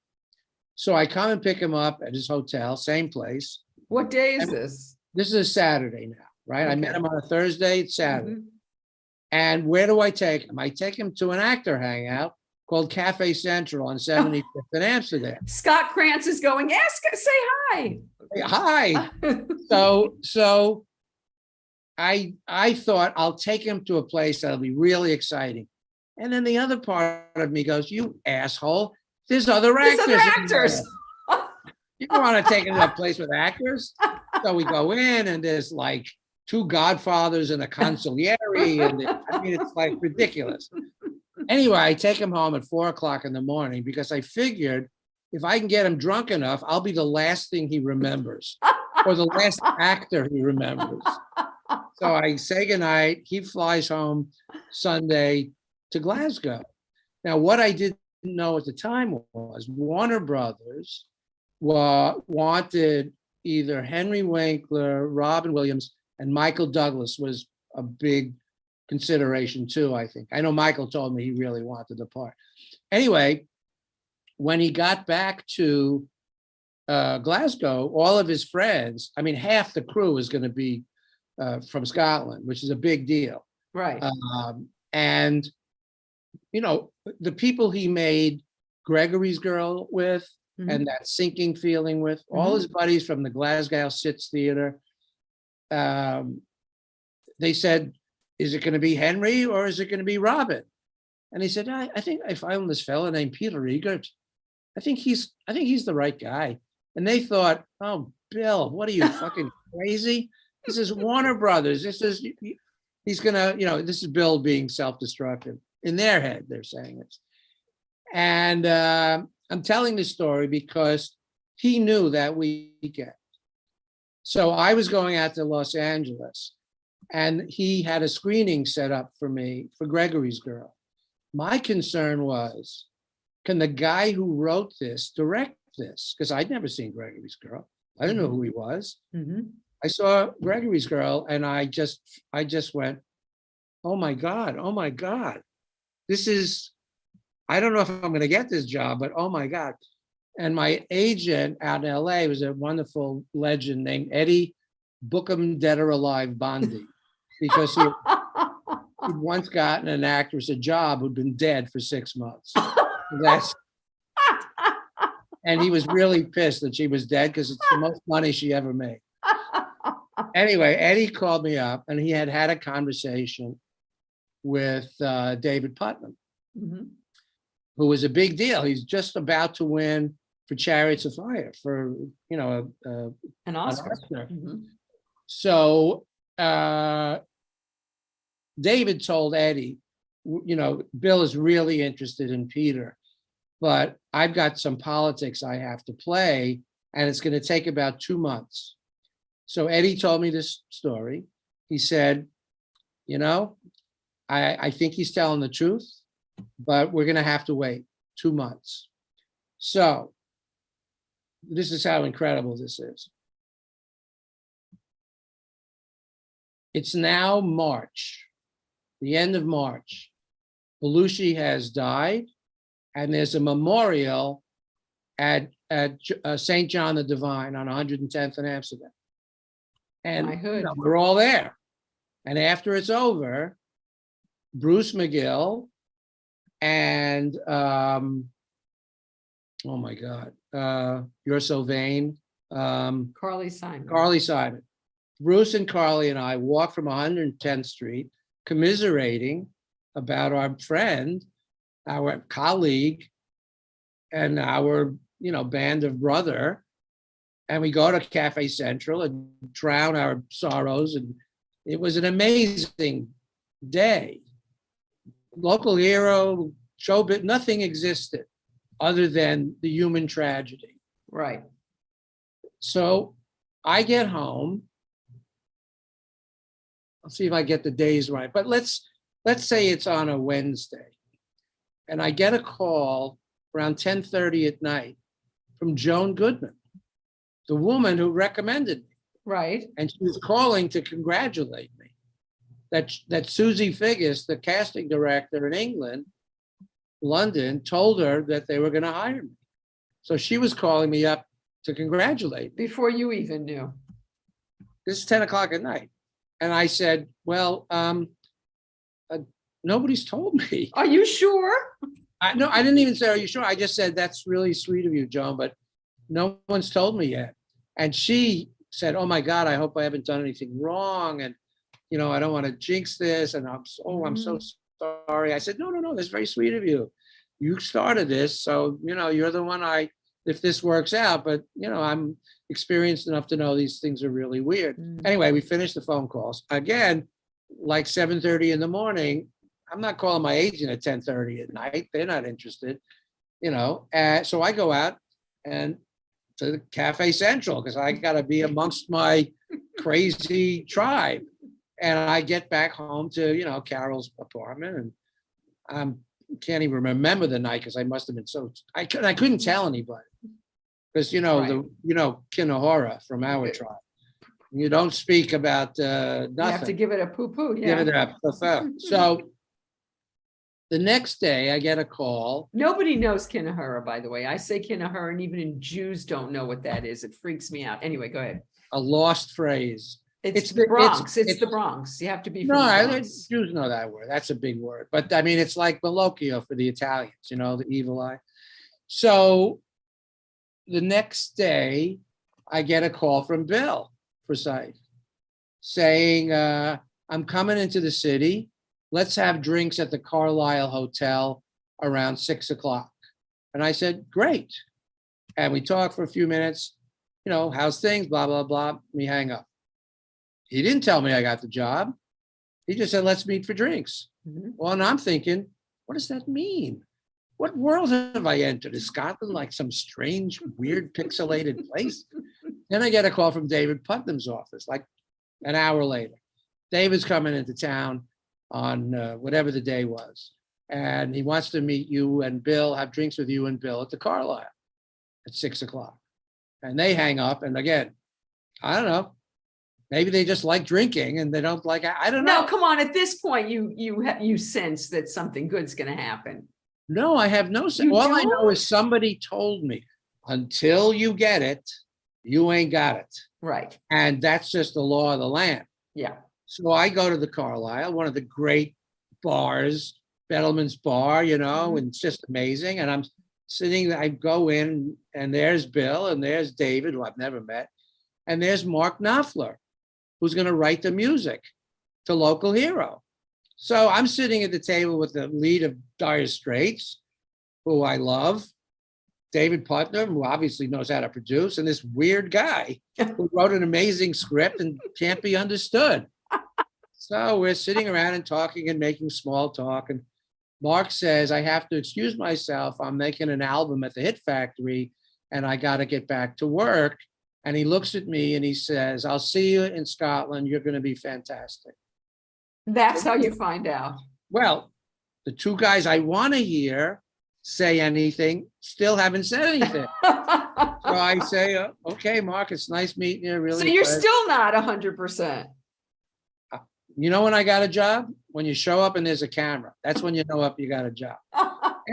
So I come and pick him up at his hotel, same place. What day is this? This is a Saturday now, right? Okay. I met him on a Thursday, it's Saturday. Mhm. And where do I take him? I take him to an actor hangout called Cafe Central on 75th in Amsterdam. Scott Krantz is going, say hi. Hey, hi. So I thought I'll take him to a place that'll be really exciting. And then the other part of me goes, you asshole, there's other actors. There's other actors. You don't want to take him to a place with actors? So we go in and there's like 2 godfathers and a consigliere. And it's like ridiculous. Anyway, I take him home at 4 o'clock in the morning because I figured if I can get him drunk enough, I'll be the last thing he remembers or the last actor he remembers. So I say goodnight. He flies home Sunday to Glasgow. Now, what I didn't know at the time was Warner Brothers wanted either Henry Winkler, Robin Williams, and Michael Douglas was a big consideration too, I think. I know Michael told me he really wanted the part. Anyway, when he got back to Glasgow, all of his friends, I mean, half the crew was going to be from Scotland, which is a big deal. Right. And, the people he made Gregory's Girl with and that sinking feeling with, all his buddies from the Glasgow Sits Theater, they said, is it going to be Henry or is it going to be Robin? And he said, I think I found this fella named Peter Riegert. I think he's the right guy. And they thought, oh, Bill, what are you fucking crazy? This is Warner Brothers. He's gonna, this is Bill being self-destructive. In their head, they're saying this. And I'm telling this story because he knew that weekend. So I was going out to Los Angeles and he had a screening set up for me for Gregory's Girl. My concern was, can the guy who wrote this direct this? Because I'd never seen Gregory's Girl. I didn't know who he was. I saw Gregory's Girl and I just went, oh my God. This is, I don't know if I'm going to get this job, but oh my God. And my agent out in LA was a wonderful legend named Eddie Bookham Dead or Alive Bondi, because he'd once gotten an actress a job who'd been dead for 6 months. And he was really pissed that she was dead because it's the most money she ever made. Anyway, Eddie called me up and he had a conversation with David Putnam, who was a big deal. He's just about to win for Chariots of Fire for, An Oscar. So David told Eddie, Bill is really interested in Peter, but I've got some politics I have to play and it's going to take about 2 months. So Eddie told me this story. He said, I think he's telling the truth, but we're going to have to wait 2 months. So this is how incredible this is. It's now March, the end of March. Belushi has died, and there's a memorial at St. John the Divine on 110th in Amsterdam. And we're all there. And after it's over, Bruce McGill and oh my God, You're So Vain. Carly Simon. Carly Simon. Bruce and Carly and I walked from 110th Street, commiserating about our friend, our colleague and our, band of brother. And we go to Cafe Central and drown our sorrows. And it was an amazing day. Local hero, showbiz, nothing existed other than the human tragedy. Right. So I get home. I'll see if I get the days right, but let's say it's on a Wednesday, and I get a call around 10:30 at night from Joan Goodman, the woman who recommended me, Right. and she was calling to congratulate me that Susie Figgis, the casting director in England, London, told her that they were going to hire me. So she was calling me up to congratulate me. Before you even knew. This is 10 o'clock at night. And I said, well, nobody's told me. Are you sure? No, I didn't even say, are you sure? I just said, that's really sweet of you, Joan, but no one's told me yet. And she said, oh my God, I hope I haven't done anything wrong. And, I don't want to jinx this. And I'm so sorry. I said, no, that's very sweet of you. You started this. So, you're the one if this works out, but, I'm experienced enough to know these things are really weird. Anyway, we finished the phone calls. Again, like 7:30 in the morning, I'm not calling my agent at 10:30 at night. They're not interested, So I go out and to the Cafe Central because I got to be amongst my crazy tribe. And I get back home to, Carol's apartment, and I can't even remember the night because I must have been I couldn't tell anybody because, Right. Kinahora from our tribe. You don't speak about nothing. You have to give it a poo-poo, Give it yeah. up. So the next day I get a call. Nobody knows Kinahara, by the way. I say Kinahara, and even Jews don't know what that is. It freaks me out. Anyway, go ahead. A lost phrase. It's the Bronx. It's the Bronx. You have to be from the Bronx. Jews know that word. That's a big word. But I mean, it's like Bellocchio for the Italians, the evil eye. So the next day, I get a call from Bill Forsyth saying, I'm coming into the city. Let's have drinks at the Carlisle Hotel around 6 o'clock. And I said, great. And we talked for a few minutes, how's things, blah, blah, blah. We hang up. He didn't tell me I got the job. He just said, let's meet for drinks. Mhm. Well, and I'm thinking, what does that mean? What world have I entered? Is Scotland like some strange, weird, pixelated place? Then I get a call from David Putnam's office, like an hour later. David's coming into town on whatever the day was. And he wants to meet you and Bill, have drinks with you and Bill at the Carlisle at 6 o'clock. And they hang up. And again, I don't know. Maybe they just like drinking and they don't like, I don't know. No, come on. At this point, you sense that something good's going to happen. No, I have no sense. You All I know don't? is somebody told me, until you get it, you ain't got it. Right. And that's just the law of the land. Yeah. So I go to the Carlisle, one of the great bars, Bettleman's Bar, Mhm. and it's just amazing. And I'm sitting, I go in and there's Bill and there's David, who I've never met. And there's Mark Knopfler, who's going to write the music to Local Hero. So I'm sitting at the table with the lead of Dire Straits, who I love, David Putnam, who obviously knows how to produce, and this weird guy who wrote an amazing script and can't be understood. So we're sitting around and talking and making small talk. And Mark says, I have to excuse myself. I'm making an album at the Hit Factory and I got to get back to work. And he looks at me and he says, I'll see you in Scotland. You're going to be fantastic. That's how you find out. Well, the two guys I want to hear say anything still haven't said anything. So I say, okay, Mark, it's nice meeting you. Really. So you're pleasure." still not 100%. You know when I got a job? When you show up and there's a camera. That's when you know up you got a job.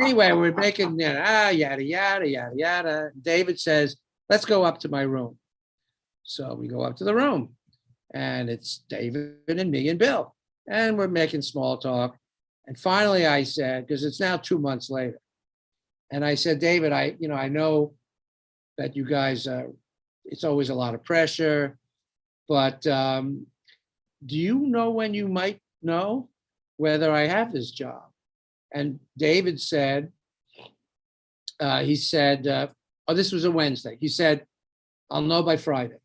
Anyway, we're making yada, yada, yada, yada. David says, let's go up to my room. So we go up to the room and it's David and me and Bill. And we're making small talk. And finally I said, because it's now 2 months later. And I said, David, I know that you guys, it's always a lot of pressure, but do you know when you might know whether I have this job? And David said, he said, oh, this was a Wednesday. He said, I'll know by Friday.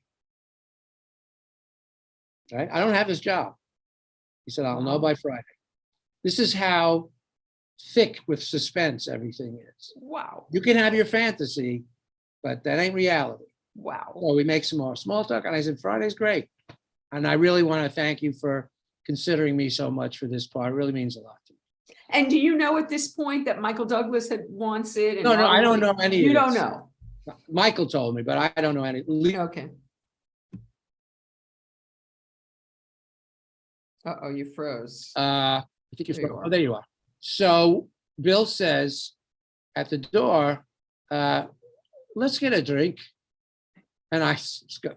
Right? I don't have his job. He said, I'll know by Friday. This is how thick with suspense everything is. Wow. You can have your fantasy, but that ain't reality. Wow. So we make some more small talk. And I said, Friday's great. And I really want to thank you for considering me so much for this part. It really means a lot to me. And do you know at this point that Michael Douglas wants it? And No, I don't know any of You don't this. know? Michael told me, but I don't know any. Okay. Uh-oh, you froze. I think There you are. oh, there you are. So Bill says at the door, let's get a drink. And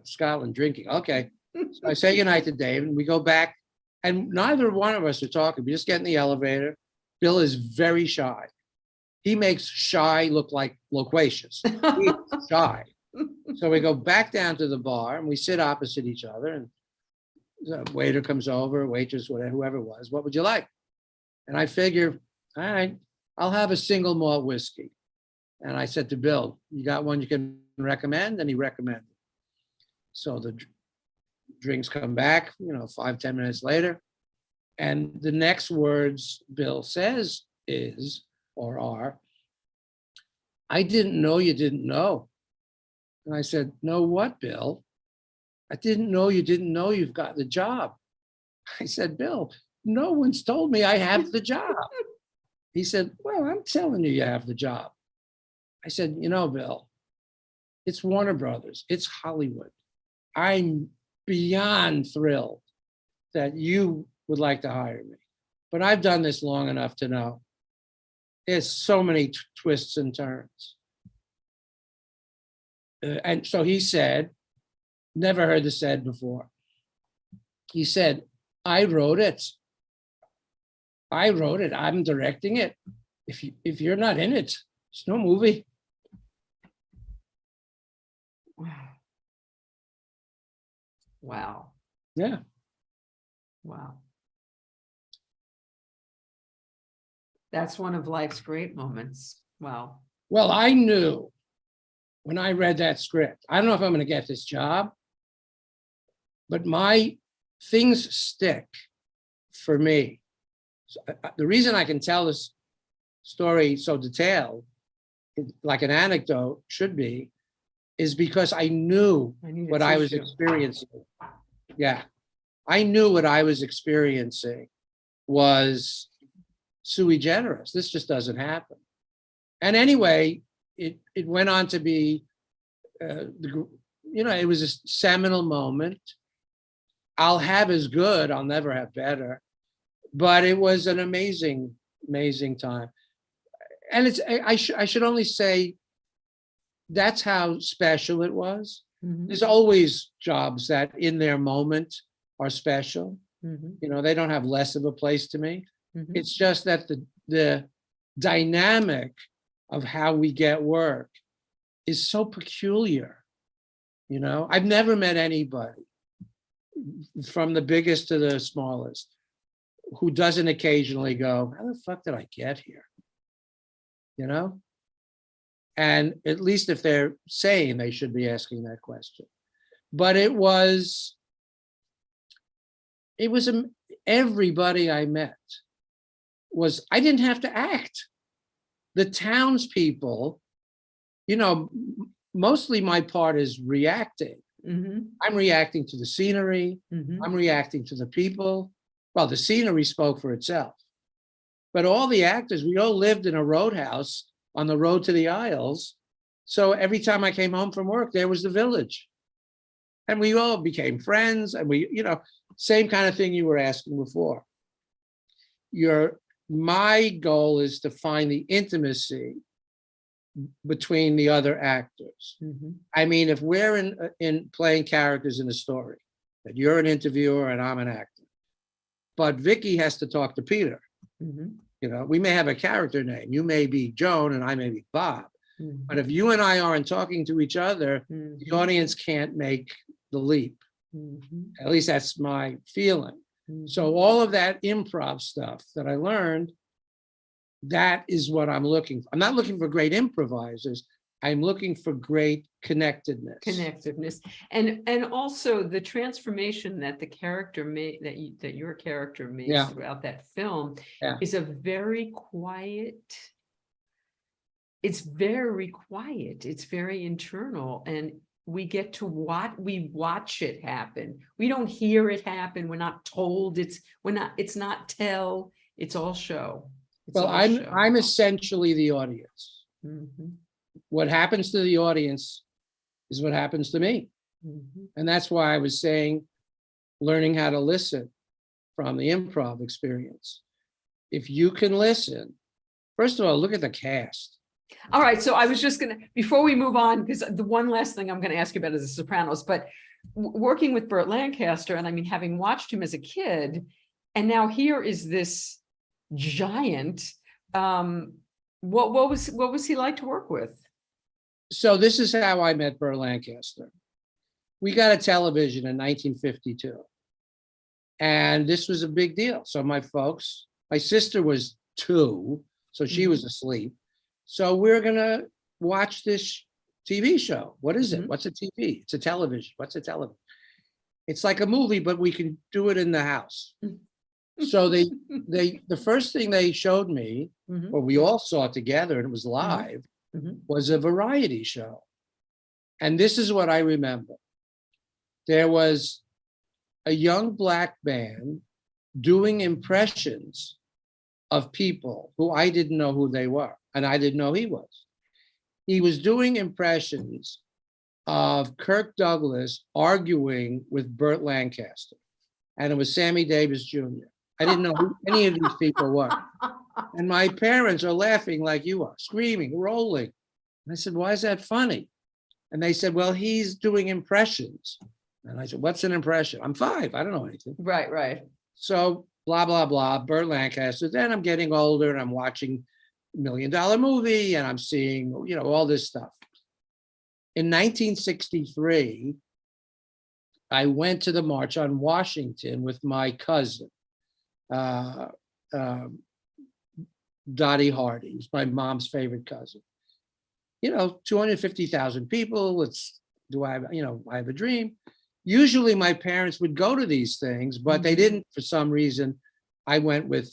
Scotland drinking. Okay. So I say goodnight to Dave and we go back and neither one of us are talking. We just get in the elevator. Bill is very shy. He makes shy look like loquacious. He's shy. So we go back down to the bar and we sit opposite each other and the waiter comes over, waitress, whatever, whoever it was. What would you like? And I figure, all right, I'll have a single malt whiskey. And I said to Bill, you got one you can recommend? And he recommended. So the drinks come back, 5-10 minutes later. And the next words Bill says is, or are, I didn't know you didn't know. And I said, know what, Bill? I didn't know you didn't know you've got the job. I said, Bill, no one's told me I have the job. He said, well, I'm telling you have the job. I said, Bill, it's Warner Brothers, it's Hollywood. I'm beyond thrilled that you would like to hire me. But I've done this long enough to know there's so many twists and turns. And so he said, never heard this said before. He said, I wrote it. I'm directing it. If you're not in it, it's no movie. Wow. Yeah. Wow. That's one of life's great moments. Wow. Well, I knew when I read that script, I don't know if I'm going to get this job, but my things stick for me. So, the reason I can tell this story so detailed, like an anecdote should be, is because I knew what I was experiencing. Yeah. I knew what I was experiencing was sui generis. This just doesn't happen. And anyway, it went on to be, it was a seminal moment. I'll have as good, I'll never have better. But it was an amazing, amazing time. And I should only say that's how special it was. Mm-hmm. There's always jobs that in their moment are special. Mm-hmm. They don't have less of a place to me. Mm-hmm. It's just that the dynamic of how we get work is so peculiar. I've never met anybody from the biggest to the smallest who doesn't occasionally go, how the fuck did I get here? And at least if they're sane, they should be asking that question. But it was everybody I met I didn't have to act. The townspeople, mostly my part is reacting. Mm-hmm. I'm reacting to the scenery. Mm-hmm. I'm reacting to the people. Well, the scenery spoke for itself. But all the actors, we all lived in a roadhouse on the road to the Isles. So every time I came home from work, there was the village. And we all became friends. And same kind of thing you were asking before. My goal is to find the intimacy between the other actors. Mm-hmm. I mean, if we're in playing characters in a story, that you're an interviewer and I'm an actor, but Vicki has to talk to Peter. Mm-hmm. We may have a character name. You may be Joan and I may be Bob. Mm-hmm. But if you and I aren't talking to each other, mm-hmm. the audience can't make the leap. Mm-hmm. At least that's my feeling. Mm-hmm. So all of that improv stuff that I learned that is what I'm looking for. I'm not looking for great improvisers. I'm looking for great connectedness. Connectiveness, and also the transformation that the character made, that your character makes Yeah. throughout that film Yeah. is a very quiet. It's very quiet. It's very internal, and we get to watch it happen. We don't hear it happen. We're not told. It's not tell. It's all show. It's Well, all show. I'm essentially the audience. Mhm, What happens to the audience is what happens to me. mhm. And that's why I was saying, learning how to listen from the improv experience. If you can listen, first of all, look at the cast. All right, so I was just gonna, before we move on, because the one last thing I'm gonna ask you about is The Sopranos, but working with Burt Lancaster, and I mean, having watched him as a kid, and now here is this giant. What was he like to work with? So this is how I met Burt Lancaster. We got a television in 1952. And this was a big deal. So my sister was 2, so she was asleep. So we're gonna watch this TV show. What is it? What's a TV? It's a television. What's a television? It's like a movie, but we can do it in the house. So the first thing they showed me, or we all saw it together, and it was live, was a variety show. And this is what I remember. There was a young Black man doing impressions of people who I didn't know who they were, and I didn't know he was. He was doing impressions of Kirk Douglas arguing with Burt Lancaster, and it was Sammy Davis Jr. I didn't know who any of these people were. And my parents are laughing like you are, screaming, rolling. And I said, why is that funny? And they said, well, he's doing impressions. And I said, what's an impression? I'm 5, I don't know anything. Right. So blah, blah, blah, Burt Lancaster. Then I'm getting older and I'm watching $1 Million Movie and I'm seeing, all this stuff. In 1963, I went to the March on Washington with my cousin, Dottie Hardy, who's my mom's favorite cousin. 250,000 people. I have a dream. Usually my parents would go to these things, but they didn't for some reason. I went with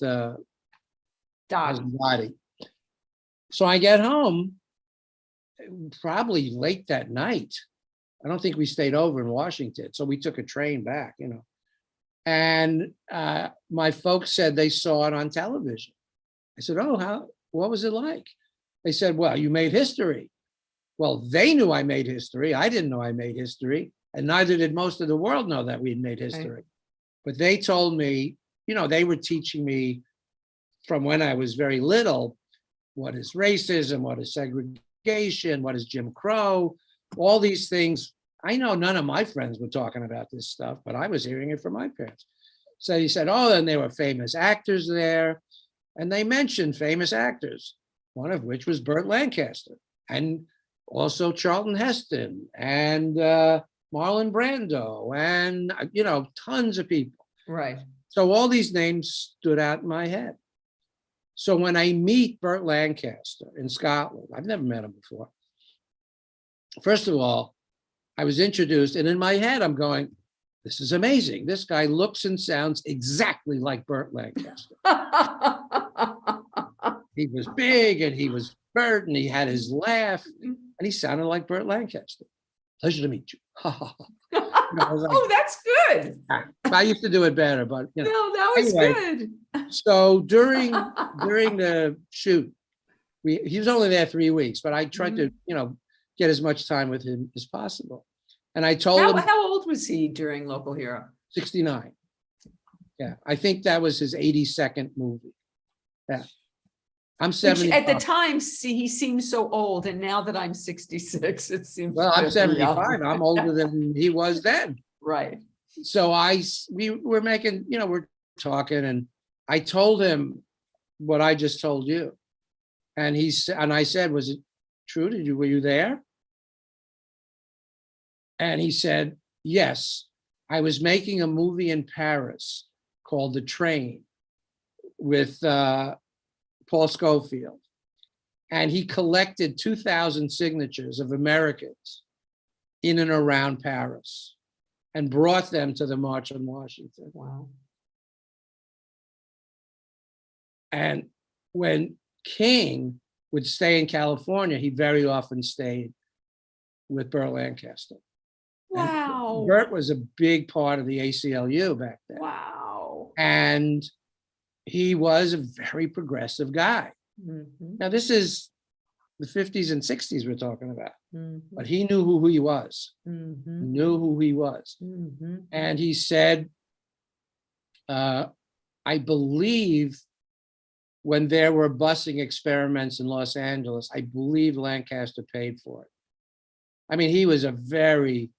Dottie. So I get home probably late that night. I don't think we stayed over in Washington. So we took a train back, and my folks said they saw it on television. I said, oh, what was it like? They said, well, you made history. Well, they knew I made history. I didn't know I made history. And neither did most of the world know that we'd made history. Right. But they told me, they were teaching me from when I was very little, what is racism, what is segregation, what is Jim Crow, all these things. I know none of my friends were talking about this stuff, but I was hearing it from my parents. So he said, oh, and there were famous actors there. And they mentioned famous actors, one of which was Burt Lancaster, and also Charlton Heston, and Marlon Brando, and, tons of people. Right. So all these names stood out in my head. So when I meet Burt Lancaster in Scotland, I've never met him before. First of all, I was introduced, and in my head, I'm going, this is amazing. This guy looks and sounds exactly like Burt Lancaster. He was big, and he was Burt, and he had his laugh, and he sounded like Burt Lancaster. Pleasure to meet you. Oh, that's good. I used to do it better, but no, that was anyway, good. So during the shoot, he was only there 3 weeks, but I tried to, get as much time with him as possible. And I told him, how old was he during Local Hero? 69. Yeah, I think that was his 82nd movie. Yeah. I'm 70. At the time, he seemed so old, and now that I'm 66, it seems. Well, I'm 75. Young. I'm older than he was then. Right. So we were making, we're talking, and I told him what I just told you, and I said, was it true? Were you there? And he said, yes. I was making a movie in Paris called The Train with Paul Schofield. And he collected 2,000 signatures of Americans in and around Paris and brought them to the March on Washington. Wow. And when King would stay in California, he very often stayed with Burt Lancaster. Wow. And Burt was a big part of the ACLU back then. Wow. And he was a very progressive guy. Mm-hmm. Now, this is the 50s and 60s we're talking about, Mm-hmm. but he knew who he was. Mm-hmm. He knew who he was. Mm-hmm. And he said, I believe when there were busing experiments in Los Angeles, I believe Lancaster paid for it. I mean, he was a very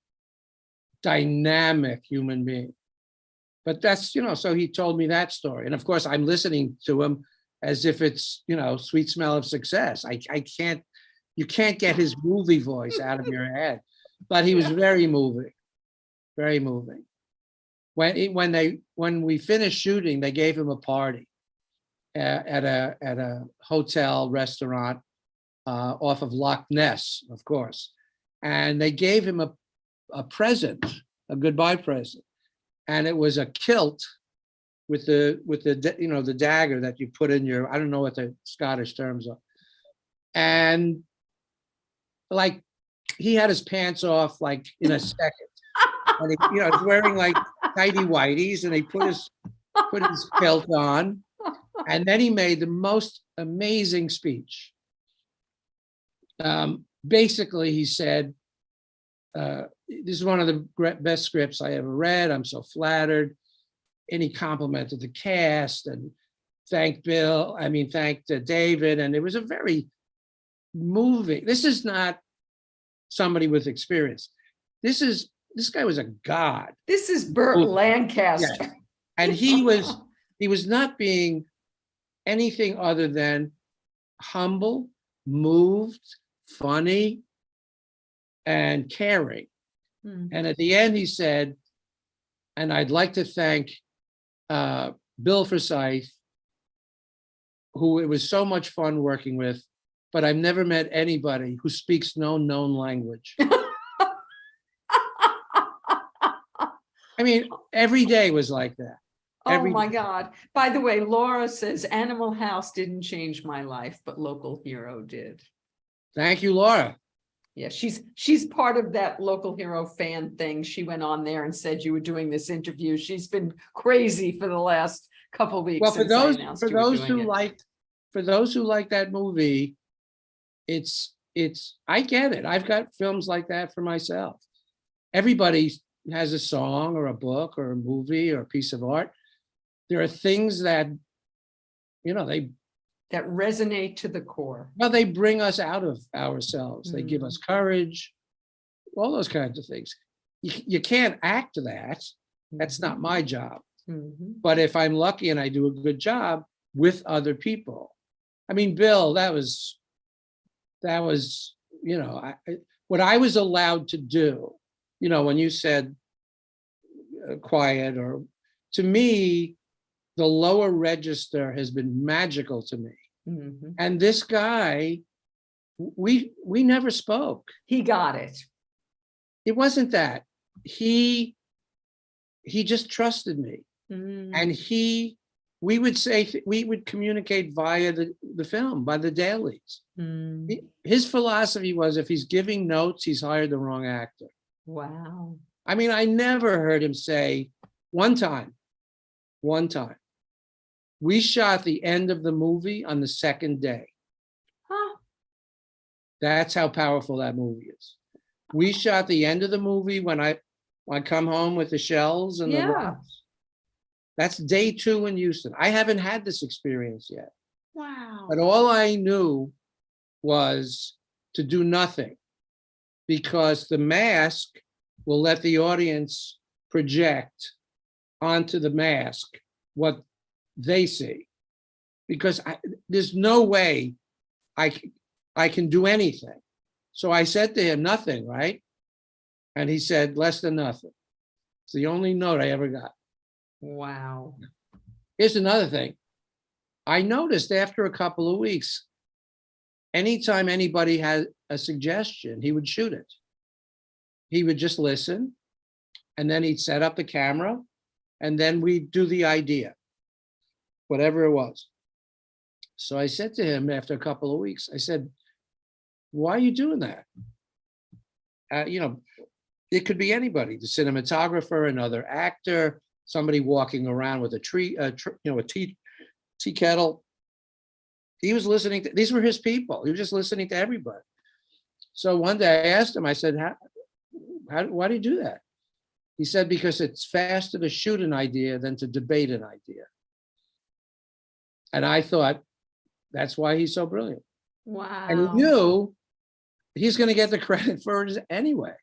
dynamic human being. But that's, so he told me that story. And of course, I'm listening to him as if it's, sweet smell of success. You can't get his movie voice out of your head. But he was very moving, very moving. When we finished shooting, they gave him a party at a hotel restaurant off of Loch Ness, of course. And they gave him a present, a goodbye present. And it was a kilt with the dagger that you put in your, I don't know what the Scottish terms are. And like, he had his pants off like in a second. And he, he's wearing like tighty whities, and he put his kilt on. And then he made the most amazing speech. Basically, he said, this is one of the best scripts I ever read. I'm so flattered. And he complimented the cast and thanked David. And it was a very moving. This is not somebody with experience. This guy was a god. This is Burt Lancaster. Yes. And he was not being anything other than humble, moved, funny, and caring. And at the end, he said, and I'd like to thank Bill Forsyth, who it was so much fun working with, but I've never met anybody who speaks no known language. I mean, every day was like that. Oh my God. By the way, Laura says Animal House didn't change my life, but Local Hero did. Thank you, Laura. Yeah, she's part of that Local Hero fan thing. She went on there and said you were doing this interview. She's been crazy for the last couple of weeks. Well, for those who like that movie, it's I get it. I've got films like that for myself. Everybody has a song or a book or a movie or a piece of art. There are things that, that resonate to the core. Well, they bring us out of ourselves. They give us courage, all those kinds of things. You can't act that. That's not my job. But if I'm lucky and I do a good job with other people. I mean, Bill, that was, what I was allowed to do, when you said quiet, or to me, the lower register has been magical to me. And this guy, we never spoke. He got it. It wasn't that. He just trusted me. And we would communicate via the film, by the dailies. His philosophy was, if he's giving notes, he's hired the wrong actor. Wow. I mean, I never heard him say, one time, we shot the end of the movie on the second day. Huh. That's how powerful that movie is. We shot the end of the movie when I come home with the shells and the rocks. That's day 2 in Houston. I haven't had this experience yet. Wow. But all I knew was to do nothing, because the mask will let the audience project onto the mask what they see, because there's no way I can do anything. So I said to him, nothing, right? And he said, less than nothing. It's the only note I ever got. Wow. Here's another thing. I noticed after a couple of weeks, anytime anybody had a suggestion, he would shoot it. He would just listen, and then he'd set up the camera, and then we'd do the idea, whatever it was. So I said to him after a couple of weeks, I said, why are you doing that? It could be anybody, the cinematographer, another actor, somebody walking around with a tea kettle. He was listening to, these were his people. He was just listening to everybody. So one day I asked him, I said, why do you do that? He said, because it's faster to shoot an idea than to debate an idea. And I thought, that's why he's so brilliant. Wow. And he knew he's going to get the credit for it anyway.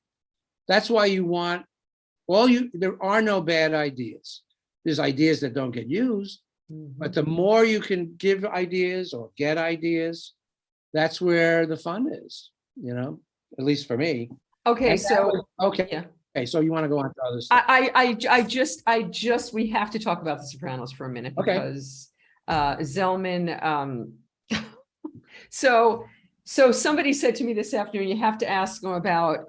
That's why you want there are no bad ideas. There's ideas that don't get used, but the more you can give ideas or get ideas, that's where the fun is, at least for me. Okay, And so okay. yeah. Okay, so you want to go on to other stuff? I just we have to talk about The Sopranos for a minute Okay. because Zellman. So somebody said to me this afternoon, you have to ask him about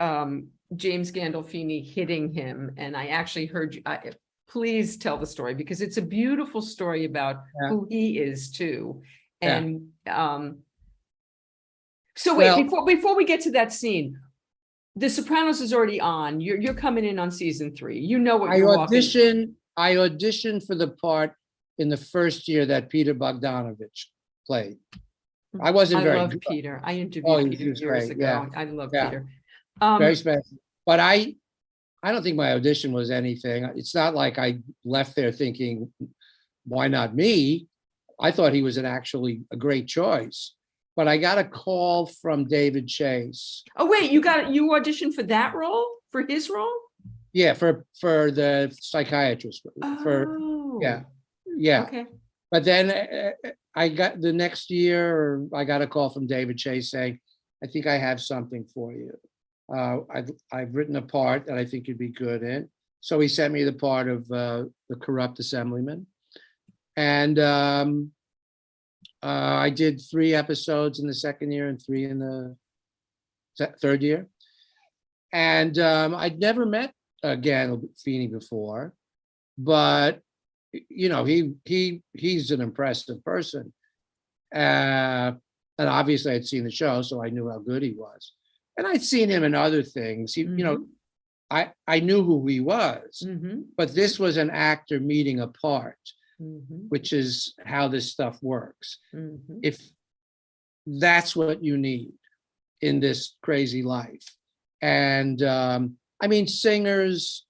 James Gandolfini hitting him, and I actually heard you. Please tell the story because it's a beautiful story about who he is too. And so wait, before we get to that scene, The Sopranos is already on. You're coming in on season 3. You know what you're walking. I auditioned for the part in the first year that Peter Bogdanovich played. I wasn't very good. Peter. I interviewed Peter years ago. Yeah. I love Yeah. Peter. Very special. But I don't think my audition was anything. It's not like I left there thinking, why not me? I thought he was actually a great choice. But I got a call from David Chase. Oh, wait, you auditioned for that role? For his role? Yeah, for the psychiatrist. Yeah. Okay. But then I got the next year, I got a call from David Chase saying, I think I have something for you. I've written a part that I think you'd be good in. So he sent me the part of the corrupt assemblyman. And I did 3 episodes in the second year and 3 in the third year. And I'd never met Gandolfini before, but he's an impressive person. And obviously I'd seen the show, so I knew how good he was. And I'd seen him in other things. I knew who he was, but this was an actor meeting a part, which is how this stuff works. If that's what you need in this crazy life. And singers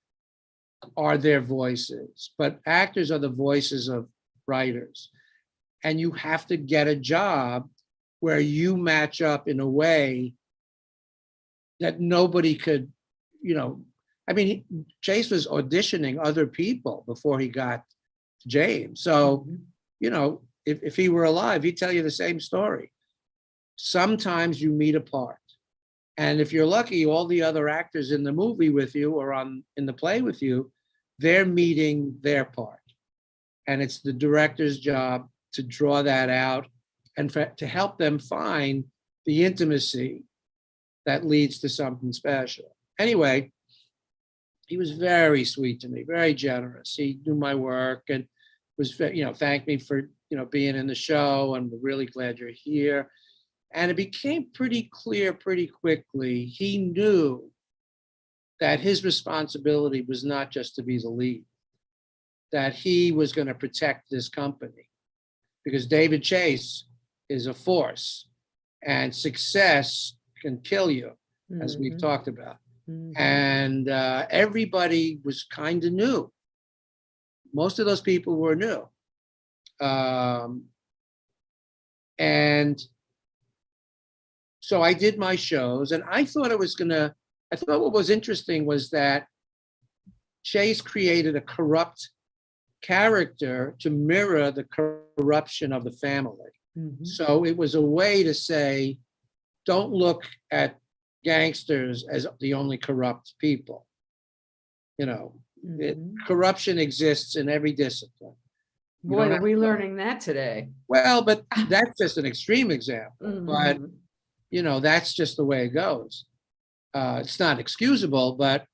are their voices, but actors are the voices of writers. And you have to get a job where you match up in a way that nobody could, Chase was auditioning other people before he got James. So, if he were alive, he'd tell you the same story. Sometimes you meet a part. And if you're lucky, all the other actors in the movie with you or in the play with you, they're meeting their part. And it's the director's job to draw that out and to help them find the intimacy that leads to something special. Anyway, he was very sweet to me, very generous. He knew my work and was, thanked me for, being in the show, and we're really glad you're here. And it became pretty clear pretty quickly. He knew that his responsibility was not just to be the lead, that he was going to protect this company, because David Chase is a force and success can kill you, as we've talked about. And everybody was kind of new. Most of those people were new. And so I did my shows, and I thought what was interesting was that Chase created a corrupt character to mirror the corruption of the family. So it was a way to say, don't look at gangsters as the only corrupt people. Corruption exists in every discipline. You Boy, don't are have we to- learning that today. Well, but that's just an extreme example. But Mhm. that's just the way it goes. It's not excusable, but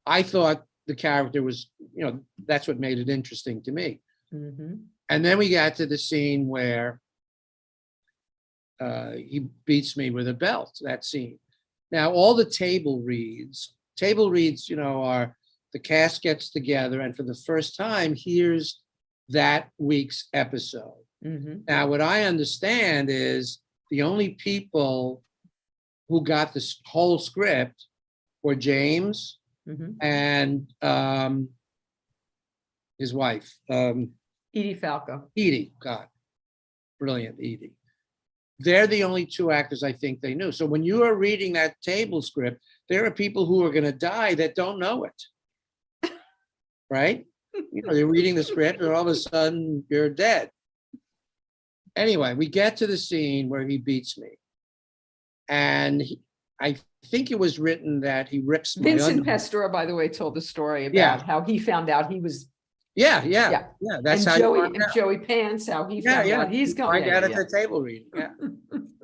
I thought the character was, that's what made it interesting to me. Mhm. And then we got to the scene where he beats me with a belt, that scene. Now, all the table reads, are the cast gets together and for the first time here's that week's episode. Mhm. Now, what I understand is the only people who got this whole script were James Mhm. and his wife, Edie Falco. Edie. God, brilliant Edie. They're the only two actors I think they knew. So when you are reading that table script, there are people who are going to die that don't know it, right? You're reading the script and all of a sudden you're dead. Anyway, we get to the scene where he beats me. And I think it was written that he rips my Vincent underwear. Pastora, by the way, told the story Yeah. about how he found out he was, Yeah. That's and how you find out. Joey Pants, how he Yeah, found out he's You going. find out at the table reading. Yeah.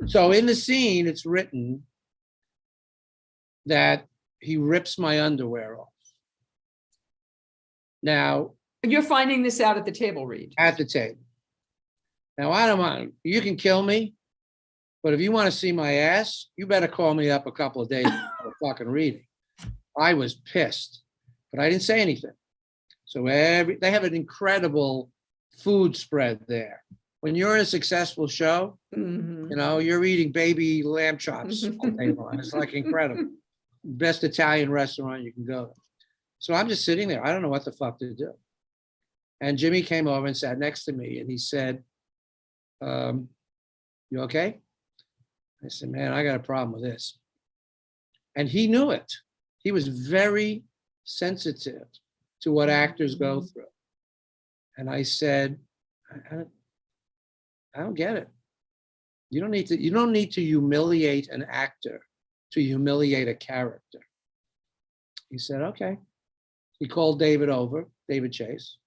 So in the scene, it's written that he rips my underwear off. Now, You're finding this out at the table read. at the table. Now, I don't mind. You can kill me, but if you want to see my ass, you better call me up a couple of days before fucking reading. I was pissed, but I didn't say anything. So they have an incredible food spread there. When you're in a successful show, Mhm. you're eating baby lamb chops all day long. It's like incredible. Best Italian restaurant you can go to. So I'm just sitting there. I don't know what the fuck to do. And Jimmy came over and sat next to me and he said, you okay? I said, man, I got a problem with this. And he knew it. He was very sensitive to what actors go through. And I said, I don't get it. You don't need to humiliate an actor to humiliate a character. He said, okay. He called David over, David Chase.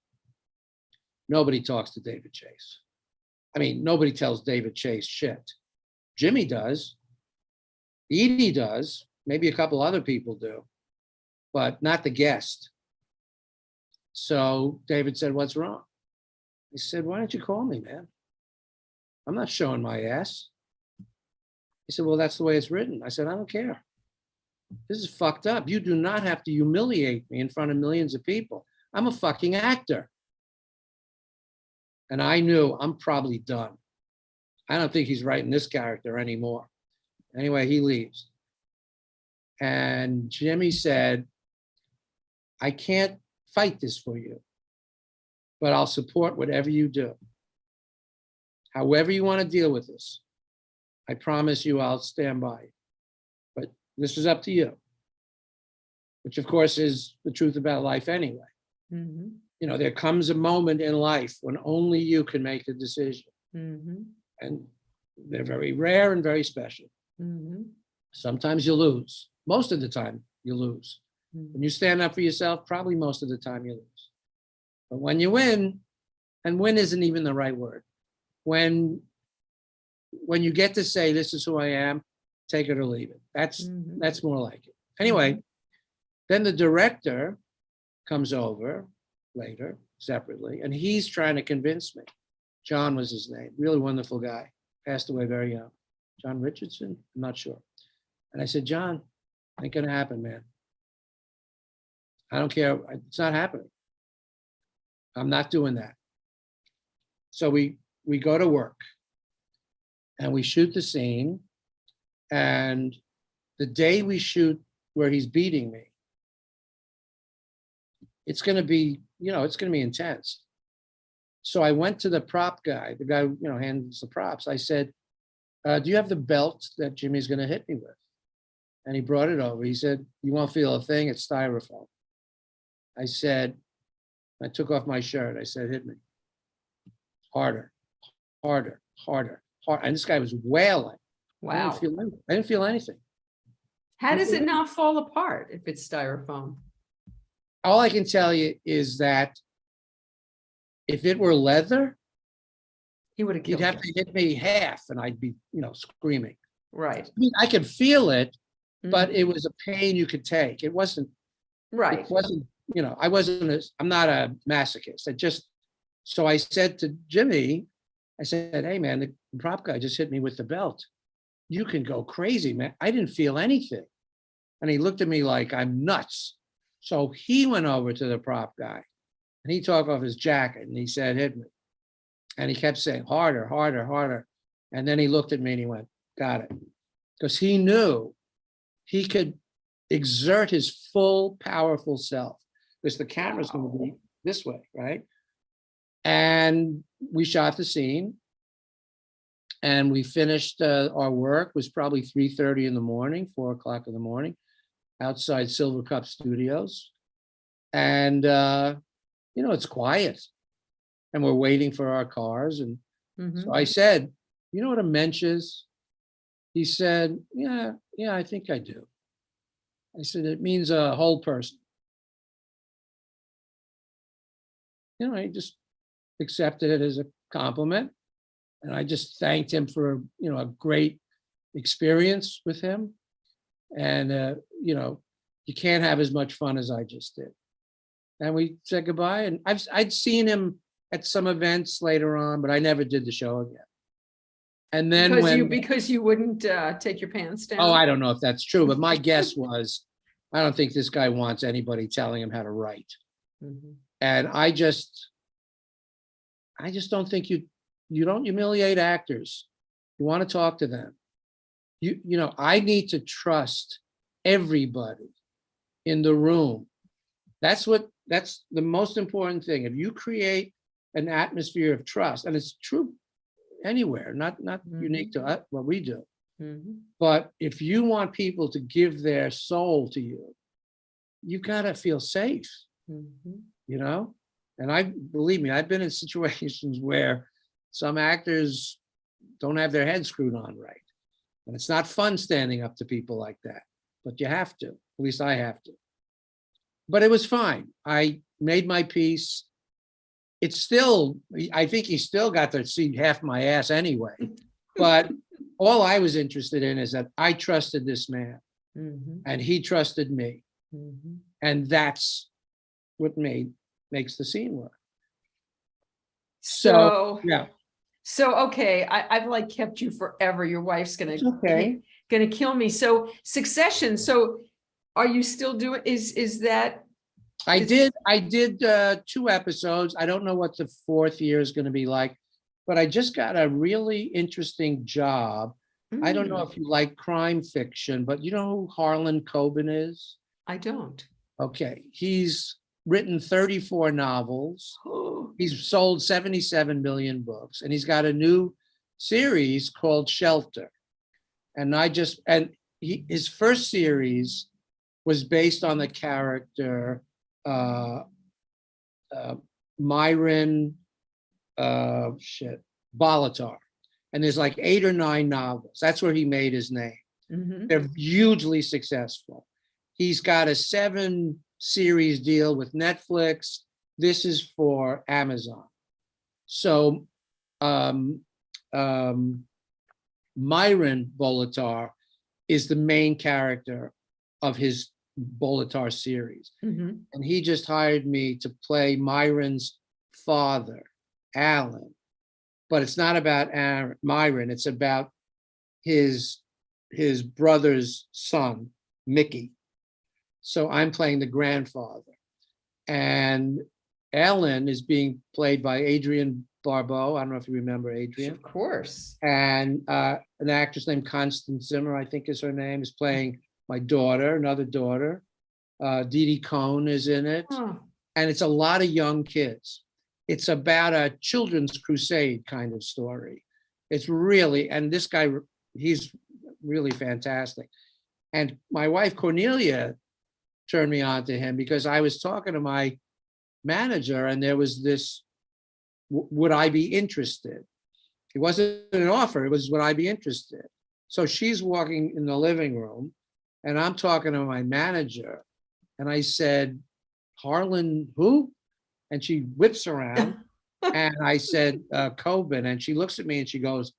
Nobody talks to David Chase. I mean, nobody tells David Chase shit. Jimmy does. Edie does. Maybe a couple other people do, but not the guest. So David said, what's wrong? He said, why don't you call me, man? I'm not showing my ass. He said, well, that's the way it's written. I said, I don't care. This is fucked up. You do not have to humiliate me in front of millions of people. I'm a fucking actor. And I knew I'm probably done. I don't think he's writing this character anymore. Anyway, he leaves. And Jimmy said, I can't fight this for you, but I'll support whatever you do. However you want to deal with this, I promise you I'll stand by you. But this is up to you, which of course is the truth about life anyway. Mhm. There comes a moment in life when only you can make the decision. Mhm. And they're very rare and very special. Mhm. Sometimes you lose. Most of the time you lose. When you stand up for yourself, probably most of the time you lose. But when you win, and win isn't even the right word. When you get to say, this is who I am, take it or leave it. That's more like it. Anyway, then the director comes over later, separately, and he's trying to convince me. John was his name, really wonderful guy, passed away very young. John Richardson, I'm not sure. And I said, John, ain't gonna happen, man. I don't care, it's not happening. I'm not doing that. So we go to work and we shoot the scene. And the day we shoot where he's beating me, it's going to be, it's going to be intense. So I went to the prop guy, the guy who, handles the props. I said, do you have the belt that Jimmy's going to hit me with? And he brought it over. He said, you won't feel a thing. It's styrofoam. I said, I took off my shirt. I said, hit me. Harder, harder, harder, harder. And this guy was wailing. Wow. I didn't feel anything. How does it not fall apart if it's styrofoam? All I can tell you is that if it were leather, He would have he'd killed have you. to hit me half and I'd be, screaming. Right. I mean, I could feel it, but Mhm. it was a pain you could take. It wasn't, Right. I'm not a masochist. So I said to Jimmy, I said, hey man, the prop guy just hit me with the belt. You can go crazy, man. I didn't feel anything. And he looked at me like I'm nuts. So he went over to the prop guy and he took off his jacket and he said, hit me. And he kept saying, harder, harder, harder. And then he looked at me and he went, got it. Because he knew he could exert his full, powerful self. Because the camera's going to be this way, right? And we shot the scene. And we finished our work. It was probably 3:30 in the morning, 4 o'clock in the morning, outside Silver Cup Studios. And, it's quiet. And we're waiting for our cars. And so I said, you know what a mensch is? He said, yeah, I think I do. I said, it means a whole person. I just accepted it as a compliment. And I just thanked him for, a great experience with him. And, you can't have as much fun as I just did. And we said goodbye. And I'd seen him at some events later on, but I never did the show again. And then Because you wouldn't take your pants down. Oh, I don't know if that's true, but my guess was, I don't think this guy wants anybody telling him how to write. And I just don't think you don't humiliate actors. You want to talk to them. I need to trust everybody in the room. That's the most important thing. If you create an atmosphere of trust, and it's true anywhere, not unique to us, what we do. But if you want people to give their soul to you, you've got to feel safe, And believe me, I've been in situations where some actors don't have their head screwed on right. And it's not fun standing up to people like that, but you have to, at least I have to. But it was fine. I made my peace. I think he still got to see half my ass anyway. But all I was interested in is that I trusted this man and he trusted me. And that's what makes the scene work. So yeah. So, okay, I've like kept you forever. Your wife's gonna kill me. So Succession. So are you still doing, is that? I did 2 episodes. I don't know what the 4th year is going to be like, but I just got a really interesting job. I don't know if you like crime fiction, but you know who Harlan Coben is? I don't. Okay. He's written 34 novels. He's sold 77 million books, and he's got a new series called Shelter. And his first series was based on the character Myron Bolitar. And there's like 8 or 9 novels. That's where he made his name. They're hugely successful. He's got a 7-series deal with Netflix. This is for Amazon. So Myron Bolitar is the main character of his Bolitar series. And he just hired me to play Myron's father, Alan. But it's not about Myron, it's about his brother's son, Mickey. So I'm playing the grandfather. And Ellen is being played by Adrienne Barbeau. I don't know if you remember Adrienne. Of course. And an actress named Constance Zimmer, I think is her name, is playing my daughter, another daughter. Didi Cohn is in it. And it's a lot of young kids. It's about a children's crusade kind of story. It's really, and this guy, he's really fantastic. And my wife, Cornelia, turned me on to him because I was talking to my manager and there was this, would I be interested? It wasn't an offer, it was, would I be interested? So she's walking in the living room and I'm talking to my manager and I said, Harlan who? And she whips around And I said, Coben, and she looks at me and she goes,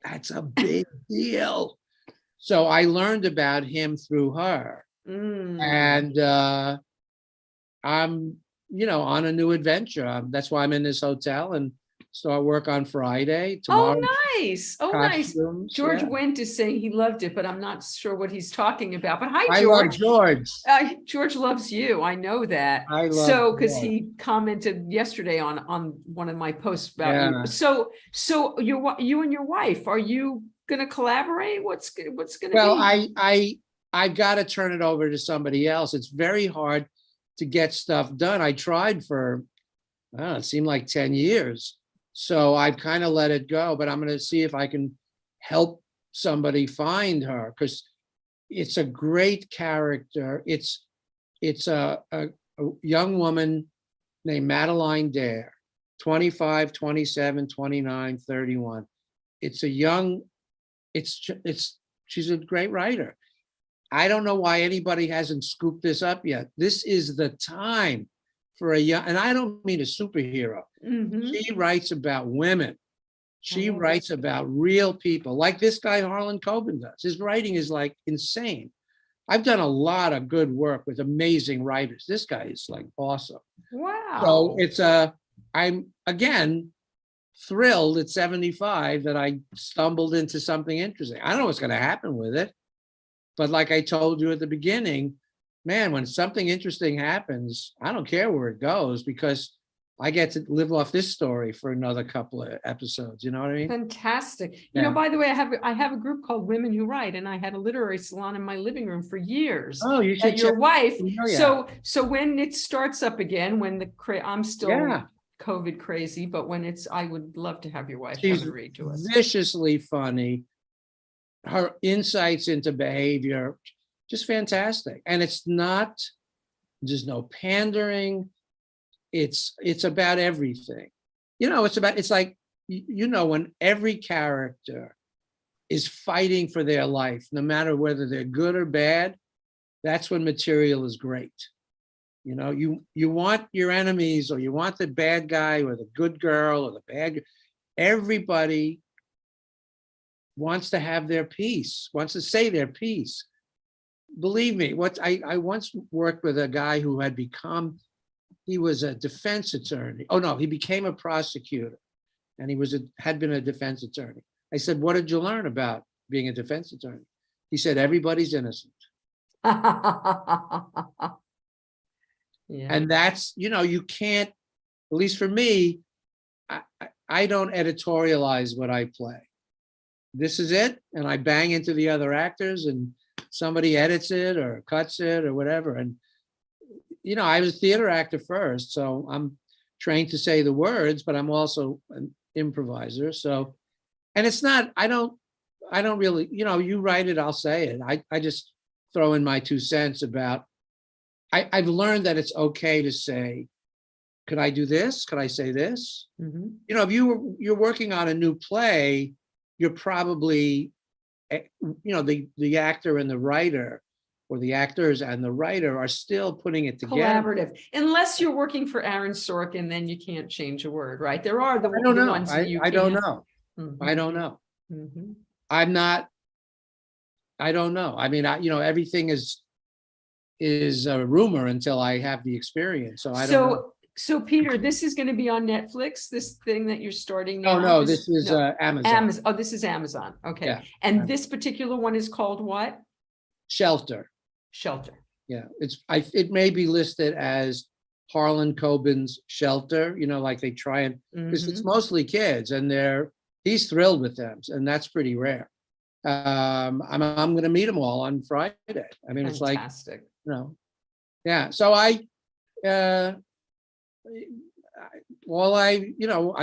that's a big deal. So I learned about him through her. And I'm, on a new adventure. That's why I'm in this hotel and start work on Friday. Tomorrow, Oh, nice. Oh, nice. costumes. George Yeah. Wendt is saying he loved it, but I'm not sure what he's talking about. But hi, I love George. George. George loves you. I know that. I love So, because George. he commented yesterday on one of my posts about Yeah. you. So you and your wife, are you going to collaborate? What's going to Well, be? I've got to turn it over to somebody else. It's very hard to get stuff done. I tried for, I don't know, it seemed like 10 years. So I've kind of let it go, but I'm going to see if I can help somebody find her, because it's a great character. It's a young woman named Madeline Dare, 25, 27, 29, 31. It's a young, she's a great writer. I don't know why anybody hasn't scooped this up yet. This is the time for a young, and I don't mean a superhero. Mhm. She writes about women. She love writes about real people, like this guy Harlan Coben does. His writing is like insane. I've done a lot of good work with amazing writers. This guy is like awesome. So Wow. I'm again thrilled at 75 that I stumbled into something interesting. I don't know what's going to happen with it, but like I told you at the beginning, man, when something interesting happens, I don't care where it goes, because I get to live off this story for another couple of episodes. You know what I mean? Fantastic. Yeah. By the way, I have a group called Women Who Write, and I had a literary salon in my living room for years. Oh, you should At your check wife. Cornelia. So when it starts up again, when I'm still Yeah. COVID crazy, but when I would love to have your wife come She's and read to us. viciously funny. Her insights into behavior, just fantastic. And there's no pandering. It's about everything. It's like, when every character is fighting for their life, no matter whether they're good or bad, that's when material is great. You want your enemies, or you want the bad guy or the good girl or the bad, everybody wants to have their piece, wants to say their piece. Believe me, I once worked with a guy who he was a defense attorney. Oh no, he became a prosecutor, and he had been a defense attorney. I said, what did you learn about being a defense attorney? He said, everybody's innocent. Yeah. And that's, you can't, at least for me, I don't editorialize what I play. This is it, and I bang into the other actors, and somebody edits it or cuts it or whatever. And I was a theater actor first, so I'm trained to say the words, but I'm also an improviser. So, and it's not, I don't really, you write it, I'll say it. I just throw in my 2 cents about, I've learned that it's okay to say, could I do this? Could I say this? Mhm. If you're working on a new play, you're probably, the actor and the writer, or the actors and the writer are still putting it together. Collaborative, unless you're working for Aaron Sorkin, then you can't change a word, right? There are the I don't know. ones that you I don't can't. know. Mhm. I don't know. Mhm. I'm not, I don't know. I mean, everything is a rumor until I have the experience. So I don't know. So Peter, this is going to be on Netflix, this thing that you're starting now? Oh, no, this is Amazon. Amazon. Oh, this is Amazon. Okay. Yeah. And this particular one is called what? Shelter. Shelter. Yeah, it may be listed as Harlan Coben's Shelter, like they try and, because it's mostly kids, and he's thrilled with them, and that's pretty rare. I'm going to meet them all on Friday. I mean, it's like, Fantastic. yeah. So I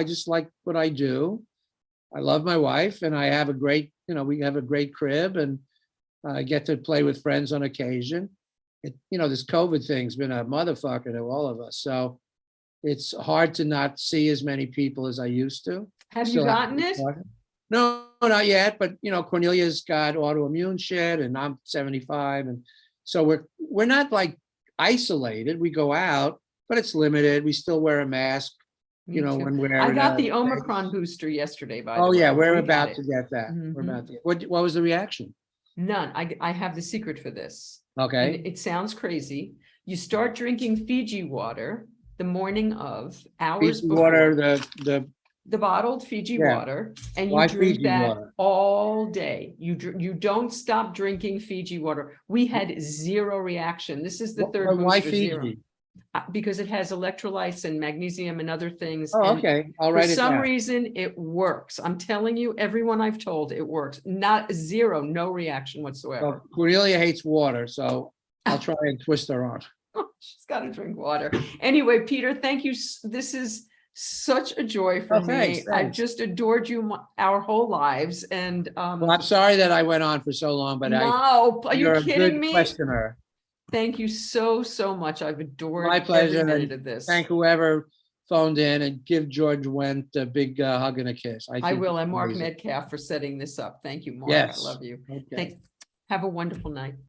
just like what I do. I love my wife, and I have we have a great crib, and I get to play with friends on occasion. This COVID thing's been a motherfucker to all of us. So it's hard to not see as many people as I used to. Have you gotten it? No, not yet. But Cornelia's got autoimmune shit, and I'm 75, and so we're not like isolated. We go out, but it's limited. We still wear a mask. you know, too. when we're. I in got a the place. Omicron booster yesterday, by the way. Oh, yeah, we're We got about it. to get that. We're Mhm. about to, what was the reaction? None. I have the secret for this. And Okay, it sounds crazy. You start drinking Fiji water the morning of, hours Fiji before. water, The bottled Fiji Yeah. water, and you Why drink Fiji that water? all day. You don't stop drinking Fiji water. We had zero reaction. This is the third Why booster, zero. Fiji? Because it has electrolytes and magnesium and other things. Oh, and okay, I'll for write it some down. reason, it works. I'm telling you, everyone I've told, it works. Not zero, no reaction whatsoever. Well, Cornelia hates water, so I'll try and twist her arm. She's got to drink water. Anyway, Peter, thank you. This is such a joy for Oh, me. thanks, I've thanks. just adored you our whole lives. And Well, I'm sorry that I went on for so long, but no, are you you're a kidding good me? questioner. Thank you so much. I've adored My pleasure, every minute and of this. thank whoever phoned in, and give George Wendt a big hug and a kiss. I think will. it's And Mark amazing. Metcalf for setting this up. Thank you, Mark. Yes. I love you. Okay. Have a wonderful night.